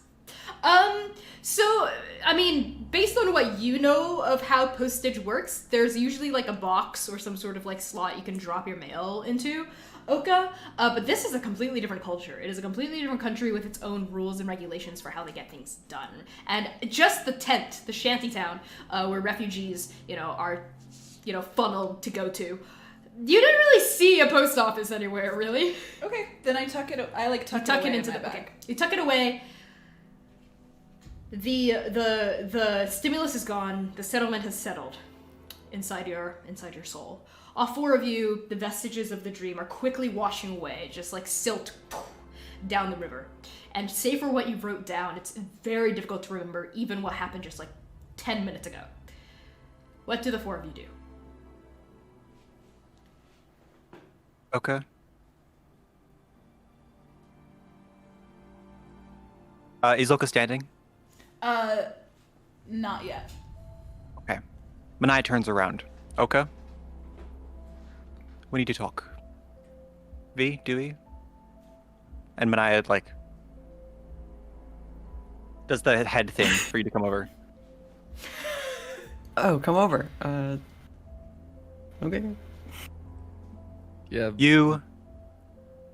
[SPEAKER 1] So, I mean, based on what you know of how postage works, there's usually like a box or some sort of like slot you can drop your mail into, Oka. But this is a completely different culture. It is a completely different country with its own rules and regulations for how they get things done. And just the tent, the shanty town, where refugees, are, funneled to go to. You didn't really see a post office anywhere, really.
[SPEAKER 5] Okay, then I tuck it. Tuck
[SPEAKER 1] Tuck
[SPEAKER 5] it
[SPEAKER 1] it
[SPEAKER 5] away
[SPEAKER 1] into
[SPEAKER 5] in my
[SPEAKER 1] the
[SPEAKER 5] bag.
[SPEAKER 1] okay. You tuck it away. The stimulus is gone. The settlement has settled inside your soul. All four of you, the vestiges of the dream are quickly washing away, just like silt down the river. And save for what you wrote down, it's very difficult to remember even what happened just like 10 minutes ago. What do the four of you do?
[SPEAKER 3] Okay. Is Oka standing?
[SPEAKER 5] Not yet.
[SPEAKER 3] Okay. Manaia turns around. Oka? We need to talk. V, Dewey? And Manaia, does the head thing for you to come over.
[SPEAKER 4] Oh, come over. Okay.
[SPEAKER 2] Yeah,
[SPEAKER 3] You...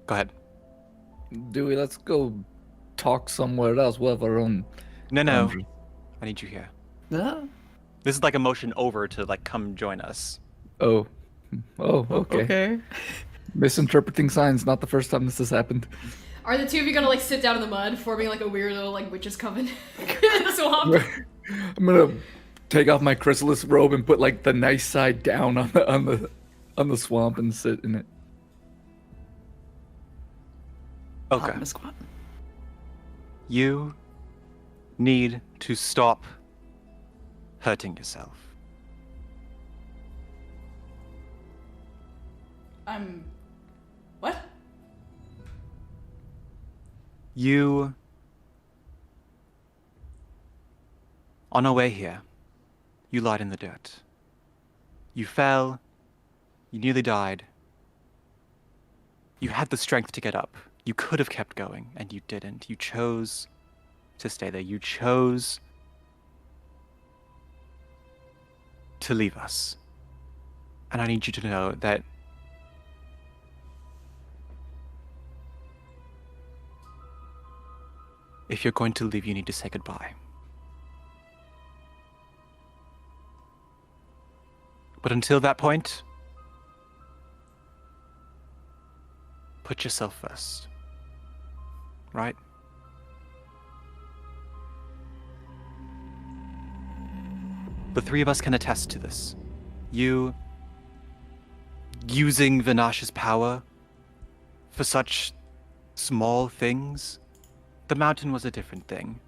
[SPEAKER 3] Go ahead.
[SPEAKER 2] Dewey, let's go talk somewhere else. We'll have our own.
[SPEAKER 3] No.
[SPEAKER 2] boundary.
[SPEAKER 3] I need you here.
[SPEAKER 4] No.
[SPEAKER 3] This is like a motion over to, come join us.
[SPEAKER 2] Oh, okay.
[SPEAKER 4] Okay.
[SPEAKER 2] Misinterpreting signs. Not the first time this has happened.
[SPEAKER 1] Are the two of you gonna like sit down in the mud, forming like a weird little like witches coven in the swamp?
[SPEAKER 2] I'm gonna take off my chrysalis robe and put like the nice side down on the swamp and sit in it.
[SPEAKER 3] Okay.
[SPEAKER 4] Hop in a squat.
[SPEAKER 3] You need to stop hurting yourself.
[SPEAKER 5] What?
[SPEAKER 3] You... On our way here, you lied in the dirt. You fell. You nearly died. You had the strength to get up. You could have kept going, and you didn't. You chose to stay there. You chose to leave us. And I need you to know that if you're going to leave, you need to say goodbye. But until that point, put yourself first. Right? The three of us can attest to this. You using Vinash's power for such small things. The mountain was a different thing.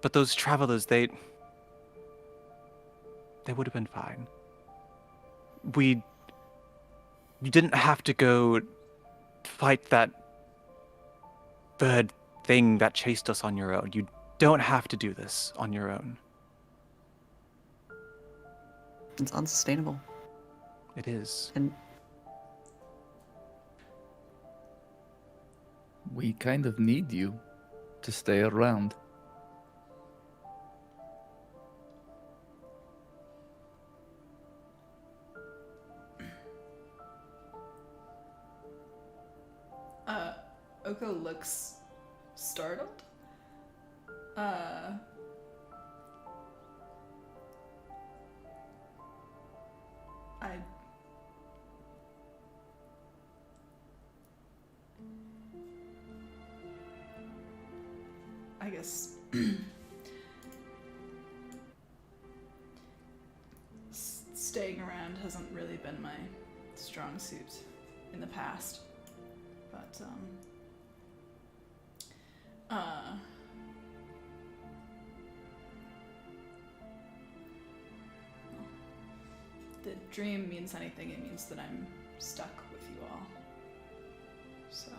[SPEAKER 3] But those travelers, they would have been fine. You didn't have to go fight that bird thing that chased us on your own. You don't have to do this on your own.
[SPEAKER 4] It's unsustainable.
[SPEAKER 3] It is.
[SPEAKER 4] And
[SPEAKER 2] We kind of need you to stay around.
[SPEAKER 5] Oko looks startled. I guess staying around hasn't really been my strong suit in the past, but the dream means anything, it means that I'm stuck with you all. So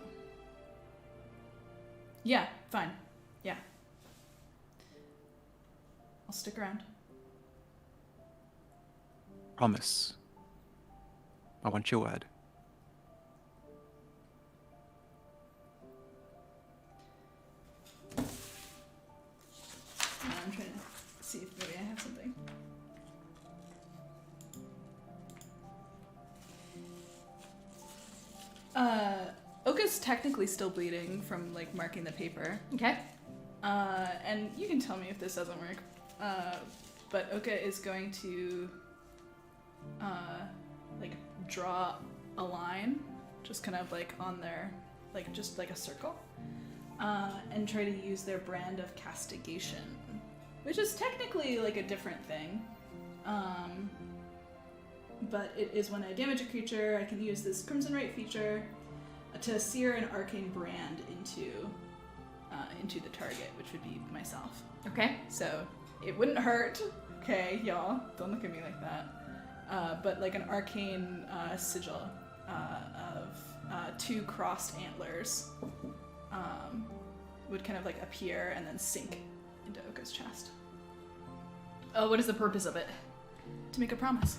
[SPEAKER 5] yeah, fine. Yeah. I'll stick around.
[SPEAKER 3] Promise. I want your word.
[SPEAKER 5] I'm trying to see if maybe I have something. Oka's technically still bleeding from like marking the paper.
[SPEAKER 1] Okay.
[SPEAKER 5] And you can tell me if this doesn't work. But Oka is going to like draw a line, just kind of like on their, like just like a circle, and try to use their brand of castigation, which is technically like a different thing. But it is when I damage a creature, I can use this Crimson Right feature to sear an arcane brand into the target, which would be myself.
[SPEAKER 1] Okay.
[SPEAKER 5] So it wouldn't hurt. Okay, y'all, don't look at me like that. But like an arcane sigil of two crossed antlers would kind of like appear and then sink into Oka's chest.
[SPEAKER 1] What is the purpose of it?
[SPEAKER 5] To make a promise.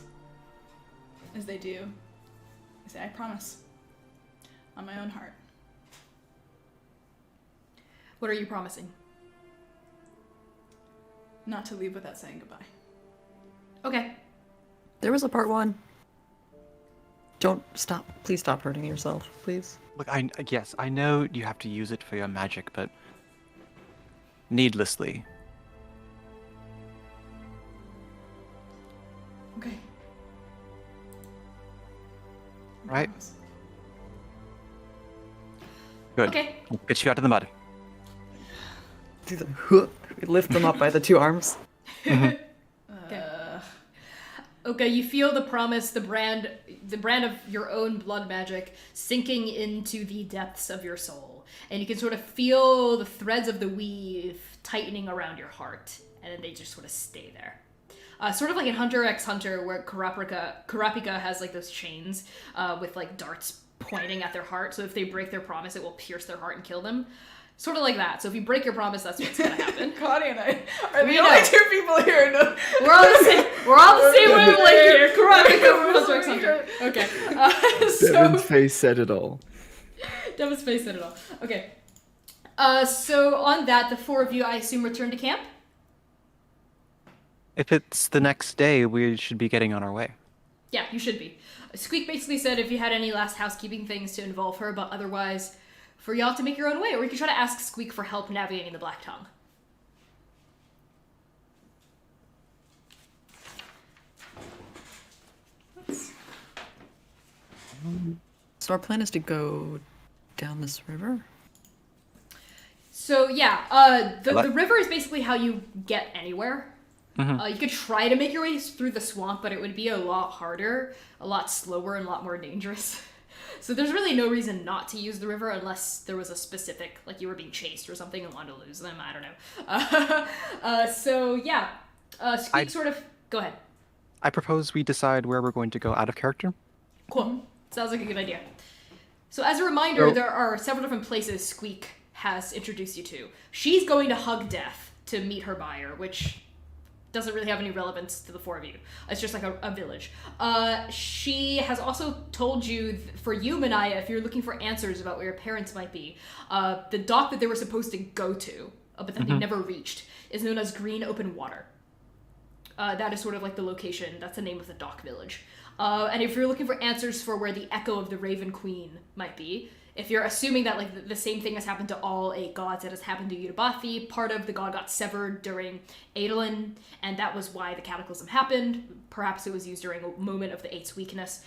[SPEAKER 5] As they do. I say, I promise. On my own heart.
[SPEAKER 1] What are you promising?
[SPEAKER 5] Not to leave without saying goodbye.
[SPEAKER 1] Okay.
[SPEAKER 4] there was a part 1. Don't stop. Please stop hurting yourself, please.
[SPEAKER 3] Look, yes, I know you have to use it for your magic, but needlessly.
[SPEAKER 5] Okay.
[SPEAKER 3] Right? Good.
[SPEAKER 1] Okay.
[SPEAKER 3] Get you out of the mud.
[SPEAKER 4] Do the we lift them up by the two arms.
[SPEAKER 1] Okay, you feel the promise, the brand of your own blood magic sinking into the depths of your soul. And you can sort of feel the threads of the weave tightening around your heart. And then they just sort of stay there. Sort of like in Hunter x Hunter, where Kurapika has like those chains with like darts pointing at their heart. So if they break their promise, it will pierce their heart and kill them. Sort of like that. So if you break your promise, that's what's gonna happen.
[SPEAKER 5] Connie and I are
[SPEAKER 1] We
[SPEAKER 5] the only
[SPEAKER 1] know.
[SPEAKER 5] two people here. No.
[SPEAKER 1] We're all the same. We're all the same wavelength here. Kurapika
[SPEAKER 5] We're
[SPEAKER 1] from Hunter x Hunter. Okay.
[SPEAKER 2] Devin's face said it all.
[SPEAKER 1] Devin's face said it all. Okay. So on that, the four of you, I assume, return to camp.
[SPEAKER 3] If it's the next day, we should be getting on our way.
[SPEAKER 1] Yeah, you should be. Squeak basically said if you had any last housekeeping things to involve her, but otherwise, for y'all to make your own way, or you could try to ask Squeak for help navigating the Black Tongue.
[SPEAKER 4] So our plan is to go down this river.
[SPEAKER 1] So yeah, the
[SPEAKER 3] Left.
[SPEAKER 1] river is basically how you get anywhere. You could try to make your way through the swamp, but it would be a lot harder, a lot slower, and a lot more dangerous. So there's really no reason not to use the river unless there was a specific, like you were being chased or something and wanted to lose them. I don't know. So yeah, Squeak sort of... Go ahead.
[SPEAKER 3] I propose we decide where we're going to go out of character.
[SPEAKER 1] Cool. Sounds like a good idea. So as a reminder,
[SPEAKER 3] So-
[SPEAKER 1] there are several different places Squeak has introduced you to. She's going to Hug Death to meet her buyer, which doesn't really have any relevance to the four of you. It's just like a village. She has also told you, for you, Manaia, if you're looking for answers about where your parents might be, the dock that they were supposed to go to, but that they never reached, is known as Green Open Water. That is sort of like the location. That's the name of the dock village. And if you're looking for answers for where the echo of the Raven Queen might be, if you're assuming that like the same thing has happened to all 8 gods that has happened to Yutabathi, part of the god got severed during Adolin, and that was why the cataclysm happened. Perhaps it was used during a moment of the 8's weakness.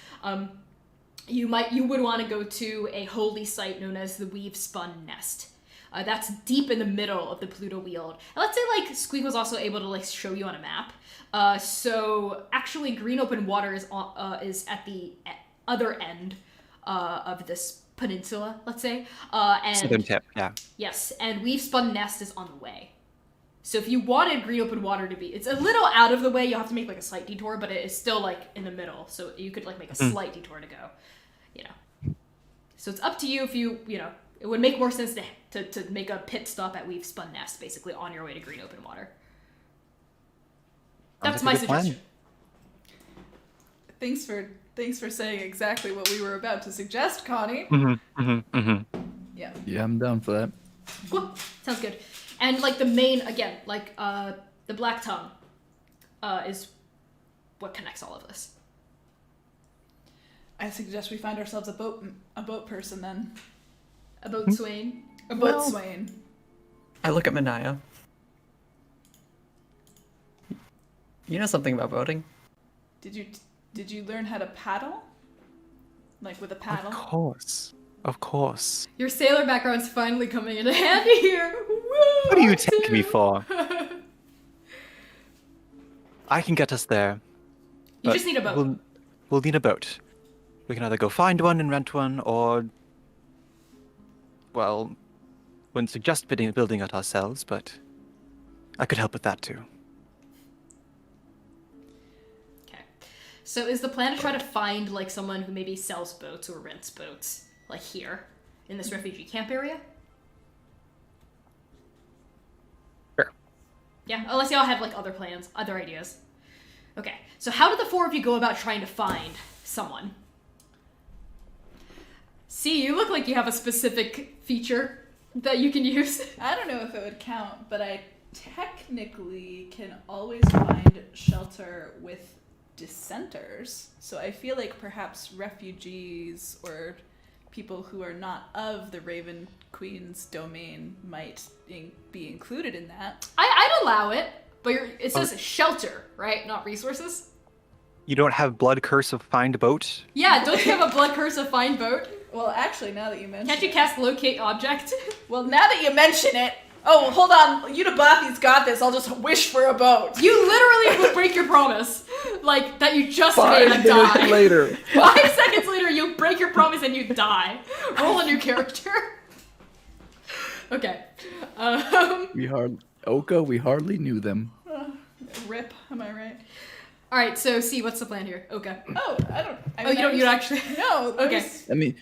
[SPEAKER 1] You would want to go to a holy site known as the Weave Spun Nest. That's deep in the middle of the Pluto Weald. And let's say like Squeak was also able to like show you on a map. So actually, Green Open Water is at the other end of this peninsula, let's say. And
[SPEAKER 3] Southern tip, yeah.
[SPEAKER 1] yes, and Weave Spun Nest is on the way. So if you wanted Green Open Water to be, it's a little out of the way. You'll have to make like a slight detour, but it is still like in the middle. So you could like make a slight detour to go. So it's up to you if you know. It would make more sense to make a pit stop at Weave Spun Nest, basically on your way to Green Open Water. That's
[SPEAKER 3] Sounds like
[SPEAKER 1] my
[SPEAKER 3] a good plan.
[SPEAKER 1] suggestion.
[SPEAKER 5] Thanks for saying exactly what we were about to suggest, Connie. Yeah.
[SPEAKER 2] Yeah, I'm down for that.
[SPEAKER 1] Cool. Sounds good. And like the main, again, like the Black Tongue is what connects all of this.
[SPEAKER 5] I suggest we find ourselves a boat person then.
[SPEAKER 1] A boat swain.
[SPEAKER 5] A boat swain.
[SPEAKER 4] I look at Manaia. You know something about boating?
[SPEAKER 5] Did you learn how to paddle? Like with a paddle?
[SPEAKER 3] Of course.
[SPEAKER 1] Your sailor background's finally coming into handy here. Woo,
[SPEAKER 3] What do you
[SPEAKER 1] R2.
[SPEAKER 3] take me for? I can get us there.
[SPEAKER 1] You
[SPEAKER 3] but
[SPEAKER 1] just need a boat.
[SPEAKER 3] We'll need a boat. We can either go find one and rent one, or... Well, wouldn't suggest building it ourselves, but I could help with that too.
[SPEAKER 1] Okay. So is the plan to try to find like someone who maybe sells boats or rents boats, like here, in this refugee camp area?
[SPEAKER 3] Sure.
[SPEAKER 1] Yeah, unless y'all have like other plans, other ideas. Okay, so how did the four of you go about trying to find someone? See, you look like you have a specific feature that you can use.
[SPEAKER 5] I don't know if it would count, but I technically can always find shelter with dissenters. So I feel like perhaps refugees or people who are not of the Raven Queen's domain might be included in that.
[SPEAKER 1] I'd allow it, but it says shelter, right? Not resources.
[SPEAKER 3] You don't have blood curse of find boat?
[SPEAKER 1] Yeah, don't you have a blood curse of find boat?
[SPEAKER 5] Well, actually, now that you mention
[SPEAKER 1] Can't you
[SPEAKER 5] it.
[SPEAKER 1] cast locate object?
[SPEAKER 5] Well, now that you mention it. Oh, hold on. Unibathi's got this. I'll just wish for a boat.
[SPEAKER 1] You literally will break your promise. Like, that you just made
[SPEAKER 2] 5
[SPEAKER 1] and
[SPEAKER 2] minutes
[SPEAKER 1] die.
[SPEAKER 2] later.
[SPEAKER 1] 5 seconds later, you break your promise and you die. Roll a new character. Okay.
[SPEAKER 2] We hardly knew them.
[SPEAKER 5] Rip, am I right?
[SPEAKER 1] Alright, so C, what's the plan here? Okay.
[SPEAKER 5] Oh, I don't. I
[SPEAKER 1] Oh,
[SPEAKER 5] mean,
[SPEAKER 1] you don't, you actually.
[SPEAKER 5] No.
[SPEAKER 1] Okay.
[SPEAKER 5] there's-
[SPEAKER 2] I mean,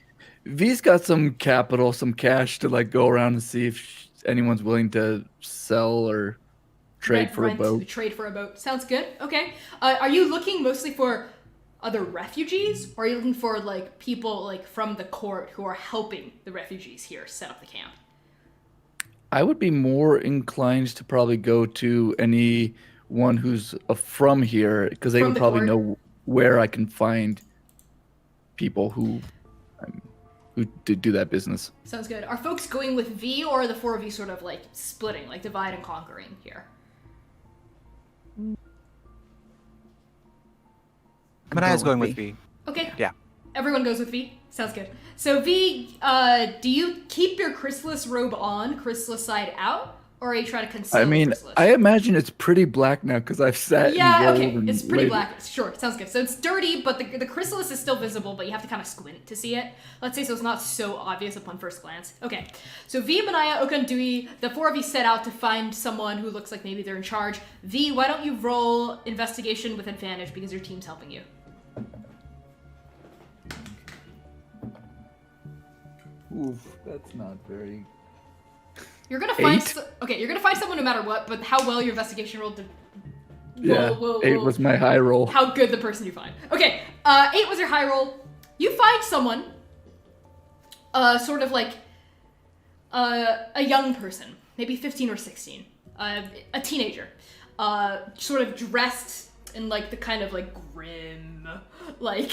[SPEAKER 2] V's got some capital, some cash to like go around and see if anyone's willing to sell or trade for a boat.
[SPEAKER 1] Trade for a boat. Sounds good. Okay. Are you looking mostly for other refugees, or are you looking for like people like from the court who are helping the refugees here set up the camp?
[SPEAKER 2] I would be more inclined to probably go to anyone who's from here because they
[SPEAKER 1] From
[SPEAKER 2] would
[SPEAKER 1] the
[SPEAKER 2] probably
[SPEAKER 1] court?
[SPEAKER 2] know where I can find people who do that business.
[SPEAKER 1] Sounds good. Are folks going with V, or are the 4 of you sort of like splitting, like divide and conquering here?
[SPEAKER 3] Manaya's
[SPEAKER 2] Go with
[SPEAKER 3] going with
[SPEAKER 2] V.
[SPEAKER 3] V.
[SPEAKER 1] Okay.
[SPEAKER 3] Yeah.
[SPEAKER 1] Everyone goes with V. Sounds good. So V, do you keep your chrysalis robe on, chrysalis side out, or are you trying to conceal
[SPEAKER 2] I mean,
[SPEAKER 1] the chrysalis?
[SPEAKER 2] I imagine it's pretty black now because I've sat
[SPEAKER 1] Yeah,
[SPEAKER 2] and rolled
[SPEAKER 1] okay.
[SPEAKER 2] and
[SPEAKER 1] It's pretty
[SPEAKER 2] laid-
[SPEAKER 1] black. Sure, sounds good. So it's dirty, but the chrysalis is still visible, but you have to kind of squint to see it. Let's say so it's not so obvious upon first glance. Okay. So V, Manaia, Oka, and Dewey, the 4 of you set out to find someone who looks like maybe they're in charge. V, why don't you roll investigation with advantage because your team's helping you?
[SPEAKER 2] Oof, that's not very.
[SPEAKER 1] You're gonna find
[SPEAKER 2] 8?
[SPEAKER 1] okay. You're gonna find someone no matter what, but how well your investigation rolled.
[SPEAKER 2] Yeah, 8 was my high roll.
[SPEAKER 1] How good the person you find. Okay, 8 was your high roll. You find someone, sort of like a young person, maybe 15 or 16, a teenager, sort of dressed in like the kind of like grim, like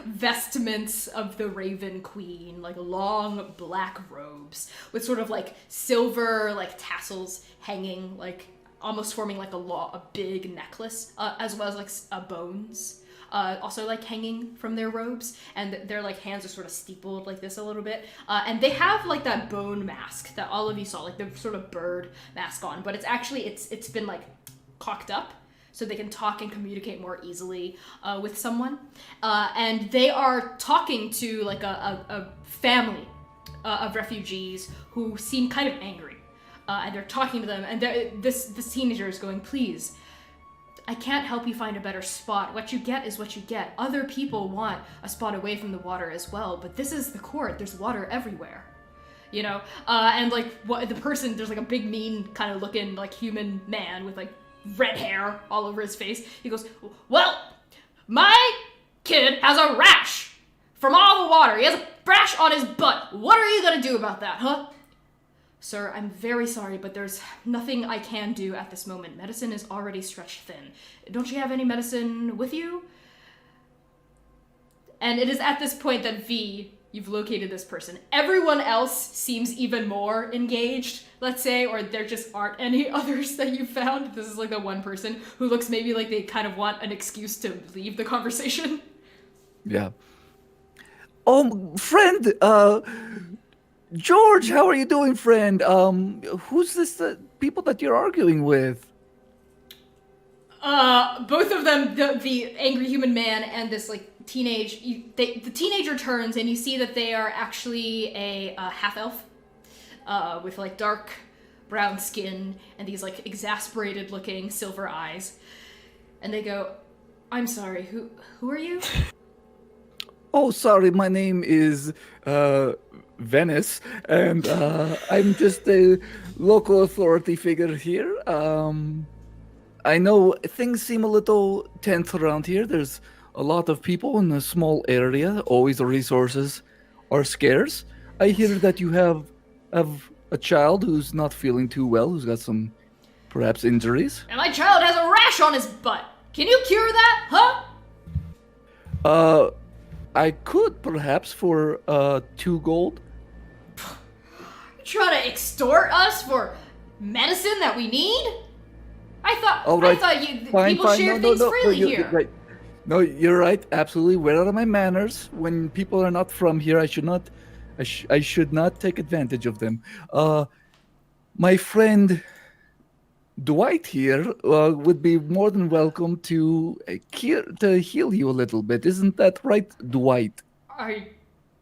[SPEAKER 1] vestments of the Raven Queen, like long black robes with sort of like silver like tassels hanging, like almost forming like a big necklace, as well as like bones. Also like hanging from their robes, and their like hands are sort of steepled like this a little bit, and they have like that bone mask that all of you saw, like the sort of bird mask on, but it's actually it's been like cocked up so they can talk and communicate more easily with someone, and they are talking to like a family of refugees who seem kind of angry, and they're talking to them, and this teenager is going, please, I can't help you find a better spot. What you get is what you get. Other people want a spot away from the water as well, but this is the court. There's water everywhere. You know? And like what the person, there's like a big mean kind of looking like human man with like red hair all over his face. He goes, well, my kid has a rash from all the water. He has a rash on his butt. What are you gonna do about that, huh? Sir, I'm very sorry, but there's nothing I can do at this moment. Medicine is already stretched thin. Don't you have any medicine with you? And it is at this point that V, you've located this person. Everyone else seems even more engaged, let's say, or there just aren't any others that you found. This is like the one person who looks maybe like they kind of want an excuse to leave the conversation.
[SPEAKER 2] Yeah. Oh, friend, George, how are you doing, friend? Who's this people that you're arguing with?
[SPEAKER 1] Both of them, the angry human man and this like the teenager turns and you see that they are actually a half elf, with like dark brown skin and these like exasperated looking silver eyes, and they go, "I'm sorry, who are you?"
[SPEAKER 2] Oh, sorry, my name is Venice, and I'm just a local authority figure here. I know things seem a little tense around here. There's a lot of people in a small area. Always the resources are scarce. I hear that you have a child who's not feeling too well, who's got some perhaps injuries.
[SPEAKER 1] And my child has a rash on his butt. Can you cure that, huh?
[SPEAKER 2] I could perhaps for 2 gold.
[SPEAKER 1] You trying to extort us for medicine that we need? I thought
[SPEAKER 2] All right,
[SPEAKER 1] I thought
[SPEAKER 2] Fine,
[SPEAKER 1] people
[SPEAKER 2] fine.
[SPEAKER 1] share
[SPEAKER 2] No,
[SPEAKER 1] things freely
[SPEAKER 2] you're
[SPEAKER 1] here.
[SPEAKER 2] right. No, you're right. Absolutely. Where are my manners? When people are not from here, I should not. I should not take advantage of them. My friend Dwight here would be more than welcome to heal you a little bit. Isn't that right, Dwight?
[SPEAKER 1] Are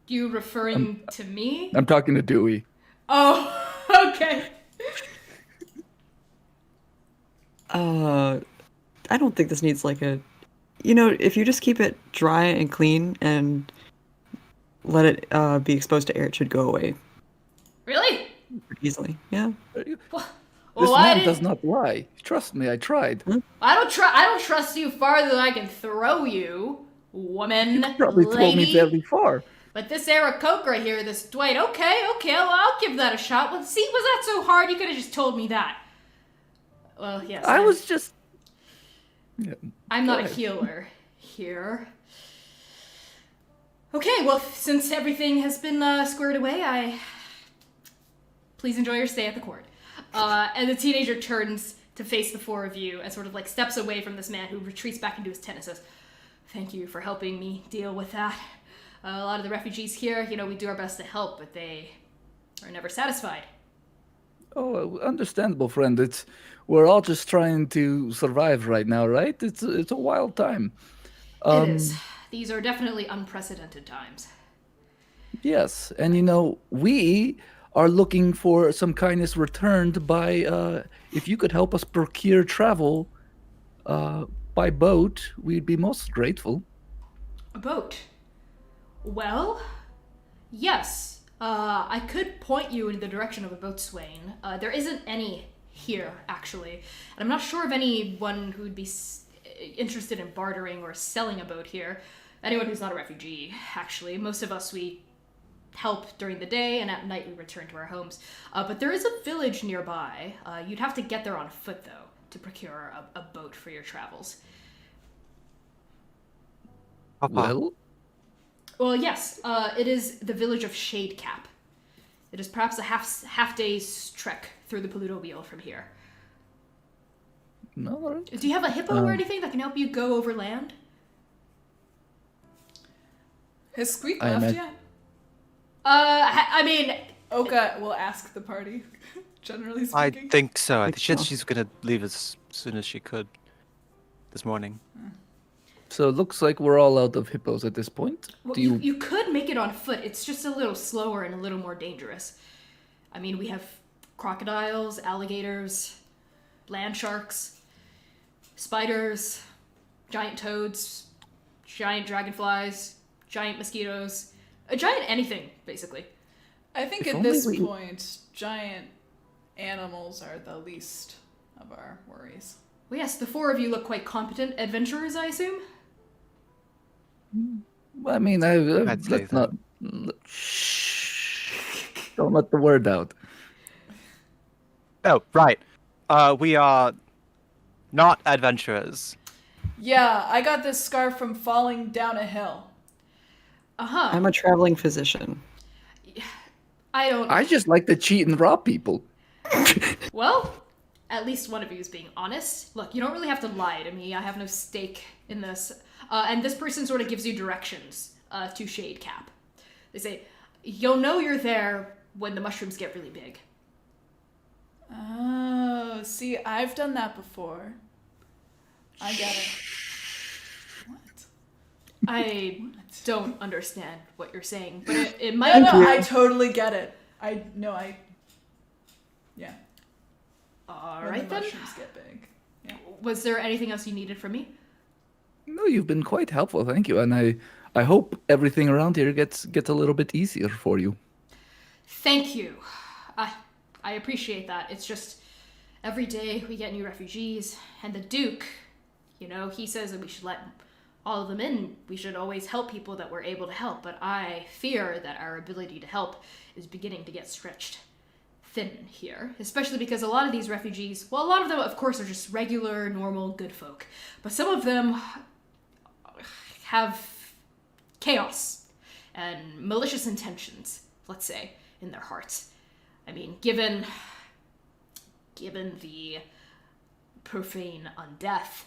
[SPEAKER 1] you referring to me?
[SPEAKER 2] I'm talking to Dewey.
[SPEAKER 1] Oh, okay.
[SPEAKER 4] I don't think this needs like a. You know, if you just keep it dry and clean and let it be exposed to air, it should go away
[SPEAKER 1] Really?
[SPEAKER 4] pretty easily. Yeah.
[SPEAKER 1] Well,
[SPEAKER 2] This
[SPEAKER 1] why
[SPEAKER 2] man does
[SPEAKER 1] did
[SPEAKER 2] not lie. Trust me, I tried.
[SPEAKER 1] I don't trust you farther than I can throw you, woman,
[SPEAKER 2] Probably throw me
[SPEAKER 1] lady.
[SPEAKER 2] very far.
[SPEAKER 1] But this Eric Coke right here, this Dwight, okay, well, I'll give that a shot. Well, see, was that so hard? You could have just told me that. Well, yes.
[SPEAKER 2] I was just. Yeah.
[SPEAKER 1] I'm not a
[SPEAKER 2] Go ahead.
[SPEAKER 1] healer here. Okay, well, since everything has been squared away, please enjoy your stay at the court. And the teenager turns to face the four of you and sort of like steps away from this man who retreats back into his tent and says, "Thank you for helping me deal with that. A lot of the refugees here, we do our best to help, but they are never satisfied."
[SPEAKER 2] Oh, understandable, friend. We're all just trying to survive right now, right? It's a wild time.
[SPEAKER 1] It is. These are definitely unprecedented times.
[SPEAKER 2] Yes, and we are looking for some kindness returned by if you could help us procure travel by boat, we'd be most grateful.
[SPEAKER 1] A boat. Well, yes. I could point you in the direction of a boatswain. There isn't any here, actually. And I'm not sure of anyone who'd be interested in bartering or selling a boat here. Anyone who's not a refugee, actually. Most of us, we help during the day, and at night we return to our homes. But there is a village nearby. You'd have to get there on foot, though, to procure a boat for your travels. Well, yes. It is the village of Shadecap. It is perhaps a half day's trek through the Polluto Wheel from here.
[SPEAKER 2] No, all right.
[SPEAKER 1] Do you have a hippo or anything that can help you go over land?
[SPEAKER 5] Has Squeak
[SPEAKER 2] I
[SPEAKER 5] left
[SPEAKER 2] imag-
[SPEAKER 5] yet?
[SPEAKER 1] I mean,
[SPEAKER 5] Oka will ask the party, generally
[SPEAKER 3] I
[SPEAKER 5] speaking.
[SPEAKER 3] think so. I think
[SPEAKER 4] so.
[SPEAKER 3] she's gonna leave as soon as she could this morning.
[SPEAKER 2] So it looks like we're all out of hippos at this point.
[SPEAKER 1] well,
[SPEAKER 2] Do
[SPEAKER 1] you could make it on foot. It's just a little slower and a little more dangerous. I mean, we have crocodiles, alligators, land sharks, spiders, giant toads, giant dragonflies, giant mosquitoes, a giant anything, basically.
[SPEAKER 5] I think
[SPEAKER 2] If
[SPEAKER 5] at this
[SPEAKER 2] only we-
[SPEAKER 5] point, giant animals are the least of our worries.
[SPEAKER 1] Well, yes, the four of you look quite competent adventurers, I assume.
[SPEAKER 2] I mean,
[SPEAKER 3] I'd say
[SPEAKER 2] let's not. Shh. Don't let the word out.
[SPEAKER 3] Oh, right. We are not adventurers.
[SPEAKER 5] Yeah, I got this scar from falling down a hill.
[SPEAKER 1] Uh-huh.
[SPEAKER 4] I'm a traveling physician.
[SPEAKER 2] I just like to cheat and rob people.
[SPEAKER 1] Well, at least one of you is being honest. Look, you don't really have to lie to me. I have no stake in this. And this person sort of gives you directions to Shadecap. They say, you'll know you're there when the mushrooms get really big.
[SPEAKER 5] Oh, see, I've done that before. I get it. What?
[SPEAKER 1] I don't understand what you're saying, but it might...
[SPEAKER 5] No, I totally get it. Yeah.
[SPEAKER 1] All
[SPEAKER 5] When
[SPEAKER 1] right,
[SPEAKER 5] the
[SPEAKER 1] then.
[SPEAKER 5] mushrooms get big. Yeah.
[SPEAKER 1] Was there anything else you needed from me?
[SPEAKER 2] No, you've been quite helpful, thank you, and I hope everything around here gets a little bit easier for you.
[SPEAKER 1] Thank you. I appreciate that. It's just every day we get new refugees, and the Duke, he says that we should let all of them in. We should always help people that we're able to help, but I fear that our ability to help is beginning to get stretched thin here, especially because a lot of these refugees, well, a lot of them, of course, are just regular, normal, good folk, but some of them have chaos and malicious intentions, let's say, in their hearts. I mean, given the Profane Undeath,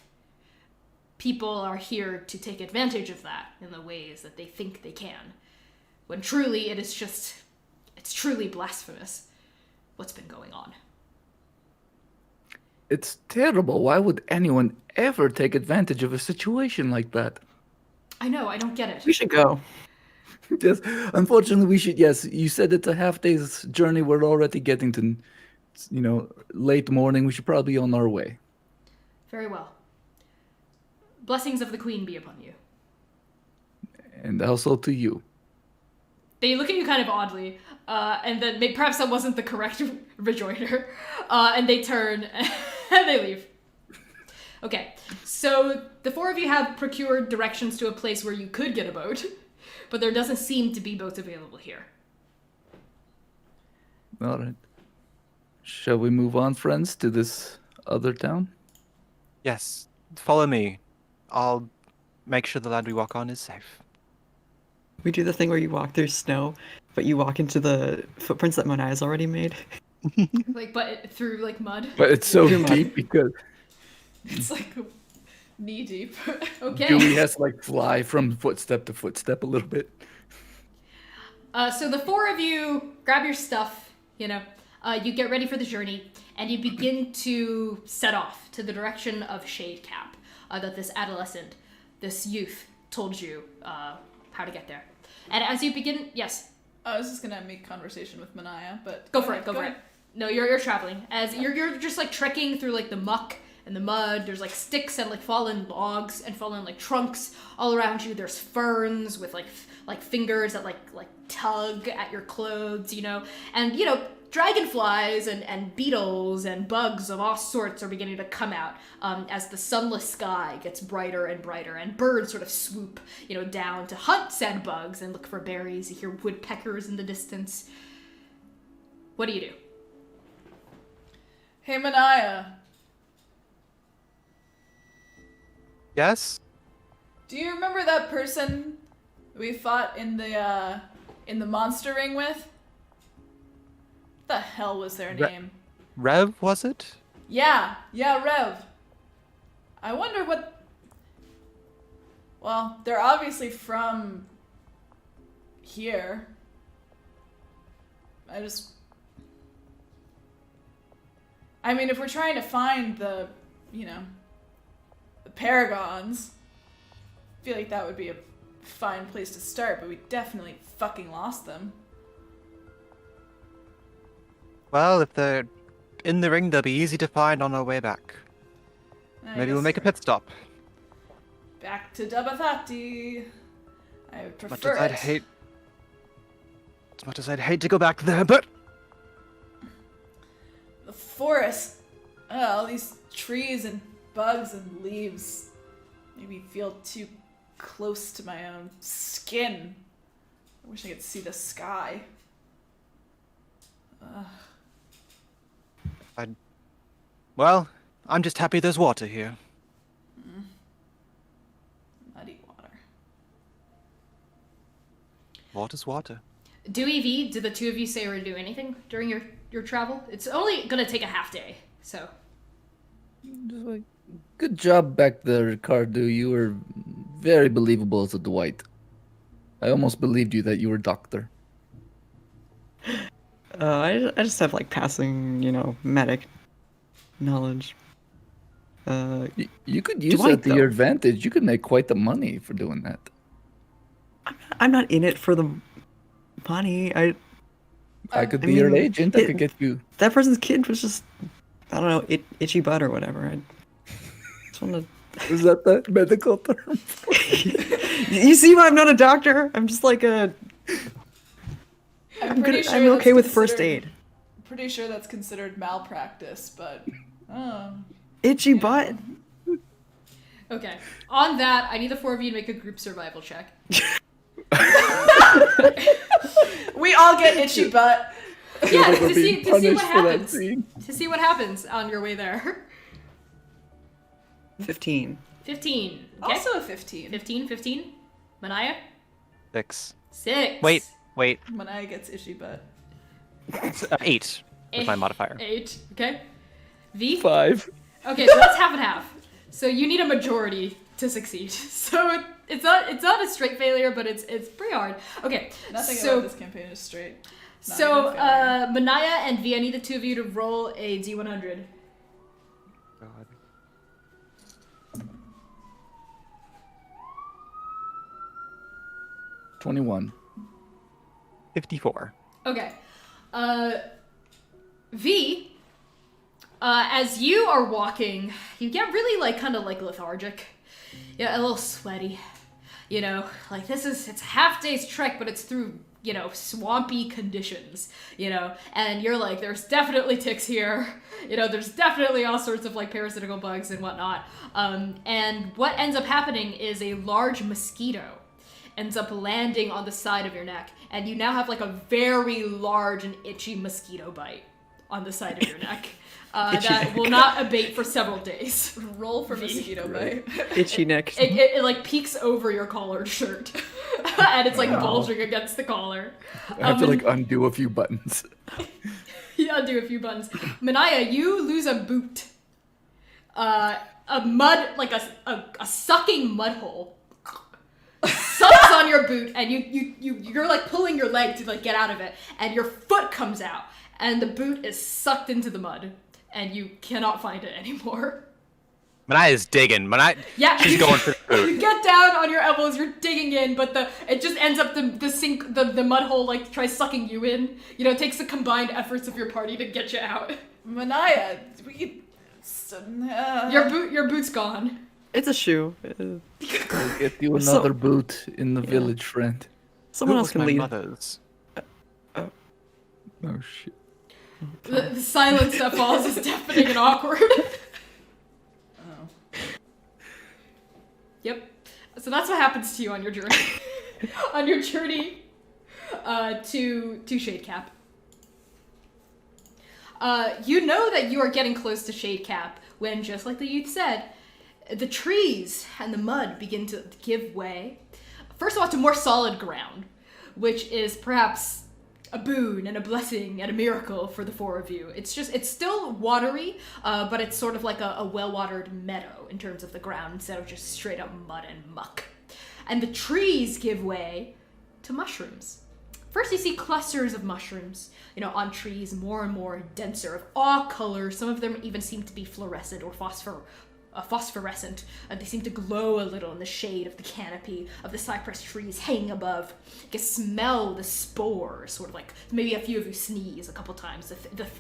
[SPEAKER 1] people are here to take advantage of that in the ways that they think they can. When truly it is just, it's truly blasphemous what's been going on.
[SPEAKER 2] It's terrible. Why would anyone ever take advantage of a situation like that?
[SPEAKER 1] I know, I don't get it.
[SPEAKER 4] We should go.
[SPEAKER 2] Yes, unfortunately, we should. Yes, you said it's a half day's journey. We're already getting to, late morning. We should probably be on our way.
[SPEAKER 1] Very well. Blessings of the Queen be upon you.
[SPEAKER 2] And also to you.
[SPEAKER 1] They look at you kind of oddly, and then perhaps that wasn't the correct rejoinder, and they turn and they leave. Okay, so the four of you have procured directions to a place where you could get a boat, but there doesn't seem to be boats available here.
[SPEAKER 2] All right. Shall we move on, friends, to this other town?
[SPEAKER 3] Yes, follow me. I'll make sure the land we walk on is safe.
[SPEAKER 4] We do the thing where you walk through snow, but you walk into the footprints that Manaia's already made.
[SPEAKER 1] But through, mud.
[SPEAKER 2] But it's so
[SPEAKER 4] Too much.
[SPEAKER 2] deep because
[SPEAKER 5] It's knee deep.
[SPEAKER 1] Okay.
[SPEAKER 2] Dewey has to, fly from footstep to footstep a little bit.
[SPEAKER 1] So the four of you grab your stuff, you get ready for the journey, and you begin to set off to the direction of Shade Cap, that this youth told you how to get there. And as you begin, yes?
[SPEAKER 5] I was just gonna make conversation with Manaia, but
[SPEAKER 1] Go for it. No, you're traveling. As you're just trekking through the muck and the mud. There's sticks and fallen logs and fallen trunks all around you. There's ferns with fingers that tug at your clothes, and dragonflies and beetles and bugs of all sorts are beginning to come out as the sunless sky gets brighter and brighter, and birds sort of swoop down to hunt said bugs and look for berries. You hear woodpeckers in the distance. What do you do?
[SPEAKER 5] hey Manaia,
[SPEAKER 3] Yes?
[SPEAKER 5] do you remember that person we fought in the monster ring with? What the hell was their name?
[SPEAKER 3] Rev, was it?
[SPEAKER 5] Yeah, Rev. I wonder what... Well, they're obviously from here. I mean, if we're trying to find the Paragons, I feel like that would be a fine place to start, but we definitely fucking lost them.
[SPEAKER 3] Well, if they're in the ring, they'll be easy to find on our way back.
[SPEAKER 5] I
[SPEAKER 3] Maybe we'll
[SPEAKER 5] guess
[SPEAKER 3] make a pit stop.
[SPEAKER 5] back to Dabathati. I would
[SPEAKER 3] Much
[SPEAKER 5] prefer
[SPEAKER 3] as I'd
[SPEAKER 5] it.
[SPEAKER 3] hate... As much as I'd hate to go back there, but...
[SPEAKER 5] The forest. All these trees and bugs and leaves make me feel too close to my own skin. I wish I could see the sky.
[SPEAKER 3] Well, I'm just happy there's water here.
[SPEAKER 5] Muddy water.
[SPEAKER 3] Water's water.
[SPEAKER 1] Dewey V, did the two of you say or do anything during your travel? It's only gonna take a half day, so.
[SPEAKER 2] Just good job back there, Cardu. You were very believable as a Dwight. I almost believed you that you were Doctor.
[SPEAKER 4] I just have passing, medic knowledge.
[SPEAKER 2] You could use
[SPEAKER 4] Dwight,
[SPEAKER 2] that to your advantage. You could make quite the money for doing that.
[SPEAKER 4] I'm not in it for the money.
[SPEAKER 2] I could
[SPEAKER 4] I
[SPEAKER 2] be your
[SPEAKER 4] mean,
[SPEAKER 2] agent. I could get you.
[SPEAKER 4] That person's kid was just, I don't know, itchy butt or whatever. I just want
[SPEAKER 2] Is that the medical term?
[SPEAKER 4] to. You see why I'm not a doctor? I'm just I'm
[SPEAKER 5] pretty sure
[SPEAKER 4] I'm
[SPEAKER 5] that's
[SPEAKER 4] okay with first
[SPEAKER 5] considered-
[SPEAKER 4] aid.
[SPEAKER 5] Pretty sure that's considered malpractice, but
[SPEAKER 4] Itchy butt.
[SPEAKER 1] Okay. On that, I need the four of you to make a group survival check.
[SPEAKER 5] we all get itchy butt.
[SPEAKER 1] Yeah,
[SPEAKER 2] We're
[SPEAKER 1] to
[SPEAKER 2] being
[SPEAKER 1] see what
[SPEAKER 2] punished for that
[SPEAKER 1] happens.
[SPEAKER 2] scene.
[SPEAKER 1] To see what happens on your way there.
[SPEAKER 4] 15.
[SPEAKER 1] 15. Okay.
[SPEAKER 5] Also a 15.
[SPEAKER 1] 15. Manaia?
[SPEAKER 3] 6.
[SPEAKER 1] 6.
[SPEAKER 3] Wait.
[SPEAKER 5] Manaia gets itchy butt.
[SPEAKER 3] 8 with my modifier.
[SPEAKER 1] 8. Okay. V?
[SPEAKER 2] 5.
[SPEAKER 1] Okay, so that's half and half. So you need a majority to succeed. So it's not a straight failure, but it's pretty hard. Okay,
[SPEAKER 5] Nothing
[SPEAKER 1] so
[SPEAKER 5] about this campaign is straight. Not
[SPEAKER 1] so
[SPEAKER 5] even failure.
[SPEAKER 1] Manaia and V, I need the two of you to roll a D100.
[SPEAKER 3] God.
[SPEAKER 2] $21.
[SPEAKER 3] 54.
[SPEAKER 1] Okay. V, as you are walking, you get really like kind of like lethargic. Yeah, a little sweaty. You know, like it's a half day's trek, but it's through, you know, swampy conditions, you know, and you're like, there's definitely ticks here. You know, there's definitely all sorts of like parasitical bugs and whatnot. And what ends up happening is a large mosquito ends up landing on the side of your neck, and you now have like a very large and itchy mosquito bite on the side of your neck that will not abate for several days.
[SPEAKER 5] Roll for mosquito bite.
[SPEAKER 4] Itchy neck.
[SPEAKER 1] It like peeks over your collared shirt, and it's like bulging against the collar.
[SPEAKER 2] I have to like undo a few buttons.
[SPEAKER 1] You undo a few buttons. Manaia, you lose a boot. A mud, like a sucking mud hole sucks on your boot, and you're like pulling your leg to like get out of it, and your foot comes out, and the boot is sucked into the mud, and you cannot find it anymore.
[SPEAKER 3] Manaia's digging.
[SPEAKER 1] Yeah,
[SPEAKER 3] She's going for the boot.
[SPEAKER 1] You get down on your elbows, you're digging in, but it just ends up the mud hole like tries sucking you in. You know, it takes the combined efforts of your party to get you out.
[SPEAKER 5] Manaia,
[SPEAKER 1] Your boot's gone.
[SPEAKER 4] It's a shoe.
[SPEAKER 2] I'll get you another boot in the village, friend.
[SPEAKER 4] Someone
[SPEAKER 3] Who
[SPEAKER 4] else
[SPEAKER 3] was
[SPEAKER 4] can
[SPEAKER 3] my
[SPEAKER 4] lead.
[SPEAKER 3] mother's?
[SPEAKER 2] Oh shit.
[SPEAKER 1] The silence that follows is deafening and awkward.
[SPEAKER 5] Oh.
[SPEAKER 1] Yep. So that's what happens to you on your journey. On your journey to Shadecap. You know that you are getting close to Shadecap when, just like the youth said, the trees and the mud begin to give way. First of all, to more solid ground, which is perhaps a boon and a blessing and a miracle for the four of you. It's still watery, but it's sort of like a well-watered meadow in terms of the ground instead of just straight up mud and muck. And the trees give way to mushrooms. First, you see clusters of mushrooms, you know, on trees, more and more denser, of all colors. Some of them even seem to be fluorescent or phosphorescent. They seem to glow a little in the shade of the canopy of the cypress trees hanging above. You can smell the spores, sort of like maybe a few of you sneeze a couple times.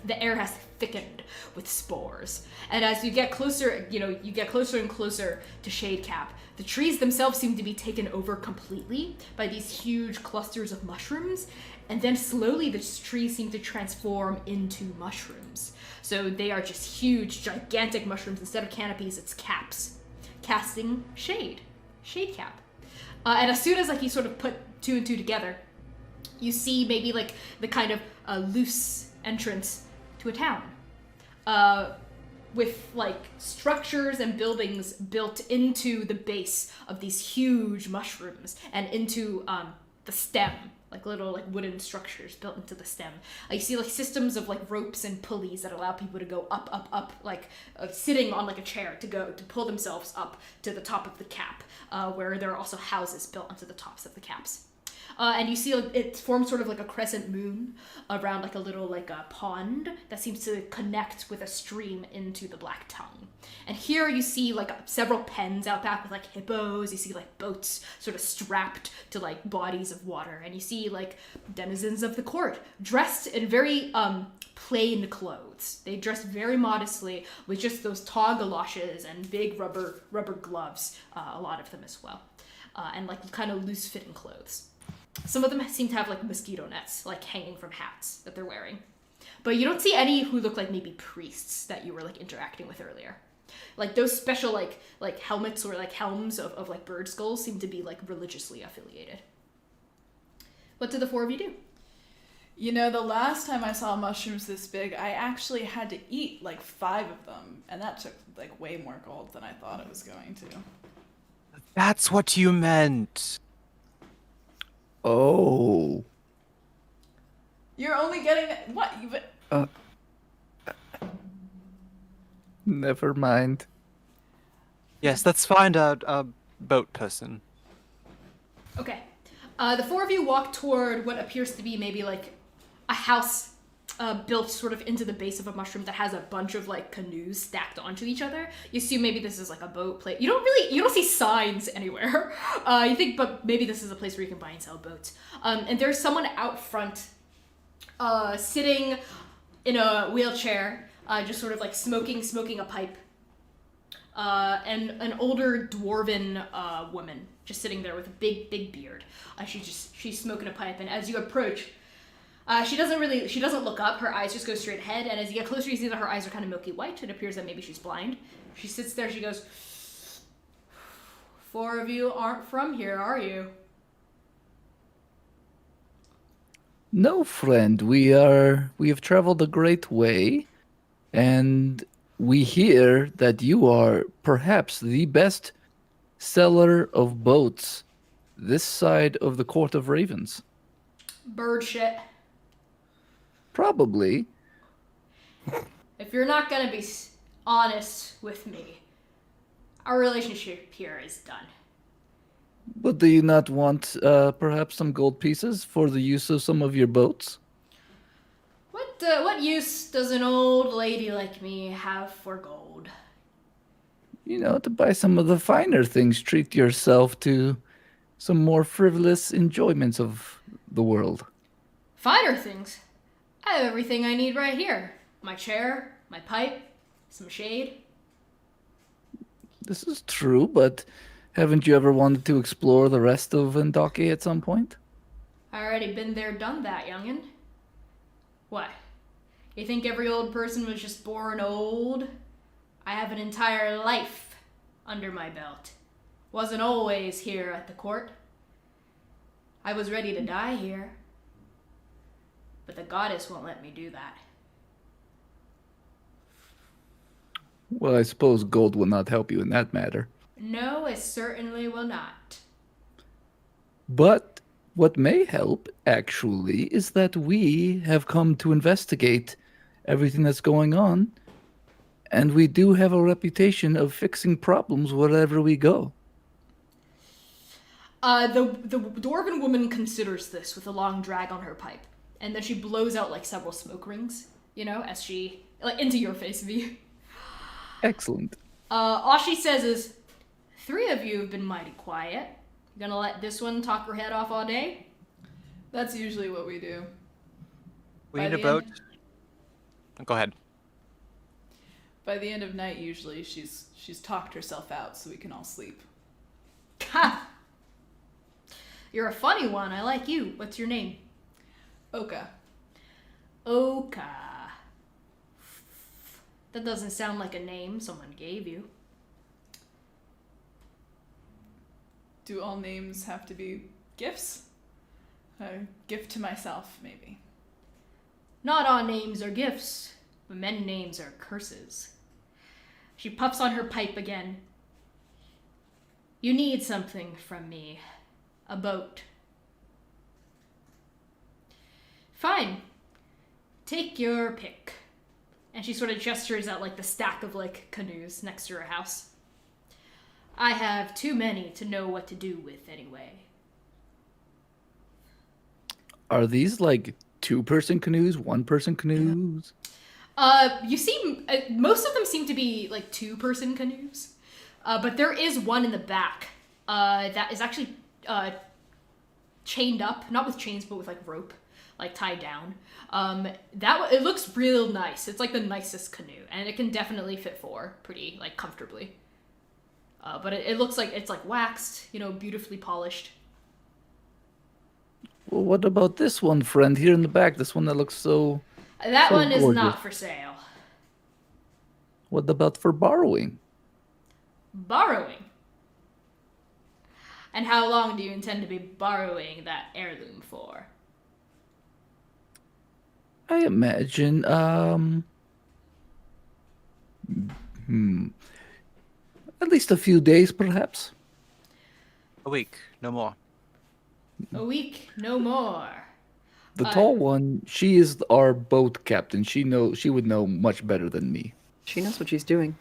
[SPEAKER 1] The air has thickened with spores. And as you get closer, you get closer and closer to Shadecap. The trees themselves seem to be taken over completely by these huge clusters of mushrooms, and then slowly the trees seem to transform into mushrooms. So they are just huge, gigantic mushrooms. Instead of canopies, it's caps, casting shade cap. And as soon as like you sort of put two and two together, you see maybe like the kind of loose entrance to a town. With like structures and buildings built into the base of these huge mushrooms and into the stem, like little like wooden structures built into the stem. You see like systems of like ropes and pulleys that allow people to go up, like sitting on like a chair to pull themselves up to the top of the cap, where there are also houses built onto the tops of the caps. And you see it forms sort of like a crescent moon around like a little like a pond that seems to connect with a stream into the Black Tongue. And here you see like several pens out back with like hippos. You see like boats sort of strapped to like bodies of water. And you see like denizens of the court dressed in very plain clothes. They dress very modestly with just those tall galoshes and big rubber gloves, a lot of them as well. And like kind of loose fitting clothes. Some of them seem to have like mosquito nets like hanging from hats that they're wearing. But you don't see any who look like maybe priests that you were like interacting with earlier. Like those special like helmets or like helms of like bird skulls seem to be like religiously affiliated. What did the four of you do?
[SPEAKER 5] You know, the last time I saw mushrooms this big, I actually had to eat like 5 of them, and that took like way more gold than I thought it was going to.
[SPEAKER 3] That's what you meant.
[SPEAKER 2] Oh.
[SPEAKER 5] You're only getting what?
[SPEAKER 2] Never mind.
[SPEAKER 3] Yes, let's find a boat person.
[SPEAKER 1] Okay. The four of you walk toward what appears to be maybe like a house built sort of into the base of a mushroom that has a bunch of like canoes stacked onto each other. You assume maybe this is like a boat place. You don't see signs anywhere. You think, but maybe this is a place where you can buy and sell boats. And there's someone out front, sitting in a wheelchair, just sort of like smoking a pipe. And an older dwarven woman just sitting there with a big beard. She's smoking a pipe, and as you approach, she doesn't look up. Her eyes just go straight ahead, and as you get closer, you see that her eyes are kind of milky white. It appears that maybe she's blind. She sits there. She goes, "Four of you aren't from here, are you?"
[SPEAKER 2] No, friend. We have traveled a great way, and we hear that you are perhaps the best seller of boats this side of the Court of Ravens.
[SPEAKER 1] Bird shit.
[SPEAKER 2] Probably.
[SPEAKER 1] If you're not gonna be honest with me, our relationship here is done.
[SPEAKER 2] But do you not want perhaps some gold pieces for the use of some of your boats?
[SPEAKER 1] What use does an old lady like me have for gold?
[SPEAKER 2] You know, to buy some of the finer things, treat yourself to some more frivolous enjoyments of the world.
[SPEAKER 1] Finer things? I have everything I need right here. My chair, my pipe, some shade.
[SPEAKER 2] This is true, but haven't you ever wanted to explore the rest of Andake at some point?
[SPEAKER 1] I already been there, done that, youngin'. What? You think every old person was just born old? I have an entire life under my belt. Wasn't always here at the court. I was ready to die here. But the goddess won't let me do that.
[SPEAKER 2] Well, I suppose gold will not help you in that matter.
[SPEAKER 1] No, it certainly will not.
[SPEAKER 2] But what may help, actually, is that we have come to investigate everything that's going on, and we do have a reputation of fixing problems wherever we go.
[SPEAKER 1] The dwarven woman considers this with a long drag on her pipe, and then she blows out like several smoke rings, as she like into your face, V.
[SPEAKER 2] Excellent.
[SPEAKER 1] All she says is, 3 of you have been mighty quiet. Gonna let this one talk her head off all day?
[SPEAKER 5] That's usually what we do.
[SPEAKER 3] We
[SPEAKER 5] By
[SPEAKER 3] need a
[SPEAKER 5] the
[SPEAKER 3] boat.
[SPEAKER 5] end-
[SPEAKER 3] Go ahead.
[SPEAKER 5] By the end of night, usually she's talked herself out so we can all sleep.
[SPEAKER 1] Ha! You're a funny one. I like you. What's your name?
[SPEAKER 5] Oka.
[SPEAKER 1] Oka. That doesn't sound like a name someone gave you.
[SPEAKER 5] Do all names have to be gifts? A gift to myself, maybe.
[SPEAKER 1] Not all names are gifts, but many names are curses. She puffs on her pipe again. You need something from me. A boat. Fine. Take your pick. And she sort of gestures at like the stack of like canoes next to her house. I have too many to know what to do with anyway.
[SPEAKER 2] Are these like 2-person canoes, 1-person canoes?
[SPEAKER 1] You see, most of them seem to be like 2-person canoes, but there is one in the back that is actually chained up, not with chains, but with like rope, like tied down. It looks real nice. It's like the nicest canoe, and it can definitely fit 4 pretty like comfortably. But it looks like it's like waxed, beautifully polished.
[SPEAKER 2] Well, what about this one, friend, here in the back? This one that looks so...
[SPEAKER 1] That
[SPEAKER 2] So
[SPEAKER 1] one is
[SPEAKER 2] gorgeous.
[SPEAKER 1] not for sale.
[SPEAKER 2] What about for borrowing?
[SPEAKER 1] Borrowing. And how long do you intend to be borrowing that heirloom for?
[SPEAKER 2] I imagine, at least a few days, perhaps.
[SPEAKER 3] A week, no more.
[SPEAKER 1] A week, no more.
[SPEAKER 2] The tall one, she is our boat captain. She would know much better than me.
[SPEAKER 4] She knows what she's doing.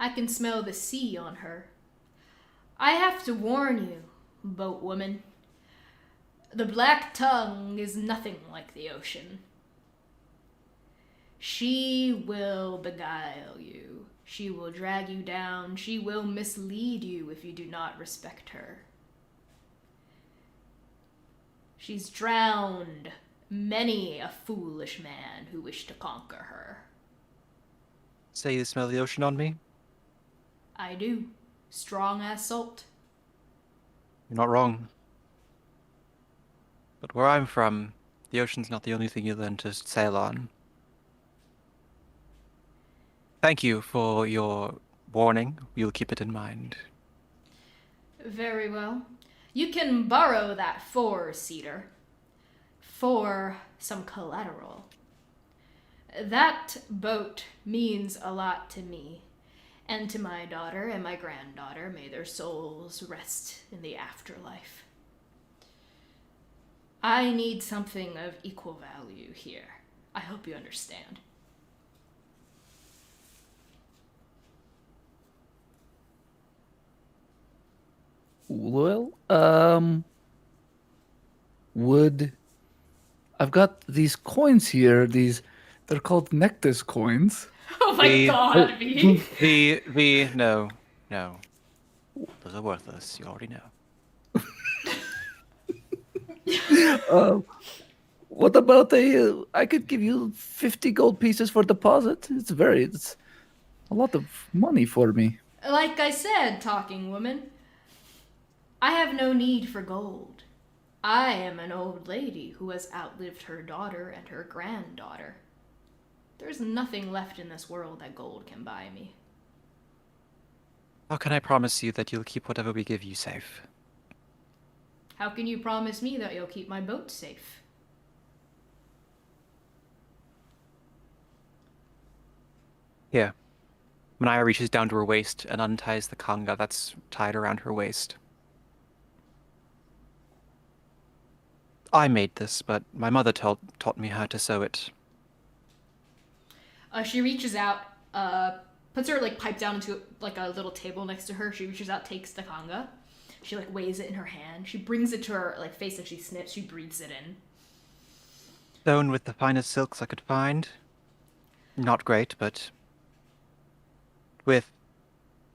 [SPEAKER 1] I can smell the sea on her. I have to warn you, boat woman. The black tongue is nothing like the ocean. She will beguile you. She will drag you down. She will mislead you if you do not respect her. She's drowned many a foolish man who wished to conquer her.
[SPEAKER 3] Say you smell the ocean on me?
[SPEAKER 1] I do. Strong as salt.
[SPEAKER 3] You're not wrong. But where I'm from, the ocean's not the only thing you learn to sail on. Thank you for your warning. We'll keep it in mind.
[SPEAKER 1] Very well. You can borrow that 4-seater for some collateral. That boat means a lot to me, and to my daughter and my granddaughter. May their souls rest in the afterlife. I need something of equal value here. I hope you understand.
[SPEAKER 2] Well, I've got these coins here, they're called Nectus coins.
[SPEAKER 1] Oh my god, V.
[SPEAKER 3] No. Those are worthless, you already know.
[SPEAKER 2] What about I could give you 50 gold pieces for deposit. It's a lot of money for me.
[SPEAKER 1] Like I said, talking woman, I have no need for gold. I am an old lady who has outlived her daughter and her granddaughter. There's nothing left in this world that gold can buy me.
[SPEAKER 3] How can I promise you that you'll keep whatever we give you safe?
[SPEAKER 1] How can you promise me that you'll keep my boat safe?
[SPEAKER 3] Here. Manaia reaches down to her waist and unties the kanga that's tied around her waist. I made this, but my mother taught me how to sew it.
[SPEAKER 1] She reaches out, puts her pipe down into a little table next to her. She reaches out, takes the kanga. She weighs it in her hand. She brings it to her face and she snips. She breathes it in.
[SPEAKER 3] Sewn with the finest silks I could find. Not great, but with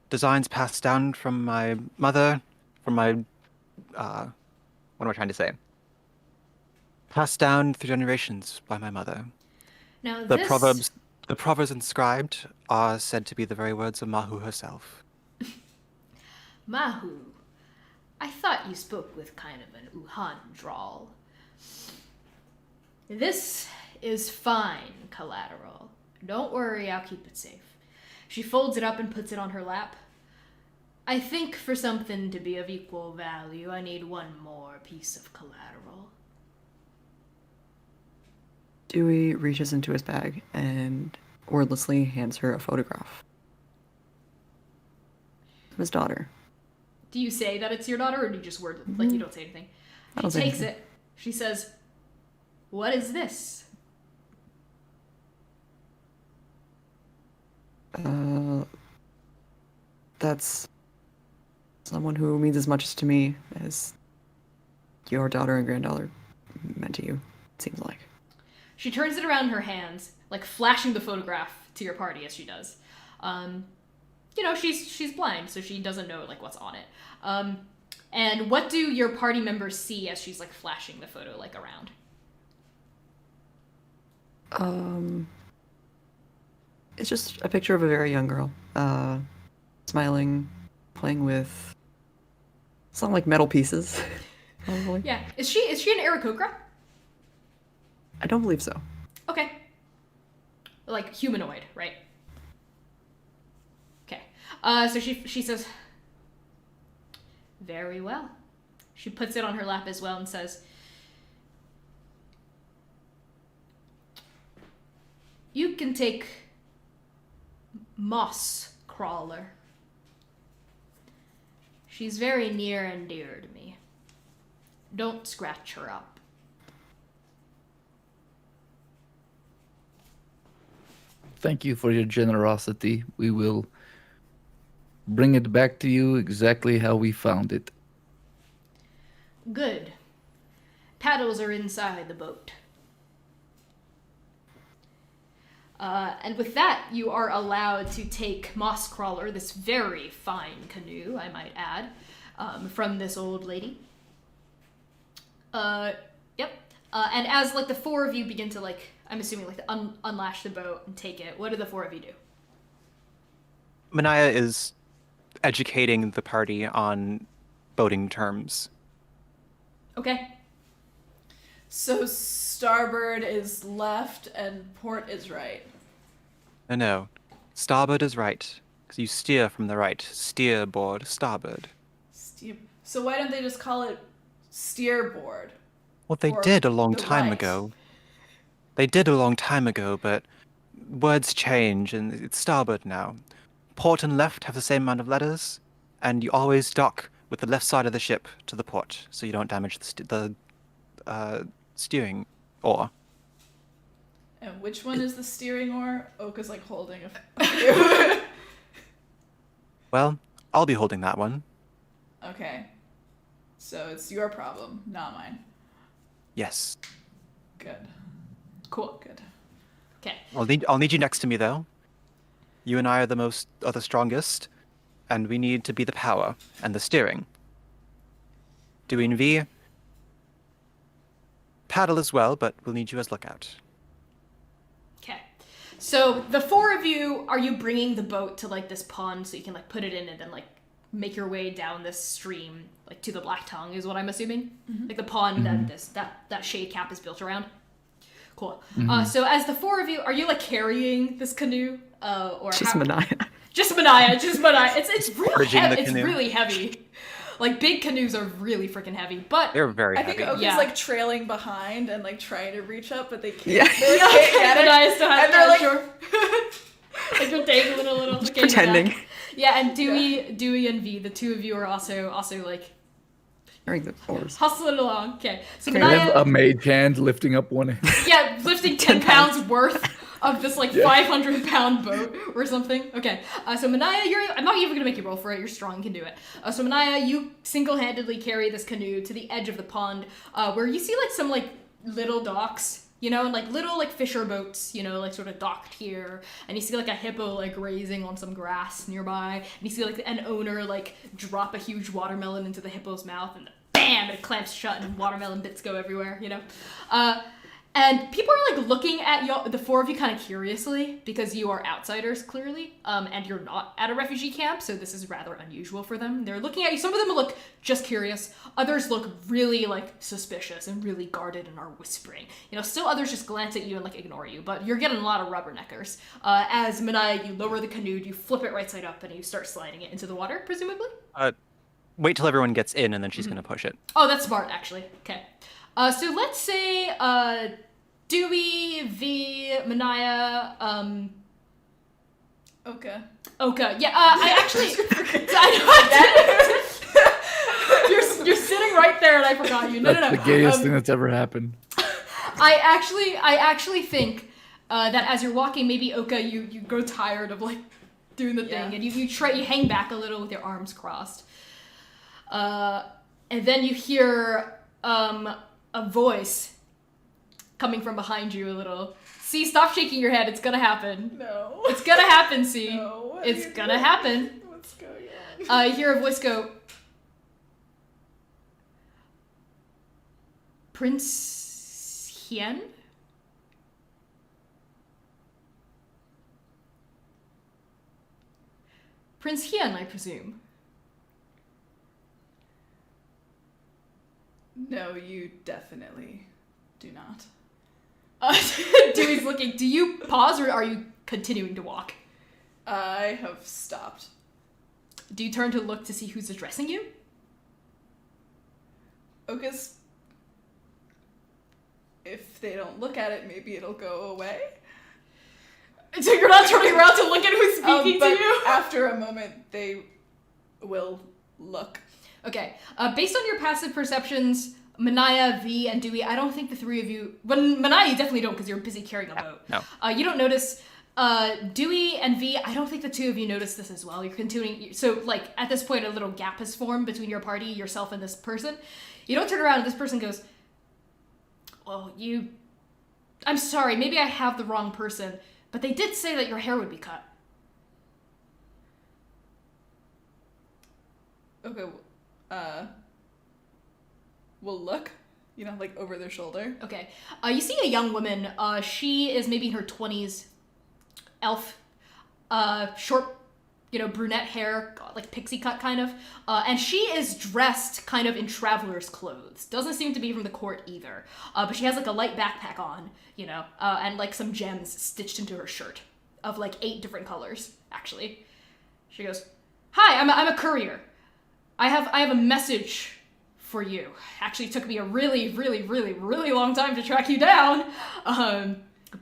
[SPEAKER 3] designs passed down from my mother, what am I trying to say? Passed down through generations by my mother.
[SPEAKER 1] Now
[SPEAKER 3] The proverbs inscribed are said to be the very words of Mahu herself.
[SPEAKER 1] Mahu, I thought you spoke with kind of an Wuhan drawl. This is fine collateral. Don't worry, I'll keep it safe. She folds it up and puts it on her lap. I think for something to be of equal value, I need one more piece of collateral.
[SPEAKER 4] Dewey reaches into his bag and wordlessly hands her a photograph of his daughter.
[SPEAKER 1] Do you say that it's your daughter, or do you just you don't say anything?
[SPEAKER 4] I don't
[SPEAKER 1] She
[SPEAKER 4] say
[SPEAKER 1] takes
[SPEAKER 4] anything.
[SPEAKER 1] it. She says, "What is this?"
[SPEAKER 4] That's someone who means as much to me as your daughter and granddaughter meant to you, it seems like.
[SPEAKER 1] She turns it around in her hands, flashing the photograph to your party as she does. She's blind, so she doesn't know what's on it. And what do your party members see as she's flashing the photo around?
[SPEAKER 4] It's just a picture of a very young girl, smiling, playing with some metal pieces. Probably.
[SPEAKER 1] Yeah, is she an Aarakocra?
[SPEAKER 4] I don't believe so.
[SPEAKER 1] Okay. Humanoid, right? Okay. So she says, "Very well." She puts it on her lap as well and says, "You can take Moss Crawler. She's very near and dear to me. Don't scratch her up."
[SPEAKER 2] Thank you for your generosity. We will bring it back to you exactly how we found it.
[SPEAKER 1] Good. Paddles are inside the boat. And with that, you are allowed to take Mosscrawler, this very fine canoe, I might add, from this old lady. Yep. And as like the four of you begin to like, I'm assuming like unlash the boat and take it, what do the four of you do?
[SPEAKER 3] Manaia is educating the party on boating terms.
[SPEAKER 1] Okay.
[SPEAKER 5] So starboard is left and port is right.
[SPEAKER 3] No. Starboard is right. Because you steer from the right. Steerboard, starboard.
[SPEAKER 5] So why don't they just call it steerboard?
[SPEAKER 3] Well, they
[SPEAKER 5] Or
[SPEAKER 3] did a long
[SPEAKER 5] the
[SPEAKER 3] time
[SPEAKER 5] right.
[SPEAKER 3] ago. They did a long time ago, but words change, and it's starboard now. Port and left have the same amount of letters, and you always dock with the left side of the ship to the port, so you don't damage the steering oar.
[SPEAKER 5] And which one is the steering oar? Oka's like holding a
[SPEAKER 3] Well, I'll be holding that one.
[SPEAKER 5] Okay. So it's your problem, not mine.
[SPEAKER 3] Yes.
[SPEAKER 5] Good.
[SPEAKER 1] Cool.
[SPEAKER 5] Good.
[SPEAKER 1] Okay.
[SPEAKER 3] I'll need you next to me, though. You and I are the strongest, and we need to be the power and the steering. Dewey and V, paddle as well, but we'll need you as lookout.
[SPEAKER 1] Okay. So the four of you, are you bringing the boat to like this pond so you can like put it in and then like make your way down this stream like to the Black Tongue is what I'm assuming? Like the pond that shade cap is built around? Cool. So as the four of you, are you like carrying this canoe? Or
[SPEAKER 4] Just Manaia.
[SPEAKER 1] Just Manaia. It's real
[SPEAKER 3] Bridging
[SPEAKER 1] heavy.
[SPEAKER 3] the
[SPEAKER 1] It's
[SPEAKER 3] canoe.
[SPEAKER 1] really heavy. Like big canoes are really freaking heavy, but
[SPEAKER 3] They're very
[SPEAKER 5] I think
[SPEAKER 3] heavy.
[SPEAKER 5] Oka's
[SPEAKER 1] Yeah.
[SPEAKER 5] like trailing behind and like trying to reach up, but they can't.
[SPEAKER 4] Yeah.
[SPEAKER 5] They like, can't get it.
[SPEAKER 1] Manaia still has
[SPEAKER 5] And they're like-
[SPEAKER 1] sure. Like you're dangling a little.
[SPEAKER 4] Just
[SPEAKER 1] okay, yeah.
[SPEAKER 4] pretending.
[SPEAKER 1] Yeah, and Dewey and V, the two of you are also like
[SPEAKER 4] Carrying the oars.
[SPEAKER 1] hustling along. Okay, so
[SPEAKER 2] I have
[SPEAKER 1] Manaia,
[SPEAKER 2] a mage hand lifting up one hand.
[SPEAKER 1] yeah, lifting 10 pounds worth of this like 500-pound boat or something. Okay, so Manaia, I'm not even gonna make you roll for it. You're strong, you can do it. So Manaia, you single-handedly carry this canoe to the edge of the pond, where you see like some like little docks. You know, and like little like fisher boats, you know, like sort of docked here, and you see like a hippo like grazing on some grass nearby, and you see like an owner like drop a huge watermelon into the hippo's mouth, and bam, it clamps shut, and watermelon bits go everywhere, you know. And people are like looking at y'all, the four of you, kind of curiously because you are outsiders clearly, and you're not at a refugee camp, so this is rather unusual for them. They're looking at you. Some of them look just curious. Others look really like suspicious and really guarded and are whispering. You know, still others just glance at you and like ignore you. But you're getting a lot of rubberneckers. As Manaia, you lower the canoe, you flip it right side up, and you start sliding it into the water, presumably.
[SPEAKER 3] Wait till everyone gets in, and then she's gonna push it.
[SPEAKER 1] Oh, that's smart, actually. Okay. So let's say Dewey, V, Manaia,
[SPEAKER 5] Oka.
[SPEAKER 1] Oka. Yeah, I actually. I know you're sitting right there, and I forgot you. No.
[SPEAKER 2] That's the gayest thing that's ever happened.
[SPEAKER 1] I actually think that as you're walking, maybe Oka, you grow tired of like doing the thing, and you hang back a little with your arms crossed, and then you hear a voice coming from behind you a little. See, stop shaking your head. It's gonna happen.
[SPEAKER 5] No.
[SPEAKER 1] It's gonna happen, See.
[SPEAKER 5] No, what are
[SPEAKER 1] It's
[SPEAKER 5] you
[SPEAKER 1] gonna
[SPEAKER 5] doing?
[SPEAKER 1] happen.
[SPEAKER 5] What's going on?
[SPEAKER 1] You hear a voice go, Prince Hien? Prince Hien, I presume.
[SPEAKER 5] No, you definitely do not.
[SPEAKER 1] Dewey's looking. Do you pause or are you continuing to walk?
[SPEAKER 5] I have stopped.
[SPEAKER 1] Do you turn to look to see who's addressing you?
[SPEAKER 5] Oka's. If they don't look at it, maybe it'll go away.
[SPEAKER 1] So you're not turning around to look at who's speaking
[SPEAKER 5] But
[SPEAKER 1] to you?
[SPEAKER 5] after a moment, they will look.
[SPEAKER 1] Okay. Based on your passive perceptions, Manaia, V, and Dewey, I don't think the three of you... Well, Manaia, you definitely don't because you're busy carrying a boat.
[SPEAKER 3] No.
[SPEAKER 1] You don't notice Dewey and V, I don't think the two of you noticed this as well. You're continuing, so like at this point a little gap has formed between your party, yourself, and this person. You don't turn around and this person goes, well, I'm sorry, maybe I have the wrong person, but they did say that your hair would be cut.
[SPEAKER 5] Okay, we'll look, like over their shoulder.
[SPEAKER 1] Okay. You see a young woman. She is maybe in her 20s. Elf. Short, brunette hair, like pixie cut kind of. And she is dressed kind of in traveler's clothes. Doesn't seem to be from the court either. But she has like a light backpack on, and like some gems stitched into her shirt of like 8 different colors, actually. She goes, "Hi, I'm a courier. I have a message for you. Actually, it took me a really, really, really, really long time to track you down.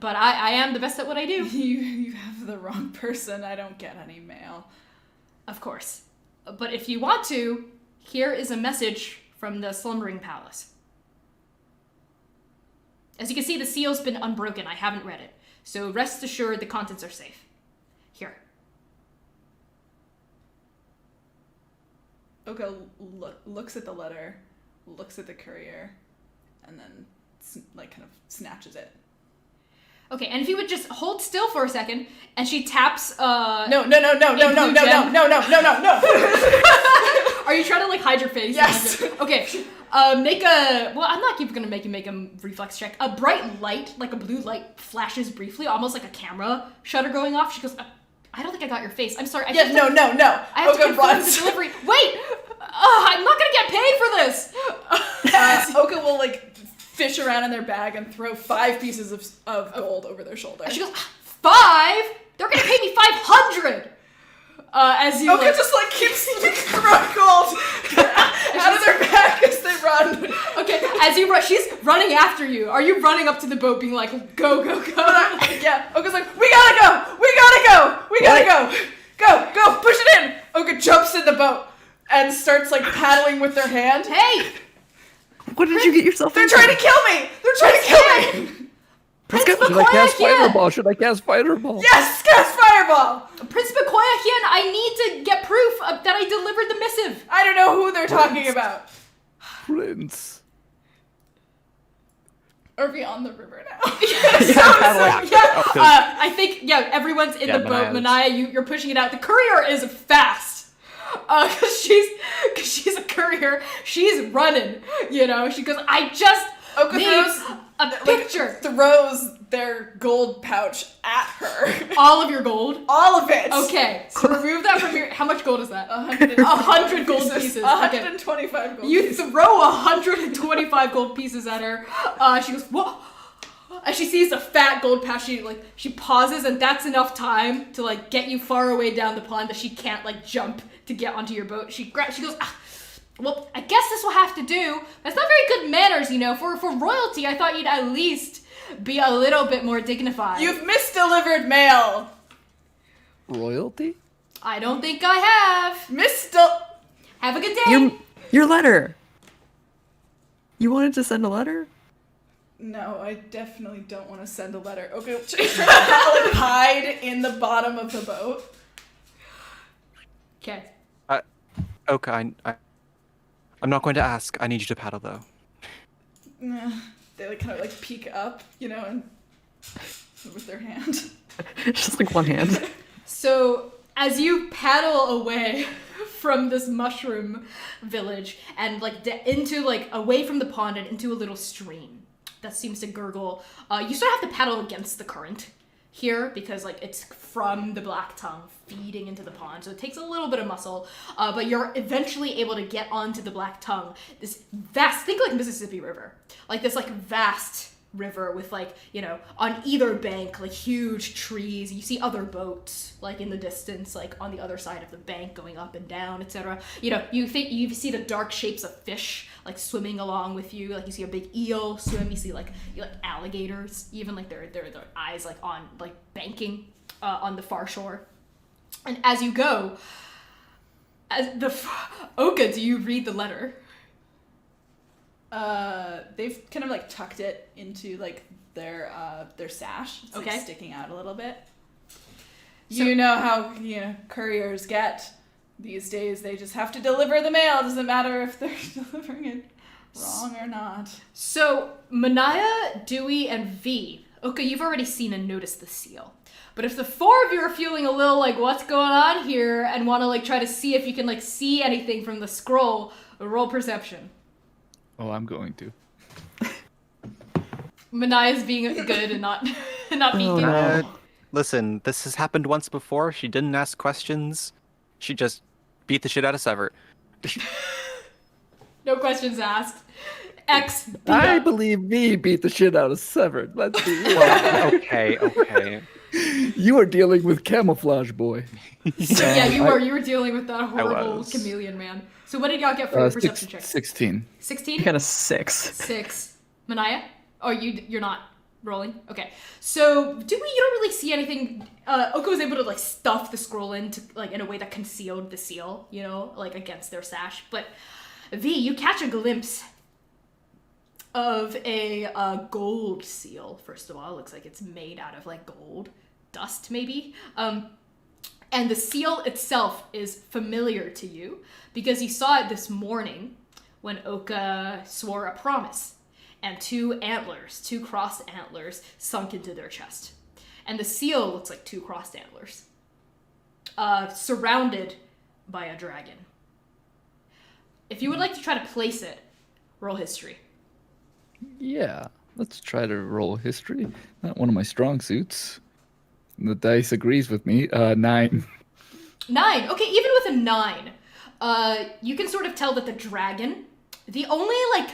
[SPEAKER 1] But I am the best at what I do."
[SPEAKER 5] You have the wrong person. I don't get any mail.
[SPEAKER 1] Of course. But if you want to, here is a message from the Slumbering Palace. As you can see, the seal's been unbroken. I haven't read it. So rest assured the contents are safe. Here.
[SPEAKER 5] Oka looks at the letter, looks at the courier, and then kind of snatches it.
[SPEAKER 1] Okay, and if you would just hold still for a second, and she taps,
[SPEAKER 5] No.
[SPEAKER 1] Are you trying to, like, hide your face?
[SPEAKER 5] Yes.
[SPEAKER 1] Okay, I'm not even gonna make you make a reflex check. A bright light, like a blue light, flashes briefly, almost like a camera shutter going off. She goes, I don't think I got your face. I'm sorry.
[SPEAKER 5] No.
[SPEAKER 1] I have to confirm the delivery. Wait! I'm not gonna get paid for this!
[SPEAKER 5] Oka will, fish around in their bag and throw 5 pieces of gold over their shoulder.
[SPEAKER 1] And she goes, 5? They're gonna pay me 500! As you
[SPEAKER 5] Oka just keeps throwing gold out of their bag as they run.
[SPEAKER 1] Okay, as you run, she's running after you. Are you running up to the boat being like, go, go, go?
[SPEAKER 5] Yeah, Oka's like, we gotta go! Go, push it in! Oka jumps in the boat and starts paddling with their hand.
[SPEAKER 1] Hey!
[SPEAKER 4] What did you get yourself
[SPEAKER 5] They're
[SPEAKER 4] into?
[SPEAKER 5] trying to kill me!
[SPEAKER 2] Should I cast Fireball?
[SPEAKER 5] Yes, cast Fireball!
[SPEAKER 1] Prince Bakoyahian, I need to get proof that I delivered the missive.
[SPEAKER 5] I don't know who they're talking about.
[SPEAKER 2] Prince.
[SPEAKER 5] Are we on the river now?
[SPEAKER 1] I think, everyone's in the boat.
[SPEAKER 3] Manaia
[SPEAKER 1] Manaia, you're pushing it out. The courier is fast. Cause she's a courier. She's running, She goes, I just
[SPEAKER 5] Oka
[SPEAKER 1] need
[SPEAKER 5] throws
[SPEAKER 1] a picture.
[SPEAKER 5] throws their gold pouch at her.
[SPEAKER 1] All of your gold?
[SPEAKER 5] All of it.
[SPEAKER 1] Okay, so remove that from your. How much gold is that?
[SPEAKER 5] 100
[SPEAKER 1] gold pieces.
[SPEAKER 5] 125 gold
[SPEAKER 1] You
[SPEAKER 5] pieces.
[SPEAKER 1] throw 125 gold pieces at her. She goes, "Whoa!" And she sees a fat gold pouch. She pauses, and that's enough time to get you far away down the pond that she can't jump to get onto your boat. She goes, well, I guess this will have to do. That's not very good manners, For royalty, I thought you'd at least be a little bit more dignified.
[SPEAKER 5] You've misdelivered mail.
[SPEAKER 2] Royalty?
[SPEAKER 1] I don't think I have. Have a good day.
[SPEAKER 4] Your letter. You wanted to send a letter?
[SPEAKER 5] No, I definitely don't want to send a letter. Okay, she's trying to hide in the bottom of the boat.
[SPEAKER 1] Okay.
[SPEAKER 3] Okay, I'm not going to ask. I need you to paddle, though.
[SPEAKER 5] They kind of peek up, and with their hand.
[SPEAKER 4] Just one hand.
[SPEAKER 1] So as you paddle away from this mushroom village and into away from the pond and into a little stream that seems to gurgle, you sort of have to paddle against the current here because it's from the Black Tongue feeding into the pond, so it takes a little bit of muscle, but you're eventually able to get onto the Black Tongue, this vast, think Mississippi River, this vast river with on either bank huge trees. You see other boats in the distance, on the other side of the bank going up and down, etc. You see the dark shapes of fish swimming along with you. You see a big eel swim. You see alligators, even their eyes on banking on the far shore. And as you go, Oka, do you read the letter?
[SPEAKER 5] They've kind of tucked it into their sash. It's
[SPEAKER 1] Okay.
[SPEAKER 5] sticking out a little bit. You know how couriers get these days. They just have to deliver the mail. It doesn't matter if they're delivering it wrong or not.
[SPEAKER 1] So, Manaia, Dewey, and V. Okay, you've already seen and noticed the seal. But if the four of you are feeling a little like, what's going on here, and want to like try to see if you can like see anything from the scroll, roll perception.
[SPEAKER 2] Oh, I'm going to.
[SPEAKER 1] Manaia's being good and not peeking.
[SPEAKER 3] Listen, this has happened once before. She didn't ask questions. She just beat the shit out of Sever.
[SPEAKER 1] No questions asked. X. beat
[SPEAKER 2] I
[SPEAKER 1] up.
[SPEAKER 2] believe me beat the shit out of Severed. Let's be real.
[SPEAKER 3] Okay.
[SPEAKER 2] You are dealing with Camouflage Boy.
[SPEAKER 1] Yeah, you were dealing with that horrible
[SPEAKER 3] was.
[SPEAKER 1] chameleon man. So what did y'all get for your perception check?
[SPEAKER 2] 16.
[SPEAKER 1] 16?
[SPEAKER 4] I got a 6.
[SPEAKER 1] 6. Manaia? Oh, you're not rolling? Okay. So, you don't really see anything. Oko was able to, like, stuff the scroll into, like, in a way that concealed the seal, like, against their sash. But, V, you catch a glimpse of a gold seal, first of all. It looks like it's made out of, like, gold dust, maybe. And the seal itself is familiar to you because you saw it this morning when Oka swore a promise. And 2 crossed antlers, sunk into their chest. And the seal looks like 2 crossed antlers, surrounded by a dragon. If you would like to try to place it, roll history.
[SPEAKER 2] Yeah, let's try to roll history. Not one of my strong suits. The dice agrees with me. 9.
[SPEAKER 1] 9. Okay, even with a 9, you can sort of tell that the dragon, the only, like,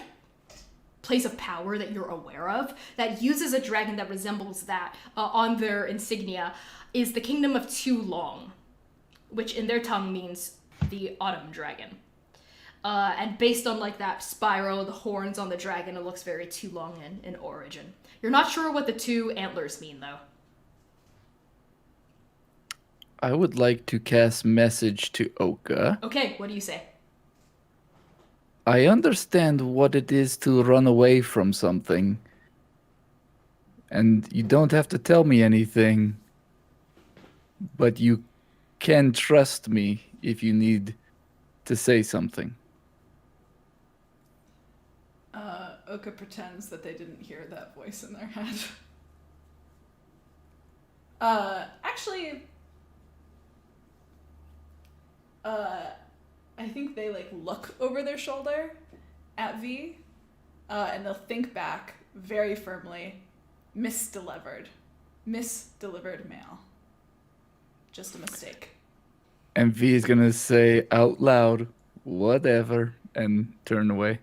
[SPEAKER 1] place of power that you're aware of that uses a dragon that resembles that on their insignia is the Kingdom of Too Long, which in their tongue means the autumn dragon. And based on like that spiral, the horns on the dragon, it looks very Too Long in origin. You're not sure what the 2 antlers mean though.
[SPEAKER 2] I would like to cast message to Oka.
[SPEAKER 1] Okay, what do you say?
[SPEAKER 2] I understand what it is to run away from something. And you don't have to tell me anything. But you can trust me if you need to say something.
[SPEAKER 5] Oka pretends that they didn't hear that voice in their head. Actually, I think they like look over their shoulder at V, and they'll think back very firmly, misdelivered mail. Just a mistake.
[SPEAKER 2] And V is gonna say out loud, whatever, and turn away.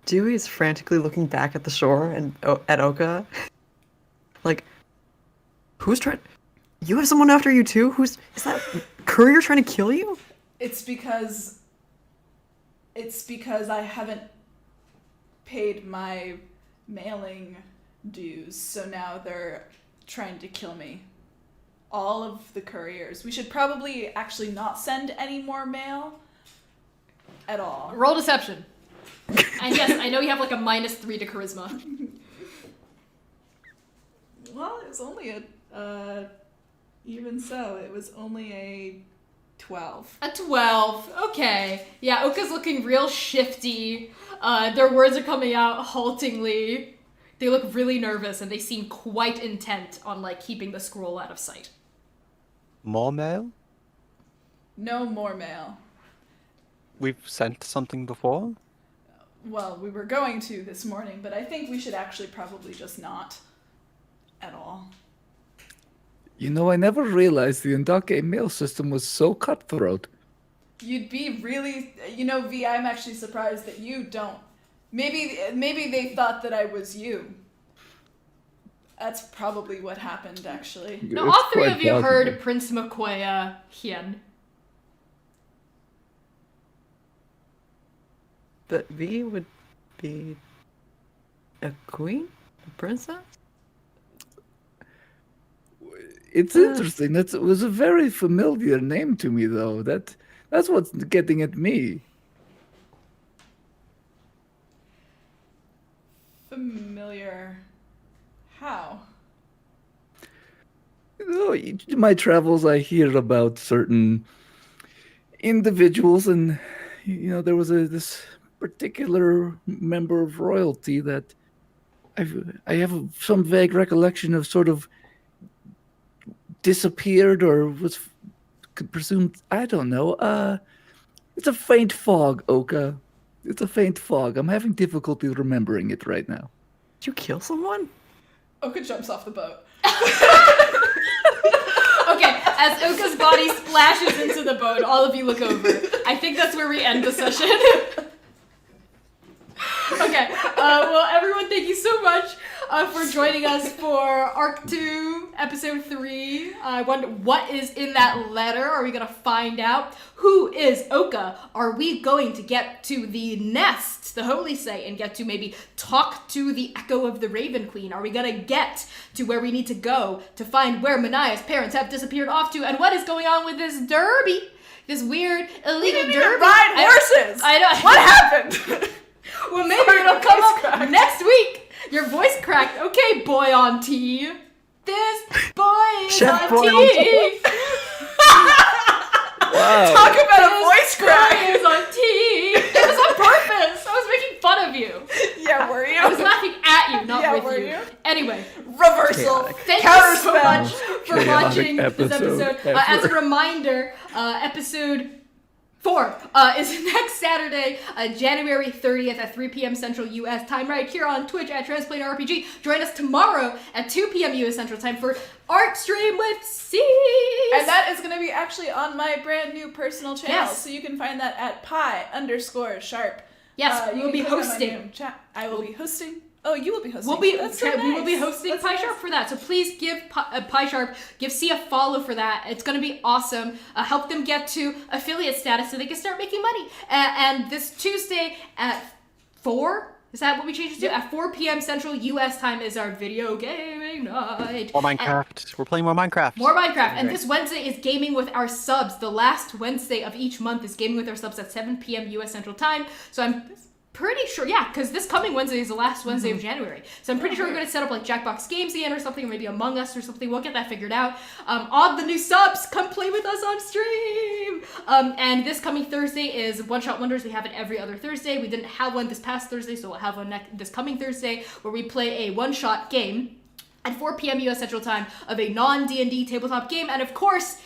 [SPEAKER 4] Dewey is frantically looking back at the shore and at Oka. Like, who's trying? You have someone after you too? Is that courier trying to kill you?
[SPEAKER 5] It's because I haven't paid my mailing dues, so now they're trying to kill me. All of the couriers. We should probably actually not send any more mail at all.
[SPEAKER 1] Roll deception. And yes, I know you have like a -3 to charisma.
[SPEAKER 5] Well, it was only even so, it was only a 12.
[SPEAKER 1] A 12. Okay. Yeah, Oka's looking real shifty. Their words are coming out haltingly. They look really nervous and they seem quite intent on like keeping the scroll out of sight.
[SPEAKER 3] More mail?
[SPEAKER 5] No more mail.
[SPEAKER 3] We've sent something before?
[SPEAKER 5] Well, we were going to this morning, but I think we should actually probably just not at all.
[SPEAKER 2] You know, I never realized the Andake mail system was so cutthroat.
[SPEAKER 5] You'd be really, V, I'm actually surprised that you don't. Maybe they thought that I was you. That's probably what happened, actually.
[SPEAKER 1] Now,
[SPEAKER 2] It's
[SPEAKER 1] all 3
[SPEAKER 2] quite
[SPEAKER 1] of you
[SPEAKER 2] possible.
[SPEAKER 1] heard Prince Makoya Hien.
[SPEAKER 4] But V would be a queen? A princess?
[SPEAKER 2] It's interesting. It was a very familiar name to me, though. That's what's getting at me.
[SPEAKER 5] Familiar. How?
[SPEAKER 2] In my travels, I hear about certain individuals, and there was this particular member of royalty that I have some vague recollection of sort of disappeared or was presumed. I don't know. It's a faint fog, Oka. It's a faint fog. I'm having difficulty remembering it right now.
[SPEAKER 4] Did you kill someone?
[SPEAKER 5] Oka jumps off the boat.
[SPEAKER 1] Okay, as Oka's body splashes into the boat, all of you look over. I think that's where we end the session. Okay, well, everyone, thank you so much for joining us for Arc 2, Episode 3. I wonder what is in that letter. Are we going to find out? Who is Oka? Are we going to get to the nest, the holy site, and get to maybe talk to the echo of the Raven Queen? Are we going to get to where we need to go to find where Manaia's parents have disappeared off to? And what is going on with this derby? This weird, illegal
[SPEAKER 5] We didn't
[SPEAKER 1] derby?
[SPEAKER 5] even ride horses!
[SPEAKER 1] I know.
[SPEAKER 5] What happened?
[SPEAKER 1] Well, maybe
[SPEAKER 5] Sorry,
[SPEAKER 1] it'll
[SPEAKER 5] my
[SPEAKER 1] come
[SPEAKER 5] voice
[SPEAKER 1] up
[SPEAKER 5] cracked.
[SPEAKER 1] next week. Your voice cracked. Okay, boy on tea. This boy is
[SPEAKER 4] Chef
[SPEAKER 1] on
[SPEAKER 4] boy on
[SPEAKER 1] tea.
[SPEAKER 2] Wow.
[SPEAKER 5] Talk about a
[SPEAKER 1] This
[SPEAKER 5] voice
[SPEAKER 1] boy
[SPEAKER 5] crack!
[SPEAKER 1] is on tea. It was on purpose. I was making fun of you.
[SPEAKER 5] Yeah, were
[SPEAKER 1] I was
[SPEAKER 5] you?
[SPEAKER 1] laughing at you, not
[SPEAKER 5] Yeah,
[SPEAKER 1] with
[SPEAKER 5] were
[SPEAKER 1] you.
[SPEAKER 5] you?
[SPEAKER 1] Anyway,
[SPEAKER 5] Reversal.
[SPEAKER 4] Chaotic.
[SPEAKER 1] thank you so
[SPEAKER 5] Counterspell.
[SPEAKER 1] much for
[SPEAKER 2] Chaotic
[SPEAKER 1] watching this
[SPEAKER 2] episode
[SPEAKER 1] episode. As a
[SPEAKER 2] ever.
[SPEAKER 1] reminder, episode 4 is next Saturday, January 30th at 3 p.m. Central U.S. time, right here on Twitch at Transplanar RPG. Join us tomorrow at 2 p.m. U.S. Central time for Art Stream with C.
[SPEAKER 5] And that is going to be actually on my brand new personal channel.
[SPEAKER 1] Yes.
[SPEAKER 5] So you can find that at pi_sharp.
[SPEAKER 1] Yes,
[SPEAKER 5] You
[SPEAKER 1] we'll
[SPEAKER 5] can
[SPEAKER 1] be
[SPEAKER 5] click on my
[SPEAKER 1] hosting.
[SPEAKER 5] new I will be hosting. Oh, you will be hosting.
[SPEAKER 1] We will be
[SPEAKER 5] That's
[SPEAKER 1] hosting
[SPEAKER 5] That's
[SPEAKER 1] Pi
[SPEAKER 5] nice.
[SPEAKER 1] Sharp for that. So please give Pi Sharp, give C a follow for that. It's going to be awesome. Help them get to affiliate status so they can start making money. And this Tuesday at 4, is that what we changed it to? At 4 p.m. Central U.S. time is our video gaming night.
[SPEAKER 3] More Minecraft. We're playing more Minecraft.
[SPEAKER 1] More Minecraft. And this Wednesday is Gaming with Our Subs. The last Wednesday of each month is Gaming with Our Subs at 7 p.m. U.S. Central time. So I'm pretty sure, yeah, because this coming Wednesday is the last Wednesday of January. So I'm pretty sure we're going to set up like Jackbox Games again or something, or maybe Among Us or something. We'll get that figured out. All the new subs, come play with us on stream. And this coming Thursday is One Shot Wonders. We have it every other Thursday. We didn't have one this past Thursday, so we'll have one this coming Thursday where we play a one-shot game at 4 p.m. U.S. Central Time of a non-D&D tabletop game. And of course,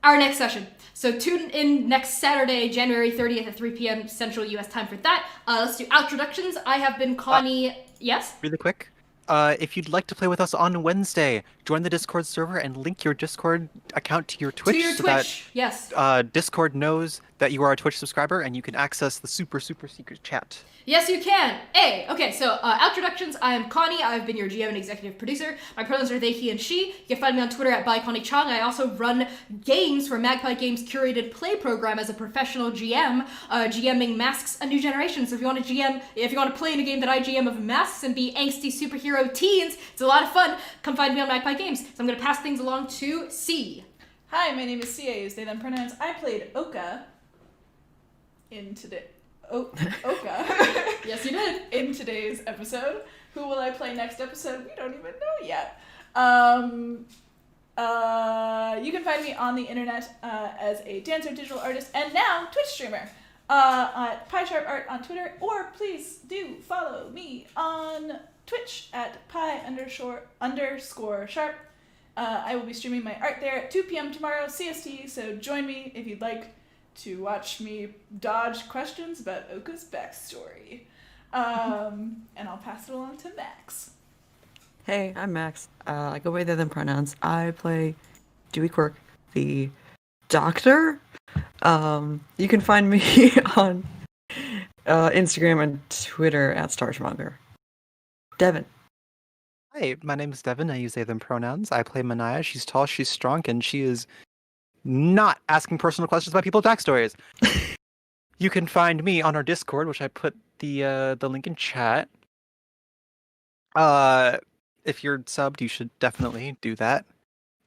[SPEAKER 1] our next session. So tune in next Saturday, January 30th at 3 p.m. Central U.S. time for that. Let's do introductions. I have been Connie. Yes?
[SPEAKER 3] Really quick. If you'd like to play with us on Wednesday, join the Discord server and link your Discord account to your Twitch
[SPEAKER 1] To your
[SPEAKER 3] so
[SPEAKER 1] Twitch. Yes.
[SPEAKER 3] that Discord knows that you are a Twitch subscriber and you can access the super secret chat.
[SPEAKER 1] Yes, you can. Hey, okay, so introductions. I am Connie. I've been your GM and executive producer. My pronouns are they, he, and she. You can find me on Twitter at @ByConnieChong. I also run games for Magpie Games' curated play program as a professional GM, GMing Masks: A New Generation. So if you want to play in a game that I GM of masks and be angsty superhero teens, it's a lot of fun. Come find me on Magpie Games. So I'm going to pass things along to C.
[SPEAKER 5] Hi, my name is C. I use they them pronouns. I played Oka in today. Oka.
[SPEAKER 1] Yes, you did.
[SPEAKER 5] In today's episode. Who will I play next episode? We don't even know yet. You can find me on the internet as a dancer, digital artist, and now Twitch streamer at PiSharpArt on Twitter, or please do follow me on Twitch at pi_sharp. I will be streaming my art there at 2 p.m. tomorrow CST, so join me if you'd like to watch me dodge questions about Oka's backstory. And I'll pass it along to Max.
[SPEAKER 4] Hey, I'm Max. I go by they them pronouns. I play Dewey Quirk, the Doctor. You can find me on Instagram and Twitter at Starchmonger. Devin.
[SPEAKER 3] Hi, my name is Devin. I use they them pronouns. I play Manaia. She's tall, she's strong, and she is not asking personal questions about people's backstories. You can find me on our Discord, which I put the link in chat. If you're subbed, you should definitely do that.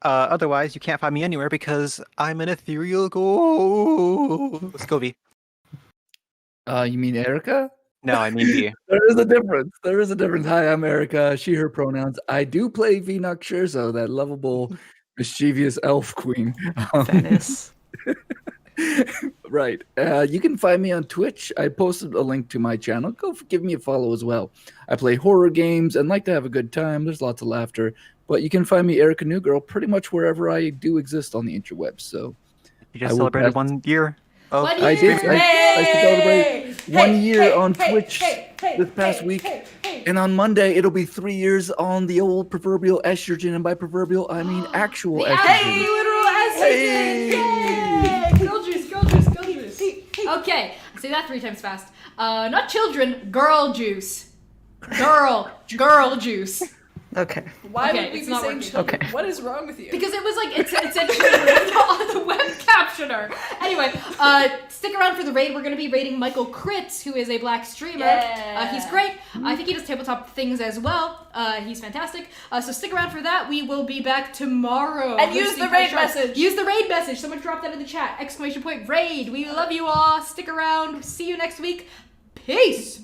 [SPEAKER 3] Otherwise, you can't find me anywhere because I'm an ethereal ghost. Scovy.
[SPEAKER 2] You mean Erica?
[SPEAKER 3] No, I mean he.
[SPEAKER 2] There is a difference. There is a difference. Hi, I'm Erica. She, her pronouns. I do play Vinox Scherzo, that lovable, mischievous elf queen.
[SPEAKER 4] Venice.
[SPEAKER 2] Right. You can find me on Twitch. I posted a link to my channel. Go give me a follow as well. I play horror games and like to have a good time. There's lots of laughter. But you can find me, Erica New Girl, pretty much wherever I do exist on the interwebs. So
[SPEAKER 3] You
[SPEAKER 2] I
[SPEAKER 3] just
[SPEAKER 2] will
[SPEAKER 3] celebrated
[SPEAKER 2] pass-
[SPEAKER 3] 1 year. Oh,
[SPEAKER 1] What
[SPEAKER 2] I did. I celebrated
[SPEAKER 1] Hey!
[SPEAKER 2] 1 year
[SPEAKER 1] Hey,
[SPEAKER 2] on
[SPEAKER 1] hey,
[SPEAKER 2] Twitch
[SPEAKER 1] hey, hey,
[SPEAKER 2] this past
[SPEAKER 1] hey,
[SPEAKER 2] week.
[SPEAKER 1] hey, hey.
[SPEAKER 2] And on Monday, it'll be 3 years on the old proverbial estrogen. And by proverbial, I mean actual
[SPEAKER 1] The
[SPEAKER 2] estrogen.
[SPEAKER 1] literal estrogen!
[SPEAKER 2] Hey!
[SPEAKER 1] Yay! Girl juice, girl juice, girl juice. Okay, say that 3 times fast. Not children, girl juice. Girl juice.
[SPEAKER 4] Okay.
[SPEAKER 5] Why
[SPEAKER 1] Okay,
[SPEAKER 5] would we
[SPEAKER 1] it's
[SPEAKER 5] be
[SPEAKER 1] not
[SPEAKER 5] saying
[SPEAKER 1] working.
[SPEAKER 5] children?
[SPEAKER 4] Okay.
[SPEAKER 5] What is wrong with you?
[SPEAKER 1] Because it was like, it's said children on the web captioner. Anyway, stick around for the raid. We're going to be raiding Michael Kritz, who is a black streamer.
[SPEAKER 5] Yeah.
[SPEAKER 1] He's great. I think he does tabletop things as well. He's fantastic. So stick around for that. We will be back tomorrow.
[SPEAKER 5] And use
[SPEAKER 1] hosting
[SPEAKER 5] the raid
[SPEAKER 1] Fresh Arts.
[SPEAKER 5] message.
[SPEAKER 1] Use the raid message. Someone drop that in the chat. ! Raid. We love you all. Stick around. See you next week. Peace.